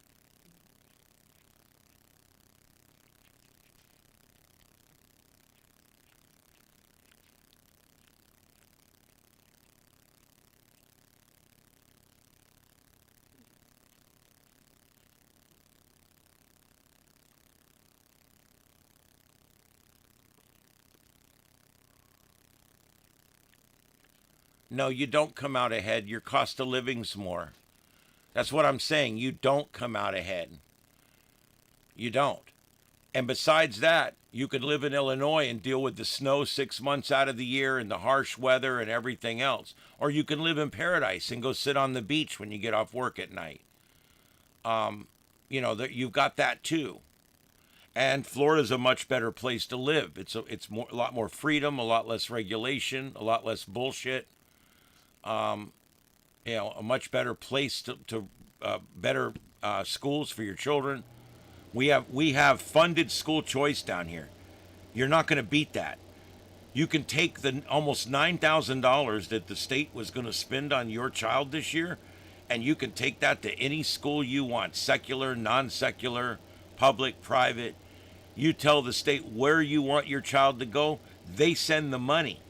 No, you don't come out ahead. Your cost of living's more. That's what I'm saying. You don't come out ahead. You don't. And besides that, you could live in Illinois and deal with the snow 6 months out of the year and the harsh weather and everything else. Or you can live in Paradise and go sit on the beach when you get off work at night. You know, you've got that too. And Florida's a much better place to live. It's a lot more freedom, a lot less regulation, a lot less bullshit. You know, a much better place to better schools for your children. We have funded school choice down here. You're not going to beat that. You can take the almost $9,000 that the state was going to spend on your child this year, and you can take that to any school you want, secular, non-secular, public, private. You tell the state where you want your child to go, they send the money.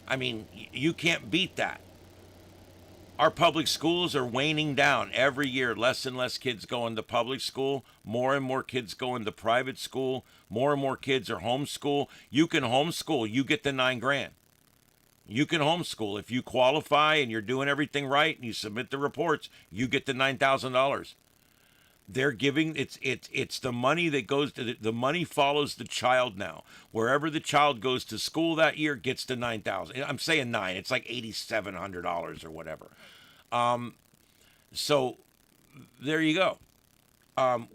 I mean, you can't beat that. Our public schools are waning down every year. Less and less kids go into public school. More and more kids go into private school. More and more kids are homeschool. You can homeschool. You get the $9,000. You can homeschool. If you qualify and you're doing everything right and you submit the reports, you get the $9,000. They're giving it's the money that goes to the money follows the child now. Wherever the child goes to school that year gets the $9,000. I'm saying nine. It's like $8,700 or whatever. So there you go.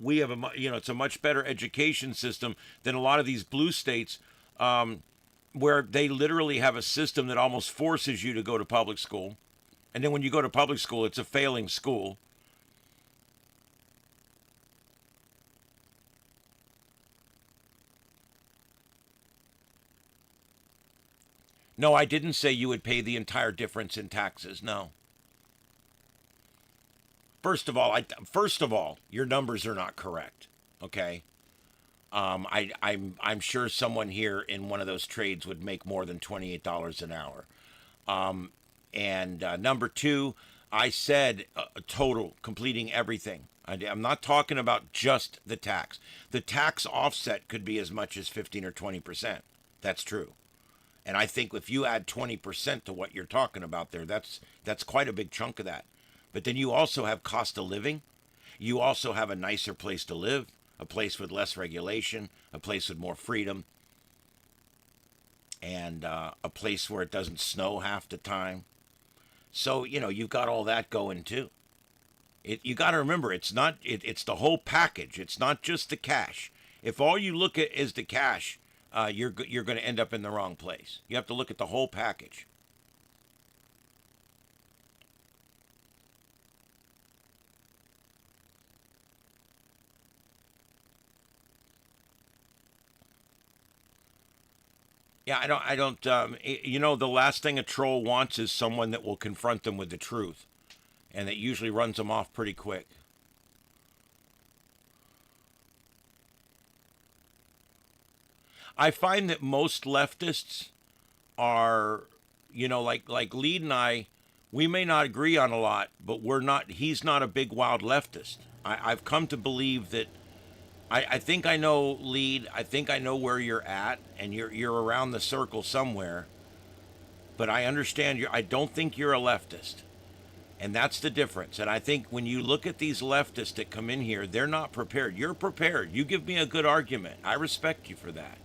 We have it's a much better education system than a lot of these blue states, where they literally have a system that almost forces you to go to public school, and then when you go to public school, it's a failing school. No, I didn't say you would pay the entire difference in taxes. No. First of all, your numbers are not correct. Okay. I'm sure someone here in one of those trades would make more than $28 an hour. And number two, I said total, completing everything. I'm not talking about just the tax. The tax offset could be as much as 15 or 20%. That's true. And I think if you add 20% to what you're talking about there, that's quite a big chunk of that. But then you also have cost of living. You also have a nicer place to live, a place with less regulation, a place with more freedom, and a place where it doesn't snow half the time. So, you've got all that going too. You got to remember, it's the whole package. It's not just the cash. If all you look at is the cash, you're going to end up in the wrong place. You have to look at the whole package. Yeah, I don't, the last thing a troll wants is someone that will confront them with the truth. And that usually runs them off pretty quick. I find that most leftists are, like Lead and I, we may not agree on a lot, but he's not a big wild leftist. I've come to believe that, I think I know, Lead, I think I know where you're at, and you're around the circle somewhere, but I understand I don't think you're a leftist. And that's the difference. And I think when you look at these leftists that come in here, they're not prepared. You're prepared. You give me a good argument. I respect you for that.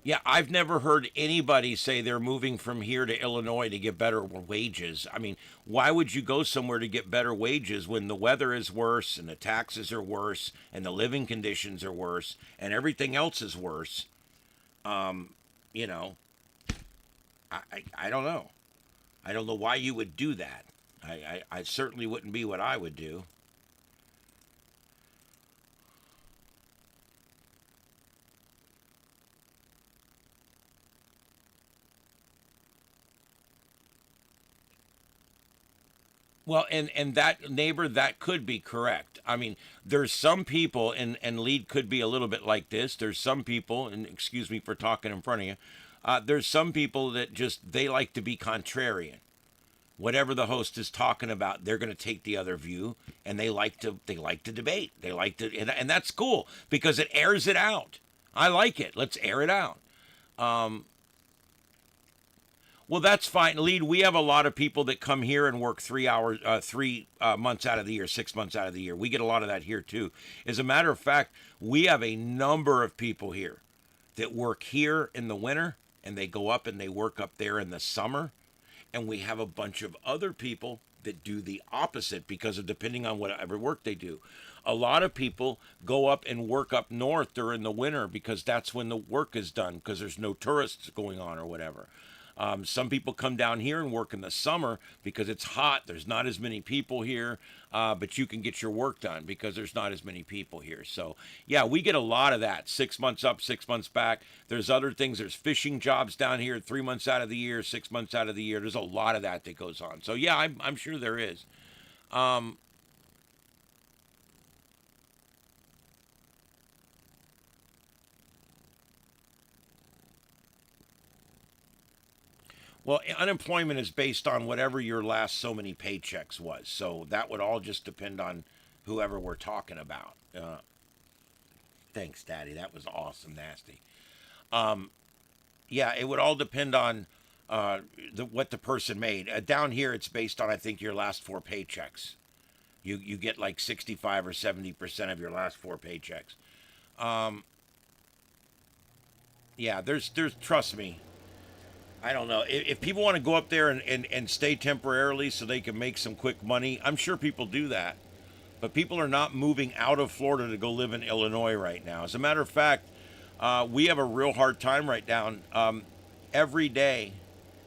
Yeah, I've never heard anybody say they're moving from here to Illinois to get better wages. I mean, why would you go somewhere to get better wages when the weather is worse and the taxes are worse and the living conditions are worse and everything else is worse? You know, I don't know. I don't know why you would do that. I certainly wouldn't be what I would do. Well, and that neighbor, that could be correct. I mean, there's some people, and Lead could be a little bit like this. There's some people, and excuse me for talking in front of you. There's some people that just they like to be contrarian. Whatever the host is talking about, they're going to take the other view, and they like to debate. They like to, and that's cool because it airs it out. I like it. Let's air it out. Well, that's fine. Lead, we have a lot of people that come here and work 3 hours, 3 months out of the year, 6 months out of the year. We get a lot of that here, too. As a matter of fact, we have a number of people here that work here in the winter, and they go up and they work up there in the summer. And we have a bunch of other people that do the opposite because of depending on whatever work they do. A lot of people go up and work up north during the winter because that's when the work is done because there's no tourists going on or whatever. Some people come down here and work in the summer because it's hot. There's not as many people here, but you can get your work done because there's not as many people here. So, yeah, we get a lot of that. 6 months up, 6 months back. There's other things. There's fishing jobs down here 3 months out of the year, 6 months out of the year. There's a lot of that goes on. So, yeah, I'm sure there is. Well, unemployment is based on whatever your last so many paychecks was. So that would all just depend on whoever we're talking about. Thanks, Daddy. That was awesome, nasty. Yeah, it would all depend on what the person made. Down here, it's based on I think your last four paychecks. You get like 65 or 70% of your last four paychecks. Yeah, there's trust me. I don't know. If people want to go up there and stay temporarily so they can make some quick money, I'm sure people do that. But people are not moving out of Florida to go live in Illinois right now. As a matter of fact, we have a real hard time right now. Every day,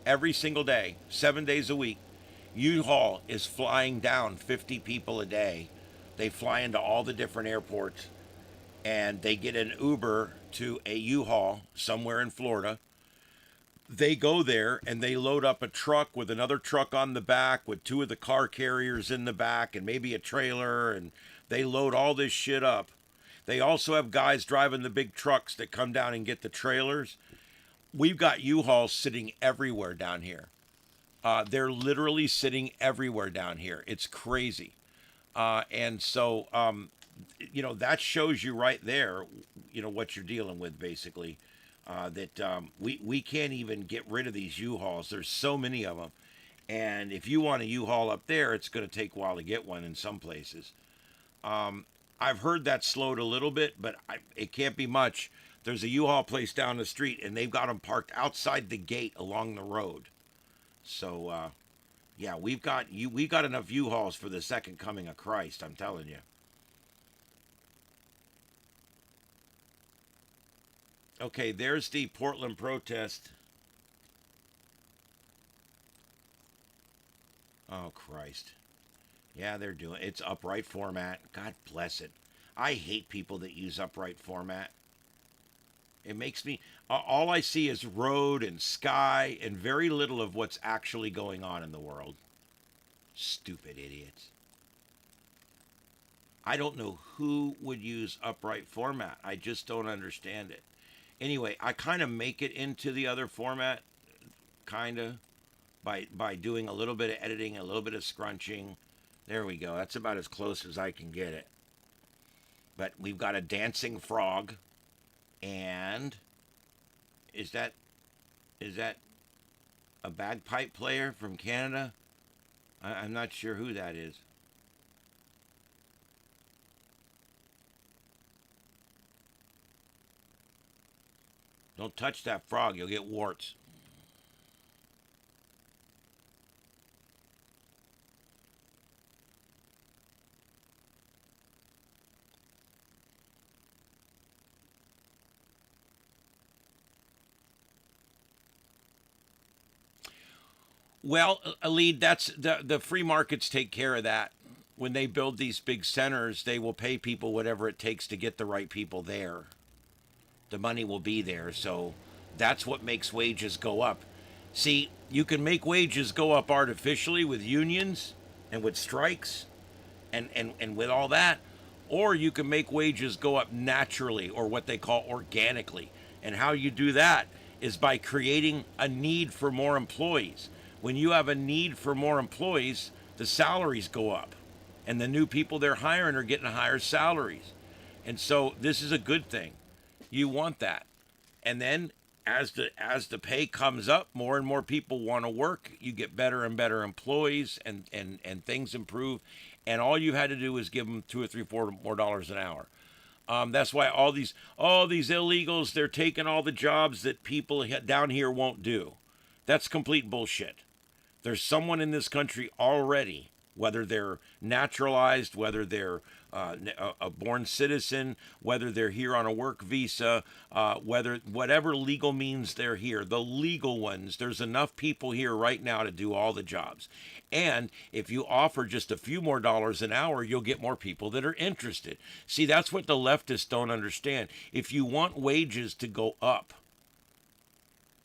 every single day, 7 days a week, U-Haul is flying down 50 people a day. They fly into all the different airports and they get an Uber to a U-Haul somewhere in Florida. They go there and they load up a truck with another truck on the back with two of the car carriers in the back and maybe a trailer, and they load all this shit up. They also have guys driving the big trucks that come down and get the trailers. We've got U-Hauls sitting everywhere down here. They're literally sitting everywhere down here. It's crazy. And so, that shows you right there, what you're dealing with basically. We can't even get rid of these U-Hauls. There's so many of them. And if you want a U-Haul up there, it's going to take a while to get one in some places. I've heard that slowed a little bit, but it can't be much. There's a U-Haul place down the street, and they've got them parked outside the gate along the road. So, yeah, we've got enough U-Hauls for the second coming of Christ, I'm telling you. Okay, there's the Portland protest. Oh, Christ. Yeah, they're doing it's upright format. God bless it. I hate people that use upright format. It makes me all I see is road and sky and very little of what's actually going on in the world. Stupid idiots. I don't know who would use upright format. I just don't understand it. Anyway, I kind of make it into the other format, kind of, by doing a little bit of editing, a little bit of scrunching. There we go. That's about as close as I can get it. But we've got a dancing frog. And is that a bagpipe player from Canada? I'm not sure who that is. Don't touch that frog, you'll get warts. Well, Alid, that's the free markets take care of that. When they build these big centers, they will pay people whatever it takes to get the right people there. The money will be there, so that's what makes wages go up. See, you can make wages go up artificially with unions and with strikes and with all that, or you can make wages go up naturally, or what they call organically. And how you do that is by creating a need for more employees. When you have a need for more employees, the salaries go up, and the new people they're hiring are getting higher salaries. And so this is a good thing. You want that. And then as the pay comes up, more and more people want to work. You get better and better employees, and things improve. And all you had to do was give them $2 or $3, $4 more an hour. That's why all these illegals, they're taking all the jobs that people down here won't do. That's complete bullshit. There's someone in this country already, whether they're naturalized, whether they're a born citizen, whether they're here on a work visa, whatever legal means they're here, the legal ones, there's enough people here right now to do all the jobs. And if you offer just a few more dollars an hour, you'll get more people that are interested. See, that's what the leftists don't understand. If you want wages to go up,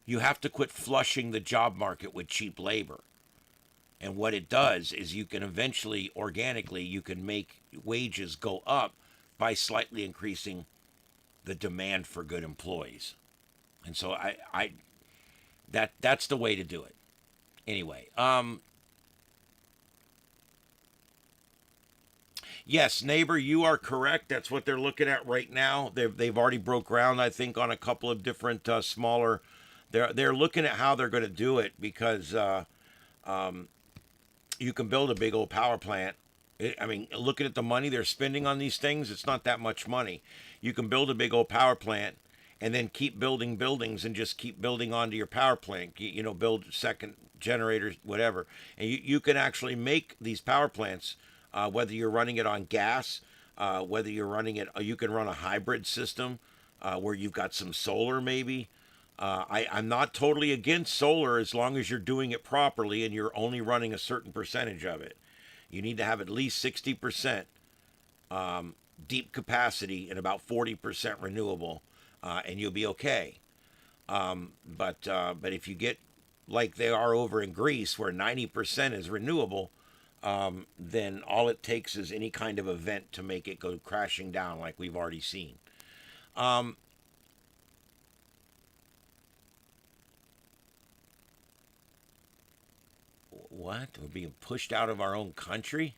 you have to quit flushing the job market with cheap labor. And what it does is you can eventually, organically, you can make wages go up by slightly increasing the demand for good employees. And so that's the way to do it. Anyway, yes, neighbor, you are correct. That's what they're looking at right now. They've already broke ground, I think, on a couple of different smaller. They're looking at how they're going to do it, because you can build a big old power plant. I mean, looking at the money they're spending on these things, it's not that much money. You can build a big old power plant and then keep building buildings and just keep building onto your power plant. You know, build second generators, whatever. And you can actually make these power plants, whether you're running it on gas, whether you're running it, you can run a hybrid system where you've got some solar maybe. I'm not totally against solar as long as you're doing it properly and you're only running a certain percentage of it. You need to have at least 60% deep capacity and about 40% renewable, and you'll be okay. But if you get like they are over in Greece, where 90% is renewable, then all it takes is any kind of event to make it go crashing down, like we've already seen. What? We're being pushed out of our own country?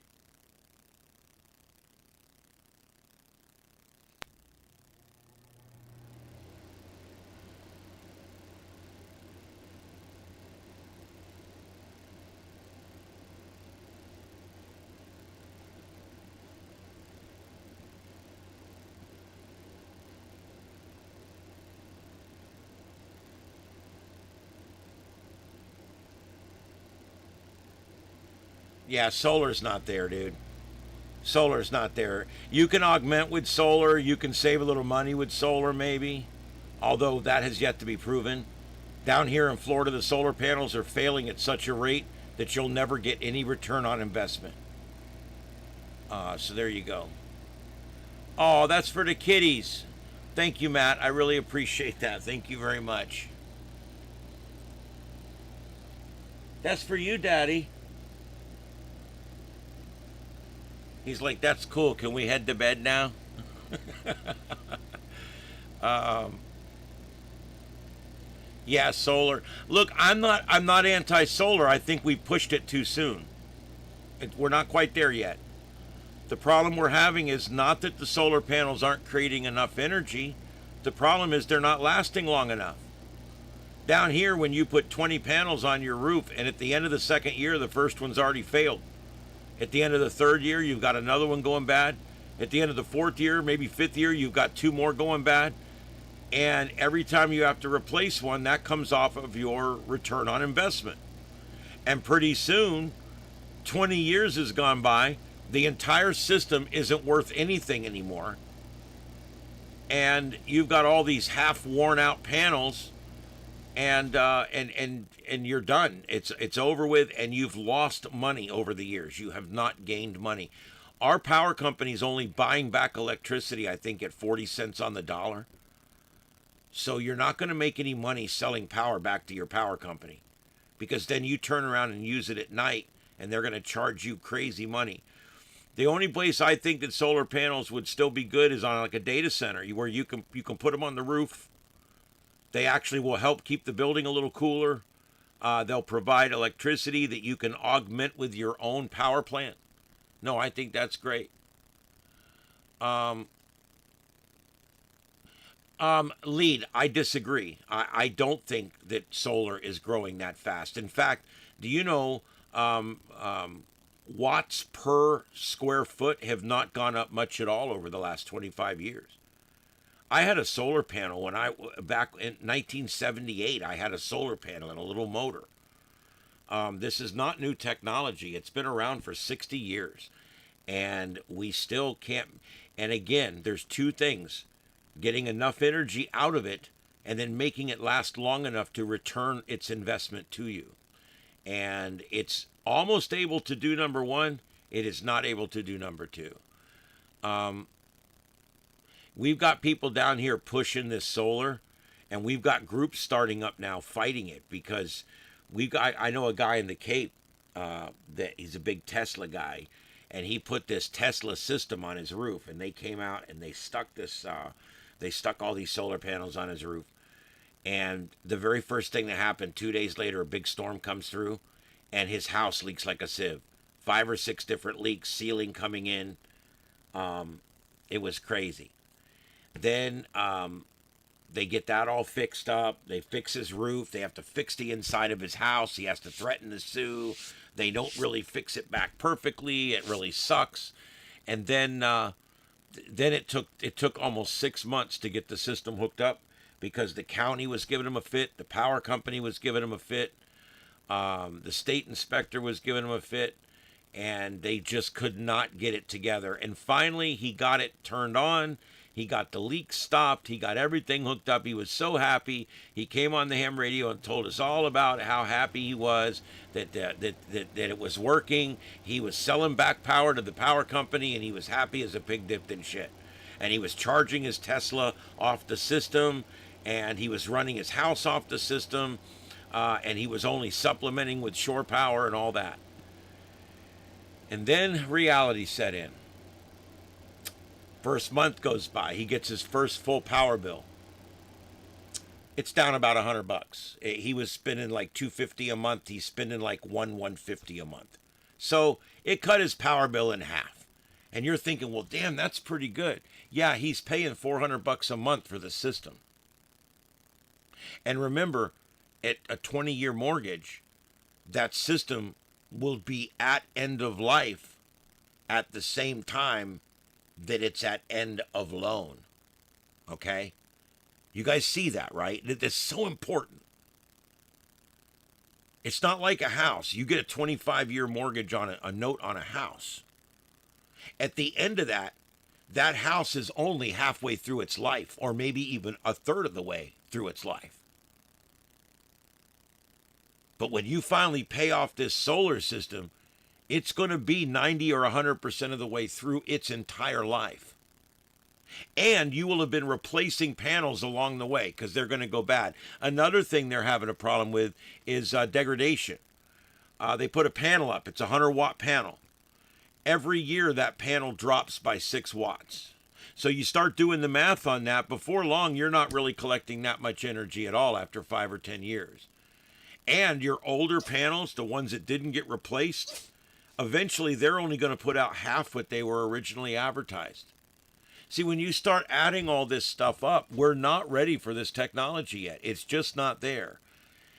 Yeah, solar's not there, dude. Solar's not there. You can augment with solar. You can save a little money with solar, maybe. Although that has yet to be proven. Down here in Florida, the solar panels are failing at such a rate that you'll never get any return on investment. So there you go. Oh, that's for the kiddies. Thank you, Matt. I really appreciate that. Thank you very much. That's for you, Daddy. He's like, that's cool. Can we head to bed now? Yeah, solar. Look, I'm not anti-solar. I think we pushed it too soon. We're not quite there yet. The problem we're having is not that the solar panels aren't creating enough energy. The problem is they're not lasting long enough. Down here, when you put 20 panels on your roof, and at the end of the second year, the first one's already failed. At the end of the third year, you've got another one going bad. At the end of the fourth year, maybe fifth year, you've got two more going bad. And every time you have to replace one, that comes off of your return on investment. And pretty soon, 20 years has gone by, the entire system isn't worth anything anymore. And you've got all these half worn out panels, and you're done. It's over with, and you've lost money over the years. You have not gained money. Our power company's only buying back electricity, I think, at 40 cents on the dollar. So you're not going to make any money selling power back to your power company, because then you turn around and use it at night, and they're going to charge you crazy money. The only place I think that solar panels would still be good is on like a data center, where you can put them on the roof. They actually will help keep the building a little cooler. They'll provide electricity that you can augment with your own power plant. No, I think that's great. Lead, I disagree. I don't think that solar is growing that fast. In fact, do you know watts per square foot have not gone up much at all over the last 25 years? I had a solar panel back in 1978. I had a solar panel and a little motor. This is not new technology. It's been around for 60 years, and we still can't. And again, there's two things: getting enough energy out of it, and then making it last long enough to return its investment to you. And it's almost able to do number one. It is not able to do number two. We've got people down here pushing this solar, and we've got groups starting up now fighting it, because I know a guy in the Cape that he's a big Tesla guy, and he put this Tesla system on his roof, and they came out and they stuck all these solar panels on his roof. And the very first thing that happened, 2 days later, a big storm comes through, and his house leaks like a sieve. 5 or 6 different leaks, ceiling coming in. It was crazy. Then they get that all fixed up. They fix his roof. They have to fix the inside of his house. He has to threaten to sue. They don't really fix it back perfectly. It really sucks. And then it took almost 6 months to get the system hooked up, because the county was giving him a fit. The power company was giving him a fit. The state inspector was giving him a fit. And they just could not get it together. And finally, he got it turned on. He got the leaks stopped. He got everything hooked up. He was so happy. He came on the ham radio and told us all about how happy he was that it was working. He was selling back power to the power company, and he was happy as a pig dipped in shit. And he was charging his Tesla off the system, and he was running his house off the system, and he was only supplementing with shore power and all that. And then reality set in. First month goes by. He gets his first full power bill. It's down about $100. He was spending like $250 a month. He's spending like $150 a month. So it cut his power bill in half. And you're thinking, well, damn, that's pretty good. Yeah, he's paying $400 a month for the system. And remember, at a 20-year mortgage, that system will be at end of life at the same time that it's at end of loan. Okay? You guys see that, right? It's so important. It's not like a house. You get a 25-year mortgage on a note on a house. At the end of that house is only halfway through its life, or maybe even a third of the way through its life. But when you finally pay off this solar system, it's going to be 90 or 100% of the way through its entire life. And you will have been replacing panels along the way, because they're going to go bad. Another thing they're having a problem with is degradation. They put a panel up. It's a 100-watt panel. Every year that panel drops by 6 watts. So you start doing the math on that. Before long, you're not really collecting that much energy at all after 5 or 10 years. And your older panels, the ones that didn't get replaced, eventually they're only going to put out half what they were originally advertised. See, when you start adding all this stuff up, we're not ready for this technology yet. It's just not there.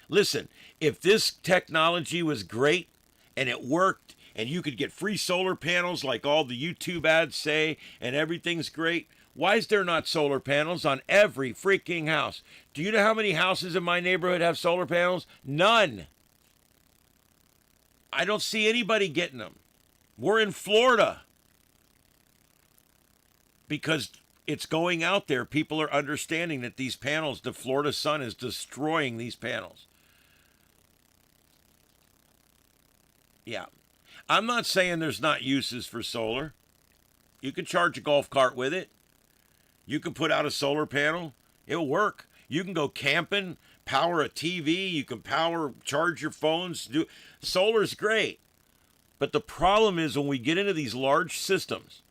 Listen, if this technology was great and it worked and you could get free solar panels like all the YouTube ads say and everything's great, why is there not solar panels on every freaking house? Do you know how many houses in my neighborhood have solar panels? None. I don't see anybody getting them. We're in Florida. Because it's going out there. People are understanding that these panels, the Florida sun is destroying these panels. Yeah. I'm not saying there's not uses for solar. You can charge a golf cart with it. You can put out a solar panel. It'll work. You can go camping, power a TV. You can charge your phones. Solar's great. But the problem is when we get into these large systems,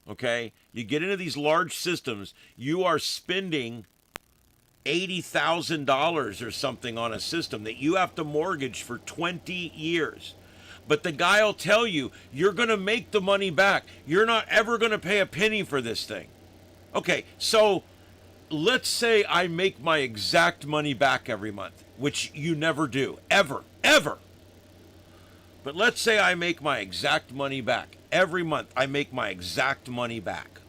okay, you get into these large systems, you are spending $80,000 or something on a system that you have to mortgage for 20 years. But the guy will tell you, you're going to make the money back. You're not ever going to pay a penny for this thing. Okay, so let's say I make my exact money back every month, which you never do, ever. But let's say I make my exact money back. Every month I make my exact money back.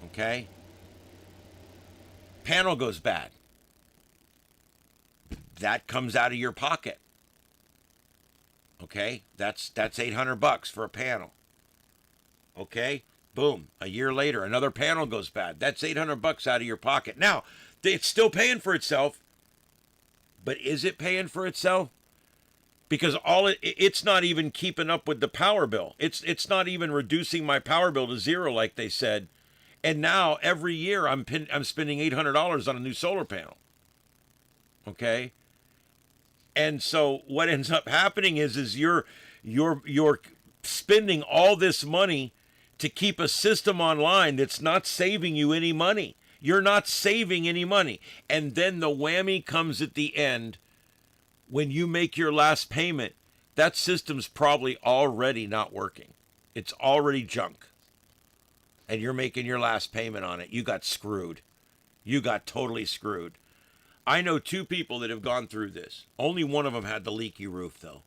Okay? Panel goes bad. That comes out of your pocket. Okay? That's $800 for a panel. Okay? Boom. A year later, another panel goes bad. That's $800 out of your pocket. Now, it's still paying for itself. But is it paying for itself? Because it's not even keeping up with the power bill. It's not even reducing my power bill to zero like they said. And now every year I'm spending $800 on a new solar panel. Okay? And so what ends up happening is you're spending all this money to keep a system online that's not saving you any money. You're not saving any money. And then the whammy comes at the end. When you make your last payment, that system's probably already not working. It's already junk. And you're making your last payment on it. You got screwed. You got totally screwed. I know two people that have gone through this. Only one of them had the leaky roof, though.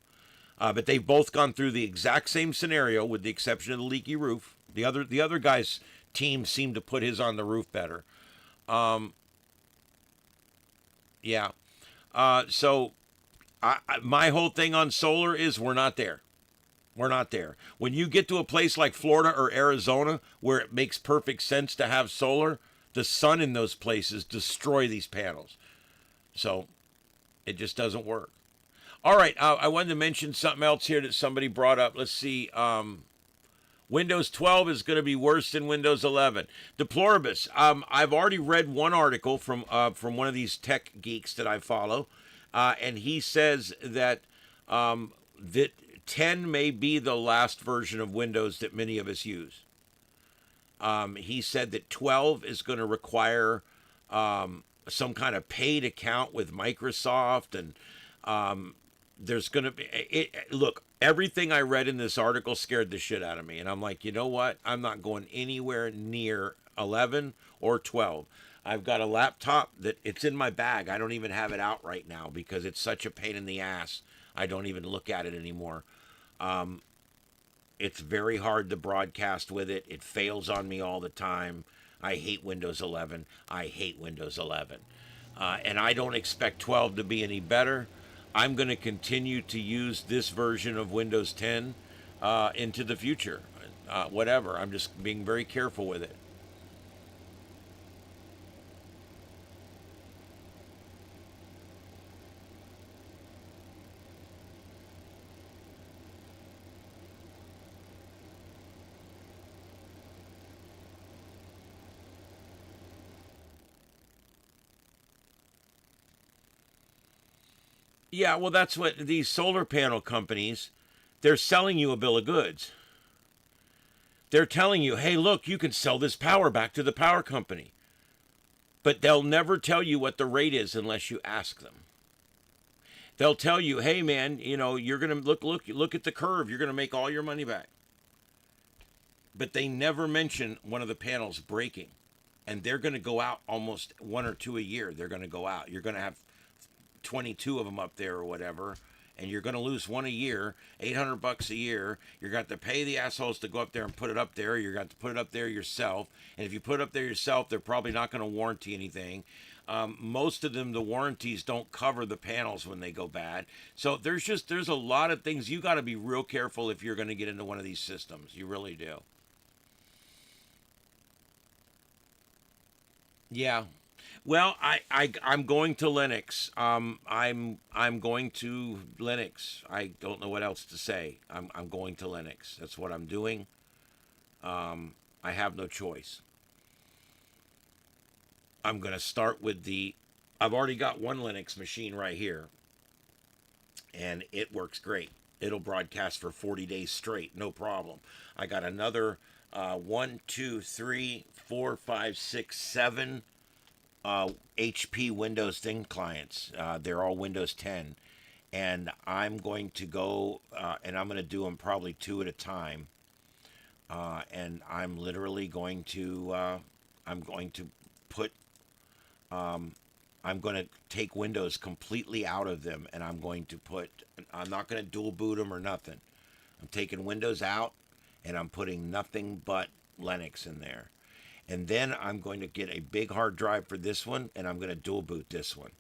But they've both gone through the exact same scenario with the exception of the leaky roof. The other guy's team seemed to put his on the roof better. Yeah. So my whole thing on solar is we're not there. We're not there. When you get to a place like Florida or Arizona where it makes perfect sense to have solar, the sun in those places destroy these panels. So it just doesn't work. All right, I wanted to mention something else here that somebody brought up. Let's see. Windows 12 is going to be worse than Windows 11. Deploribus. I've already read one article from one of these tech geeks that I follow, and he says that that 10 may be the last version of Windows that many of us use. He said that 12 is going to require some kind of paid account with Microsoft, and there's going to be look, everything I read in this article scared the shit out of me, and I'm like, you know what, I'm not going anywhere near 11 or 12. I've got a laptop that it's in my bag. I don't even have it out right now because it's such a pain in the ass. I don't even look at it anymore. It's very hard to broadcast with it. It fails on me all the time. I hate Windows 11. I hate Windows 11. And I don't expect 12 to be any better. I'm going to continue to use this version of Windows 10 into the future. Whatever. I'm just being very careful with it. Yeah, well, that's what these solar panel companies, they're selling you a bill of goods. They're telling you, hey, look, you can sell this power back to the power company. But they'll never tell you what the rate is unless you ask them. They'll tell you, hey, man, you know, you're going to look at the curve. You're going to make all your money back. but they never mention one of the panels breaking. And they're going to go out almost one or two a year. They're going to go out. You're going to have 22 of them up there or whatever, and you're going to lose one a year, $800 a year. You're going to have to pay the assholes to go up there and put it up there. You're going to have to put it up there yourself. And if you put it up there yourself, they're probably not going to warranty anything. Most of them, the warranties don't cover the panels when they go bad. So there's a lot of things. You got to be real careful if you're going to get into one of these systems. You really do. Yeah. Well, I'm going to Linux. I'm going to Linux. I don't know what else to say. I'm going to Linux. That's what I'm doing. I have no choice. I'm going to start with I've already got one Linux machine right here, and it works great. It'll broadcast for 40 days straight, no problem. I got another 1, 2, 3, 4, 5, 6, 7 HP Windows thin clients. They're all Windows 10, and I'm going to go and I'm going to do them probably 2 at a time. And I'm literally going to put I'm going to take Windows completely out of them, and I'm not going to dual boot them or nothing. I'm taking Windows out, and I'm putting nothing but Linux in there. And then I'm going to get a big hard drive for this one, and I'm going to dual boot this one.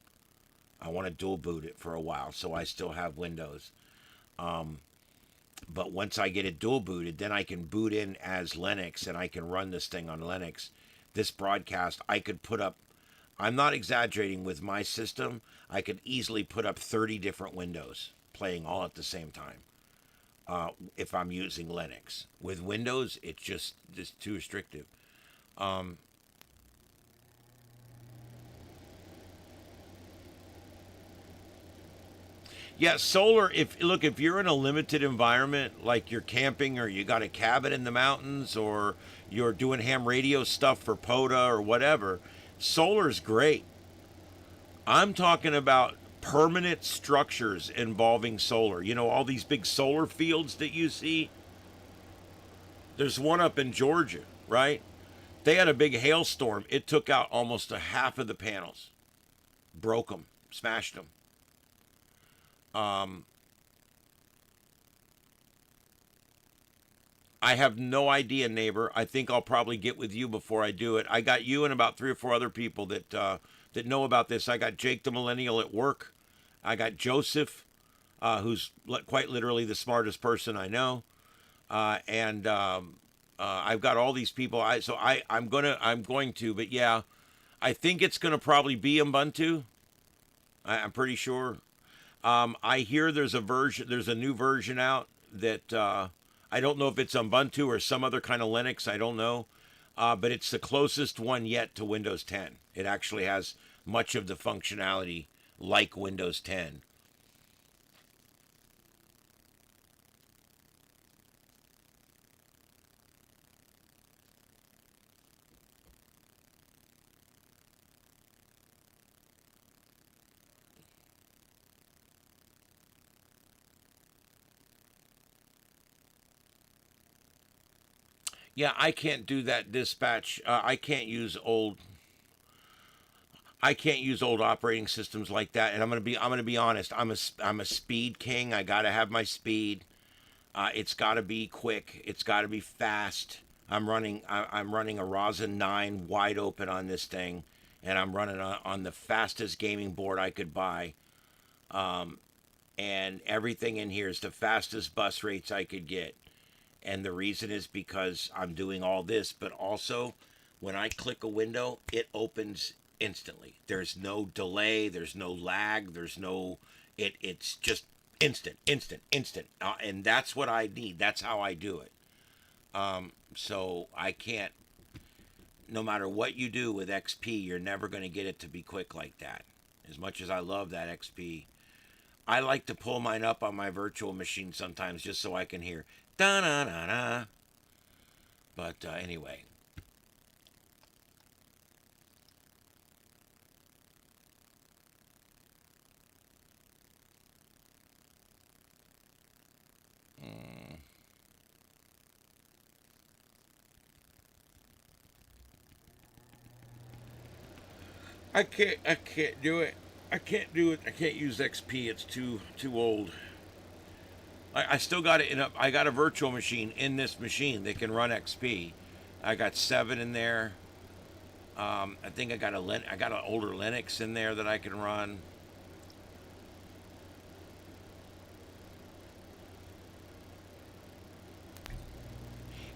I want to dual boot it for a while, so I still have Windows. But once I get it dual booted, then I can boot in as Linux, and I can run this thing on Linux. This broadcast, I could put up, I'm not exaggerating with my system, I could easily put up 30 different windows playing all at the same time if I'm using Linux. With Windows, it's just too restrictive. Yeah, solar, if you're in a limited environment, like you're camping or you got a cabin in the mountains or you're doing ham radio stuff for POTA or whatever, solar's great. I'm talking about permanent structures involving solar. You know, all these big solar fields that you see. There's one up in Georgia, right? They had a big hailstorm. It took out almost a half of the panels. Broke them, smashed them. I have no idea, neighbor. I think I'll probably get with you before I do it. I got you and about 3 or 4 other people that know about this. I got Jake the Millennial at work. I got Joseph, who's quite literally the smartest person I know, and I've got all these people. I'm going to, but yeah, I think it's gonna probably be Ubuntu. I'm pretty sure. I hear there's a new version out that I don't know if it's Ubuntu or some other kind of Linux. I don't know, but it's the closest one yet to Windows 10. It actually has much of the functionality like Windows 10. Yeah, I can't do that dispatch. I can't use old operating systems like that. And I'm gonna be honest. I'm a speed king. I gotta have my speed. It's gotta be quick. It's gotta be fast. I'm running a Ryzen 9 wide open on this thing, and I'm running on the fastest gaming board I could buy. And everything in here is the fastest bus rates I could get. And the reason is because I'm doing all this, but also when I click a window, it opens instantly. There's no delay, there's no lag, it's just instant. And that's what I need. That's how I do it. So I can't, no matter what you do with XP, you're never going to get it to be quick like that. As much as I love that XP, I like to pull mine up on my virtual machine sometimes just so I can hear da-na-na-na. But anyway. I can't do it. I can't do it. I can't use XP. It's too old. I still got it in a. I got a virtual machine in this machine that can run XP. I got 7 in there. I think I got an older Linux in there that I can run.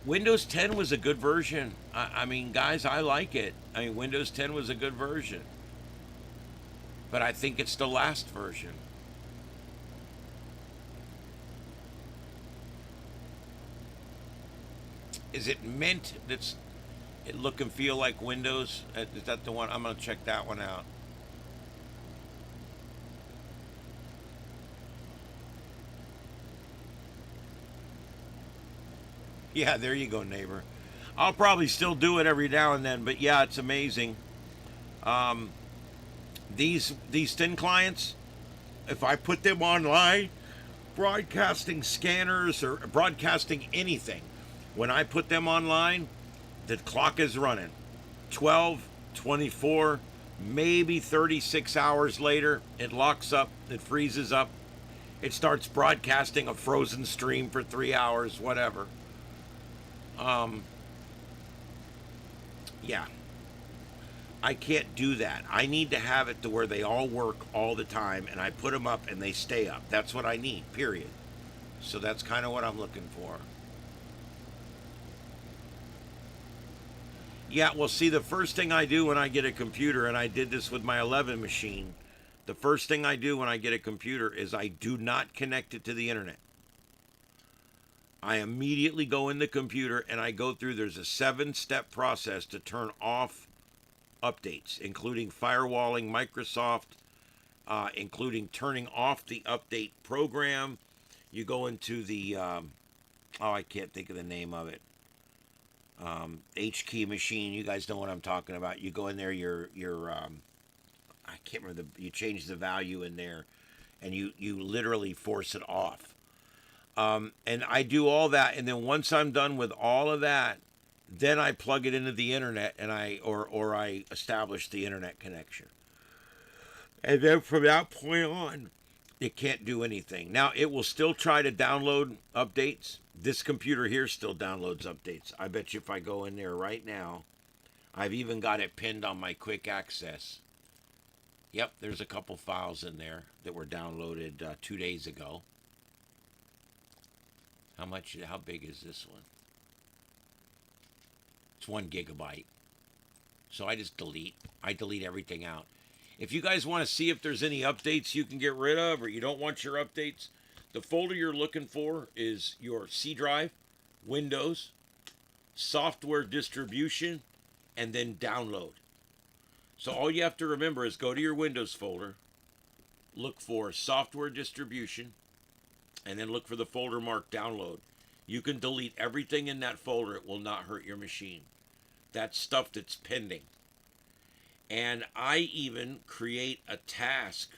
Windows 10 was a good version. I mean, guys, I like it. I mean, Windows 10 was a good version. But I think it's the last version. Is it Mint that's it look and feel like Windows? Is that the one? I'm going to check that one out. Yeah, there you go, neighbor. I'll probably still do it every now and then, but yeah, it's amazing. Um, these thin clients, if I put them online, broadcasting scanners or broadcasting anything, when I put them online, the clock is running. 12, 24, maybe 36 hours later, it locks up, it freezes up, it starts broadcasting a frozen stream for 3 hours, whatever. Um, yeah, I can't do that. I need to have it to where they all work all the time, and I put them up and they stay up. That's what I need, period. So that's kind of what I'm looking for. Yeah, well, see, the first thing I do when I get a computer, and I did this with my 11 machine, the first thing I do when I get a computer is I do not connect it to the internet. I immediately go in the computer and I go through, there's a 7-step process to turn off updates, including firewalling Microsoft, including turning off the update program. You go into the, I can't think of the name of it. H key machine. You guys know what I'm talking about. You go in there, I can't remember, you change the value in there and you literally force it off. And I do all that, and then once I'm done with all of that, then I plug it into the internet and I establish the internet connection. And then from that point on, it can't do anything. Now it will still try to download updates. This computer here still downloads updates. I bet you if I go in there right now, I've even got it pinned on my quick access. Yep, there's a couple files in there that were downloaded 2 days ago. How big is this one? It's 1 gigabyte. So I just delete. I delete everything out. If you guys want to see if there's any updates you can get rid of, or you don't want your updates, the folder you're looking for is your C drive, Windows, software distribution, and then download. So all you have to remember is go to your Windows folder, look for software distribution, and then look for the folder marked download. You can delete everything in that folder. It will not hurt your machine. That's stuff that's pending. And I even create a task.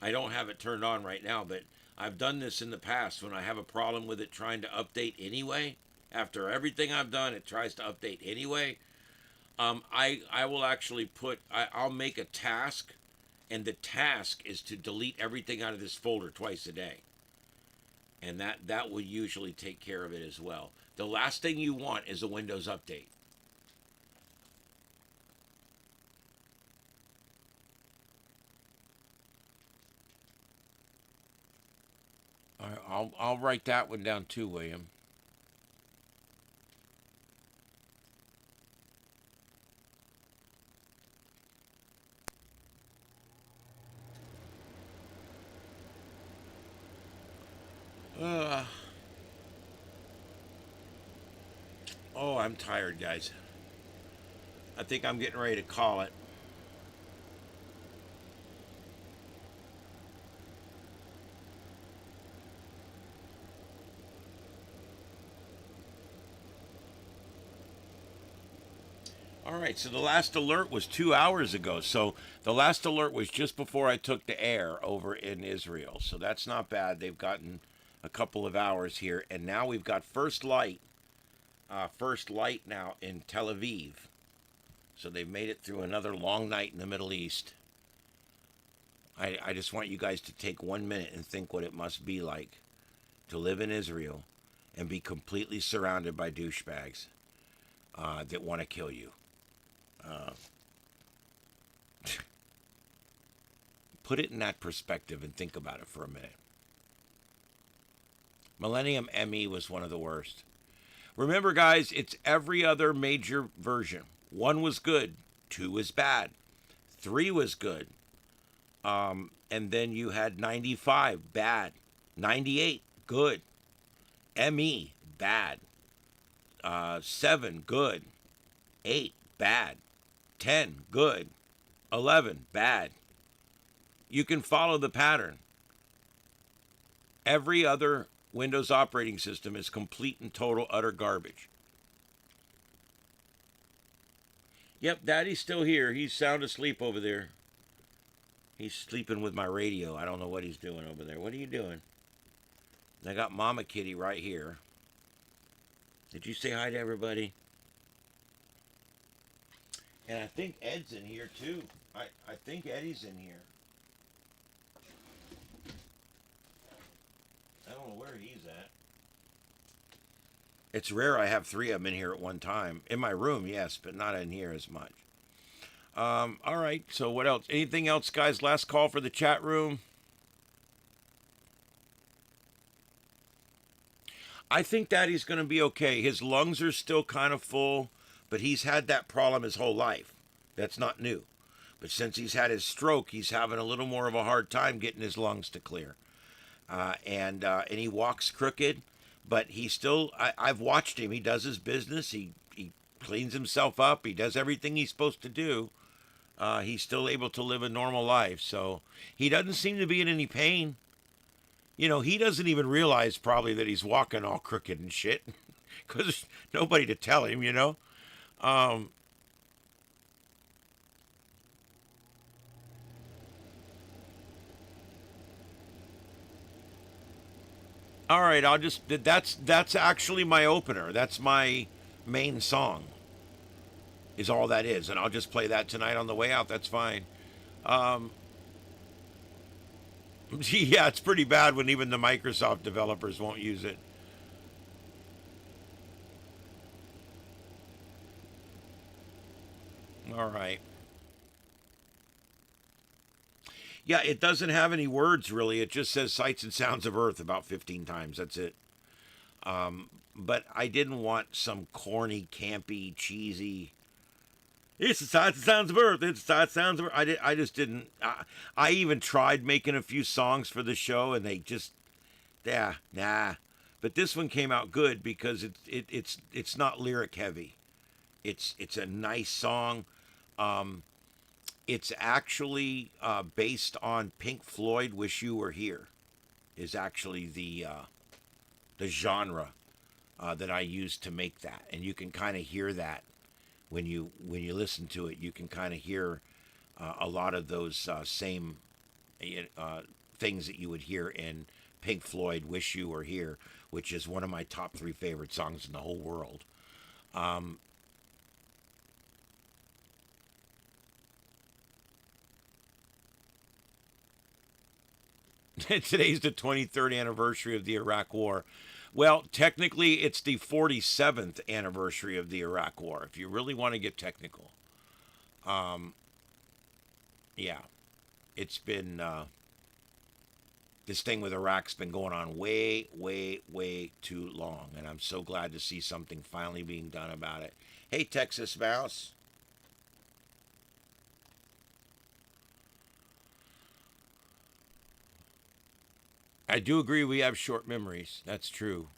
I don't have it turned on right now, but I've done this in the past when I have a problem with it trying to update anyway. After everything I've done, it tries to update anyway. I will actually I'll make a task, and the task is to delete everything out of this folder twice a day. And that will usually take care of it as well. The last thing you want is a Windows update. All right, I'll write that one down too, William. Oh, I'm tired, guys. I think I'm getting ready to call it. All right, so the last alert was 2 hours ago. So the last alert was just before I took the air over in Israel. So that's not bad. They've gotten a couple of hours here. And now we've got first light now in Tel Aviv. So they've made it through another long night in the Middle East. I just want you guys to take 1 minute and think what it must be like to live in Israel and be completely surrounded by douchebags that want to kill you. Put it in that perspective and think about it for a minute. Millennium ME was one of the worst. Remember, guys, it's every other major version. 1 was good, 2 was bad, 3 was good, and then you had 95, bad, 98, good, ME, bad, 7, good, 8, bad, 10, good, 11, bad. You can follow the pattern. Every other Windows operating system is complete and total utter garbage. Yep, Daddy's still here. He's sound asleep over there. He's sleeping with my radio. I don't know what he's doing over there. What are you doing? I got Mama Kitty right here. Did you say hi to everybody? And I think Ed's in here too. I think Eddie's in here. I don't know where he's at. It's rare I have 3 of them in here at one time. In my room, yes, but not in here as much. All right, so what else? Anything else, guys? Last call for the chat room. I think Daddy's going to be okay. His lungs are still kind of full, but he's had that problem his whole life. That's not new. But since he's had his stroke, he's having a little more of a hard time getting his lungs to clear. And he walks crooked, but he still, I've watched him. He does his business. He cleans himself up. He does everything he's supposed to do. He's still able to live a normal life. So he doesn't seem to be in any pain. You know, he doesn't even realize probably that he's walking all crooked and shit because there's nobody to tell him, you know. All right, that's actually my opener. That's my main song. Is all that is, and I'll just play that tonight on the way out. That's fine. Yeah, it's pretty bad when even the Microsoft developers won't use it. All right. Yeah, it doesn't have any words, really. It just says Sights and Sounds of Earth about 15 times. That's it. But I didn't want some corny, campy, cheesy... It's the Sights and Sounds of Earth. It's the Sights and Sounds of Earth. I just didn't... I even tried making a few songs for the show, and they just... Yeah, nah. But this one came out good because it's not lyric heavy. It's a nice song. It's actually based on Pink Floyd, "Wish You Were Here," is actually the genre that I used to make that, and you can kind of hear that when you listen to it. You can kind of hear a lot of those same things that you would hear in Pink Floyd, "Wish You Were Here," which is one of my top 3 favorite songs in the whole world. Today's the 23rd anniversary of the Iraq War. Well, technically, it's the 47th anniversary of the Iraq War, if you really want to get technical. Yeah. It's been... this thing with Iraq's been going on way, way, way too long, and I'm so glad to see something finally being done about it. Hey, Texas Mouse. I do agree we have short memories. That's true.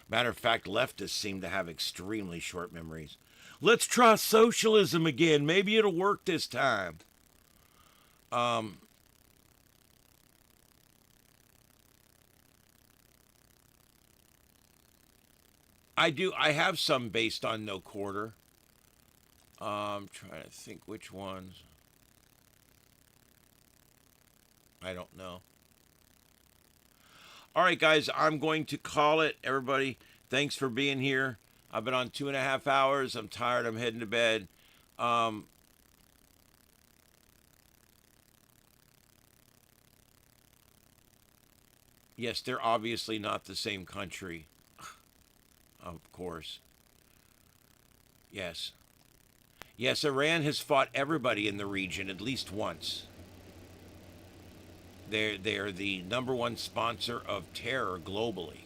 Matter of fact, leftists seem to have extremely short memories. Let's try socialism again. Maybe it'll work this time. I have some based on No Quarter. I'm trying to think which ones. I don't know. All right, guys, I'm going to call it. Everybody, thanks for being here. I've been on 2.5 hours. I'm tired. I'm heading to bed. Yes, they're obviously not the same country. Of course. Yes. Yes, Iran has fought everybody in the region at least once. They're the number one sponsor of terror globally.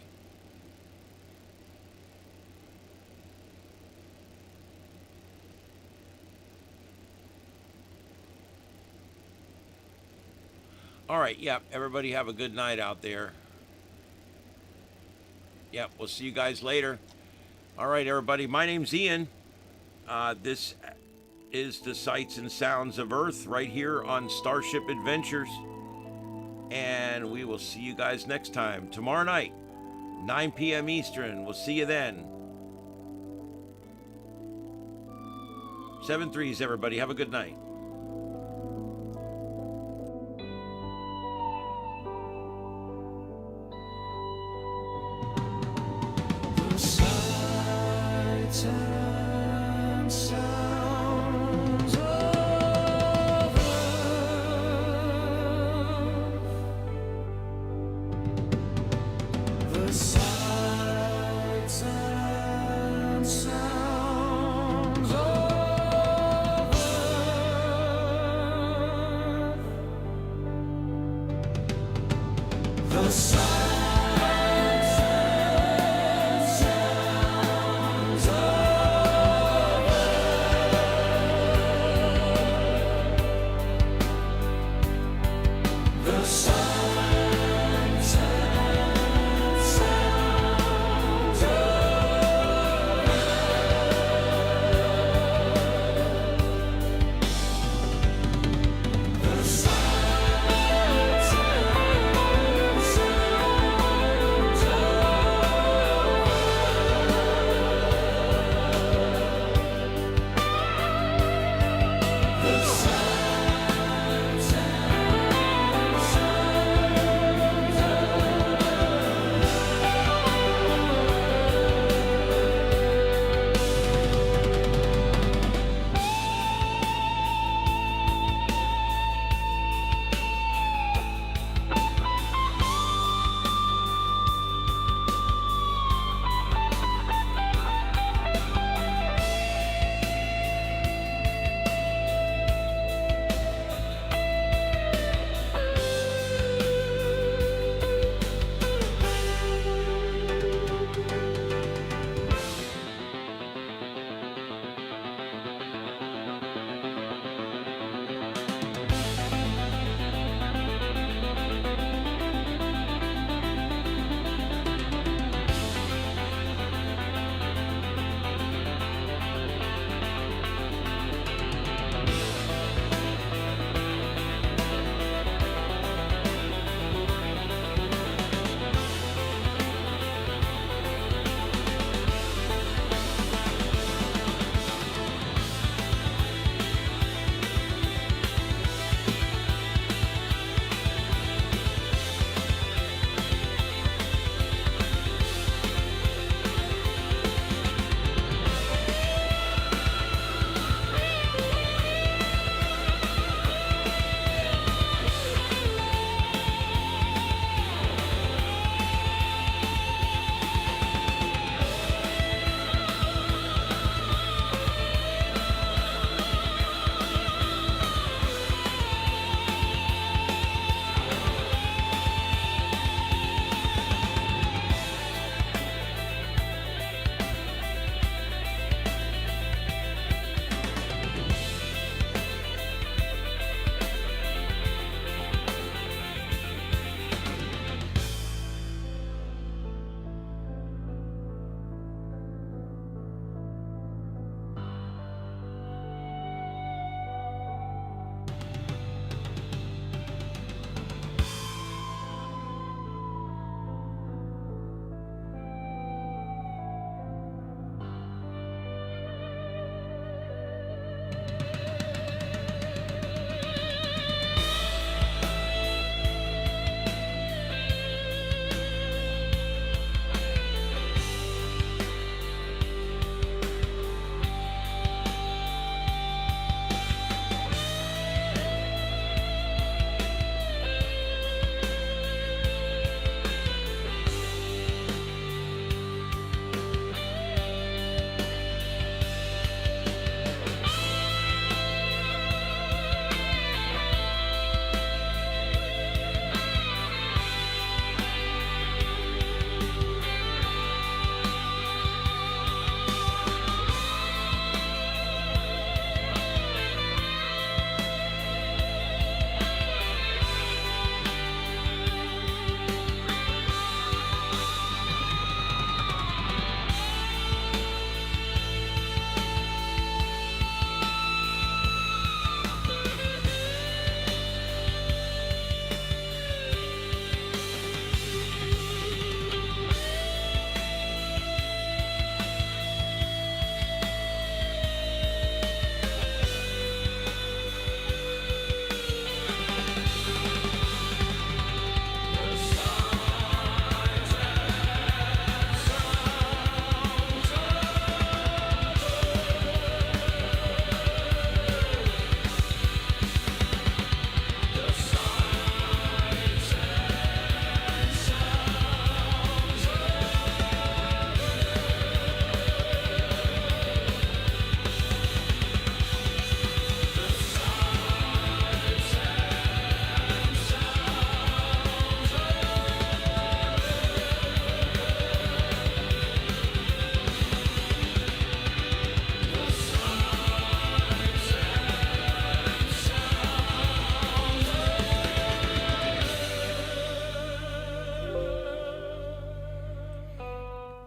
All right, yep, everybody have a good night out there. Yep, we'll see you guys later. All right, everybody, my name's Ian. This is the Sights and Sounds of Earth right here on Starship Adventures. And we will see you guys next time, tomorrow night, 9 p.m. Eastern. We'll see you then. 7-3s, everybody. Have a good night. Sights and sounds of Earth. The sights and sounds of Earth. The sights and sounds.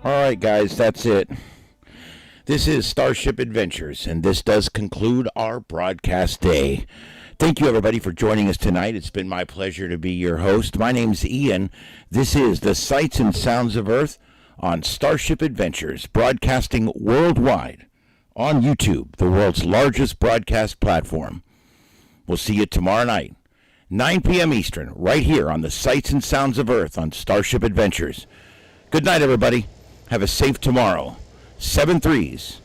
All right, guys, that's it. This is Starship Adventures, and this does conclude our broadcast day. Thank you, everybody, for joining us tonight. It's been my pleasure to be your host. My name's Ian. This is the Sights and Sounds of Earth on Starship Adventures, broadcasting worldwide on YouTube, the world's largest broadcast platform. We'll see you tomorrow night, 9 p.m. Eastern, right here on the Sights and Sounds of Earth on Starship Adventures. Good night, everybody. Have a safe tomorrow. 7-3s.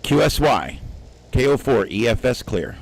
QSY. KO4 EFS clear.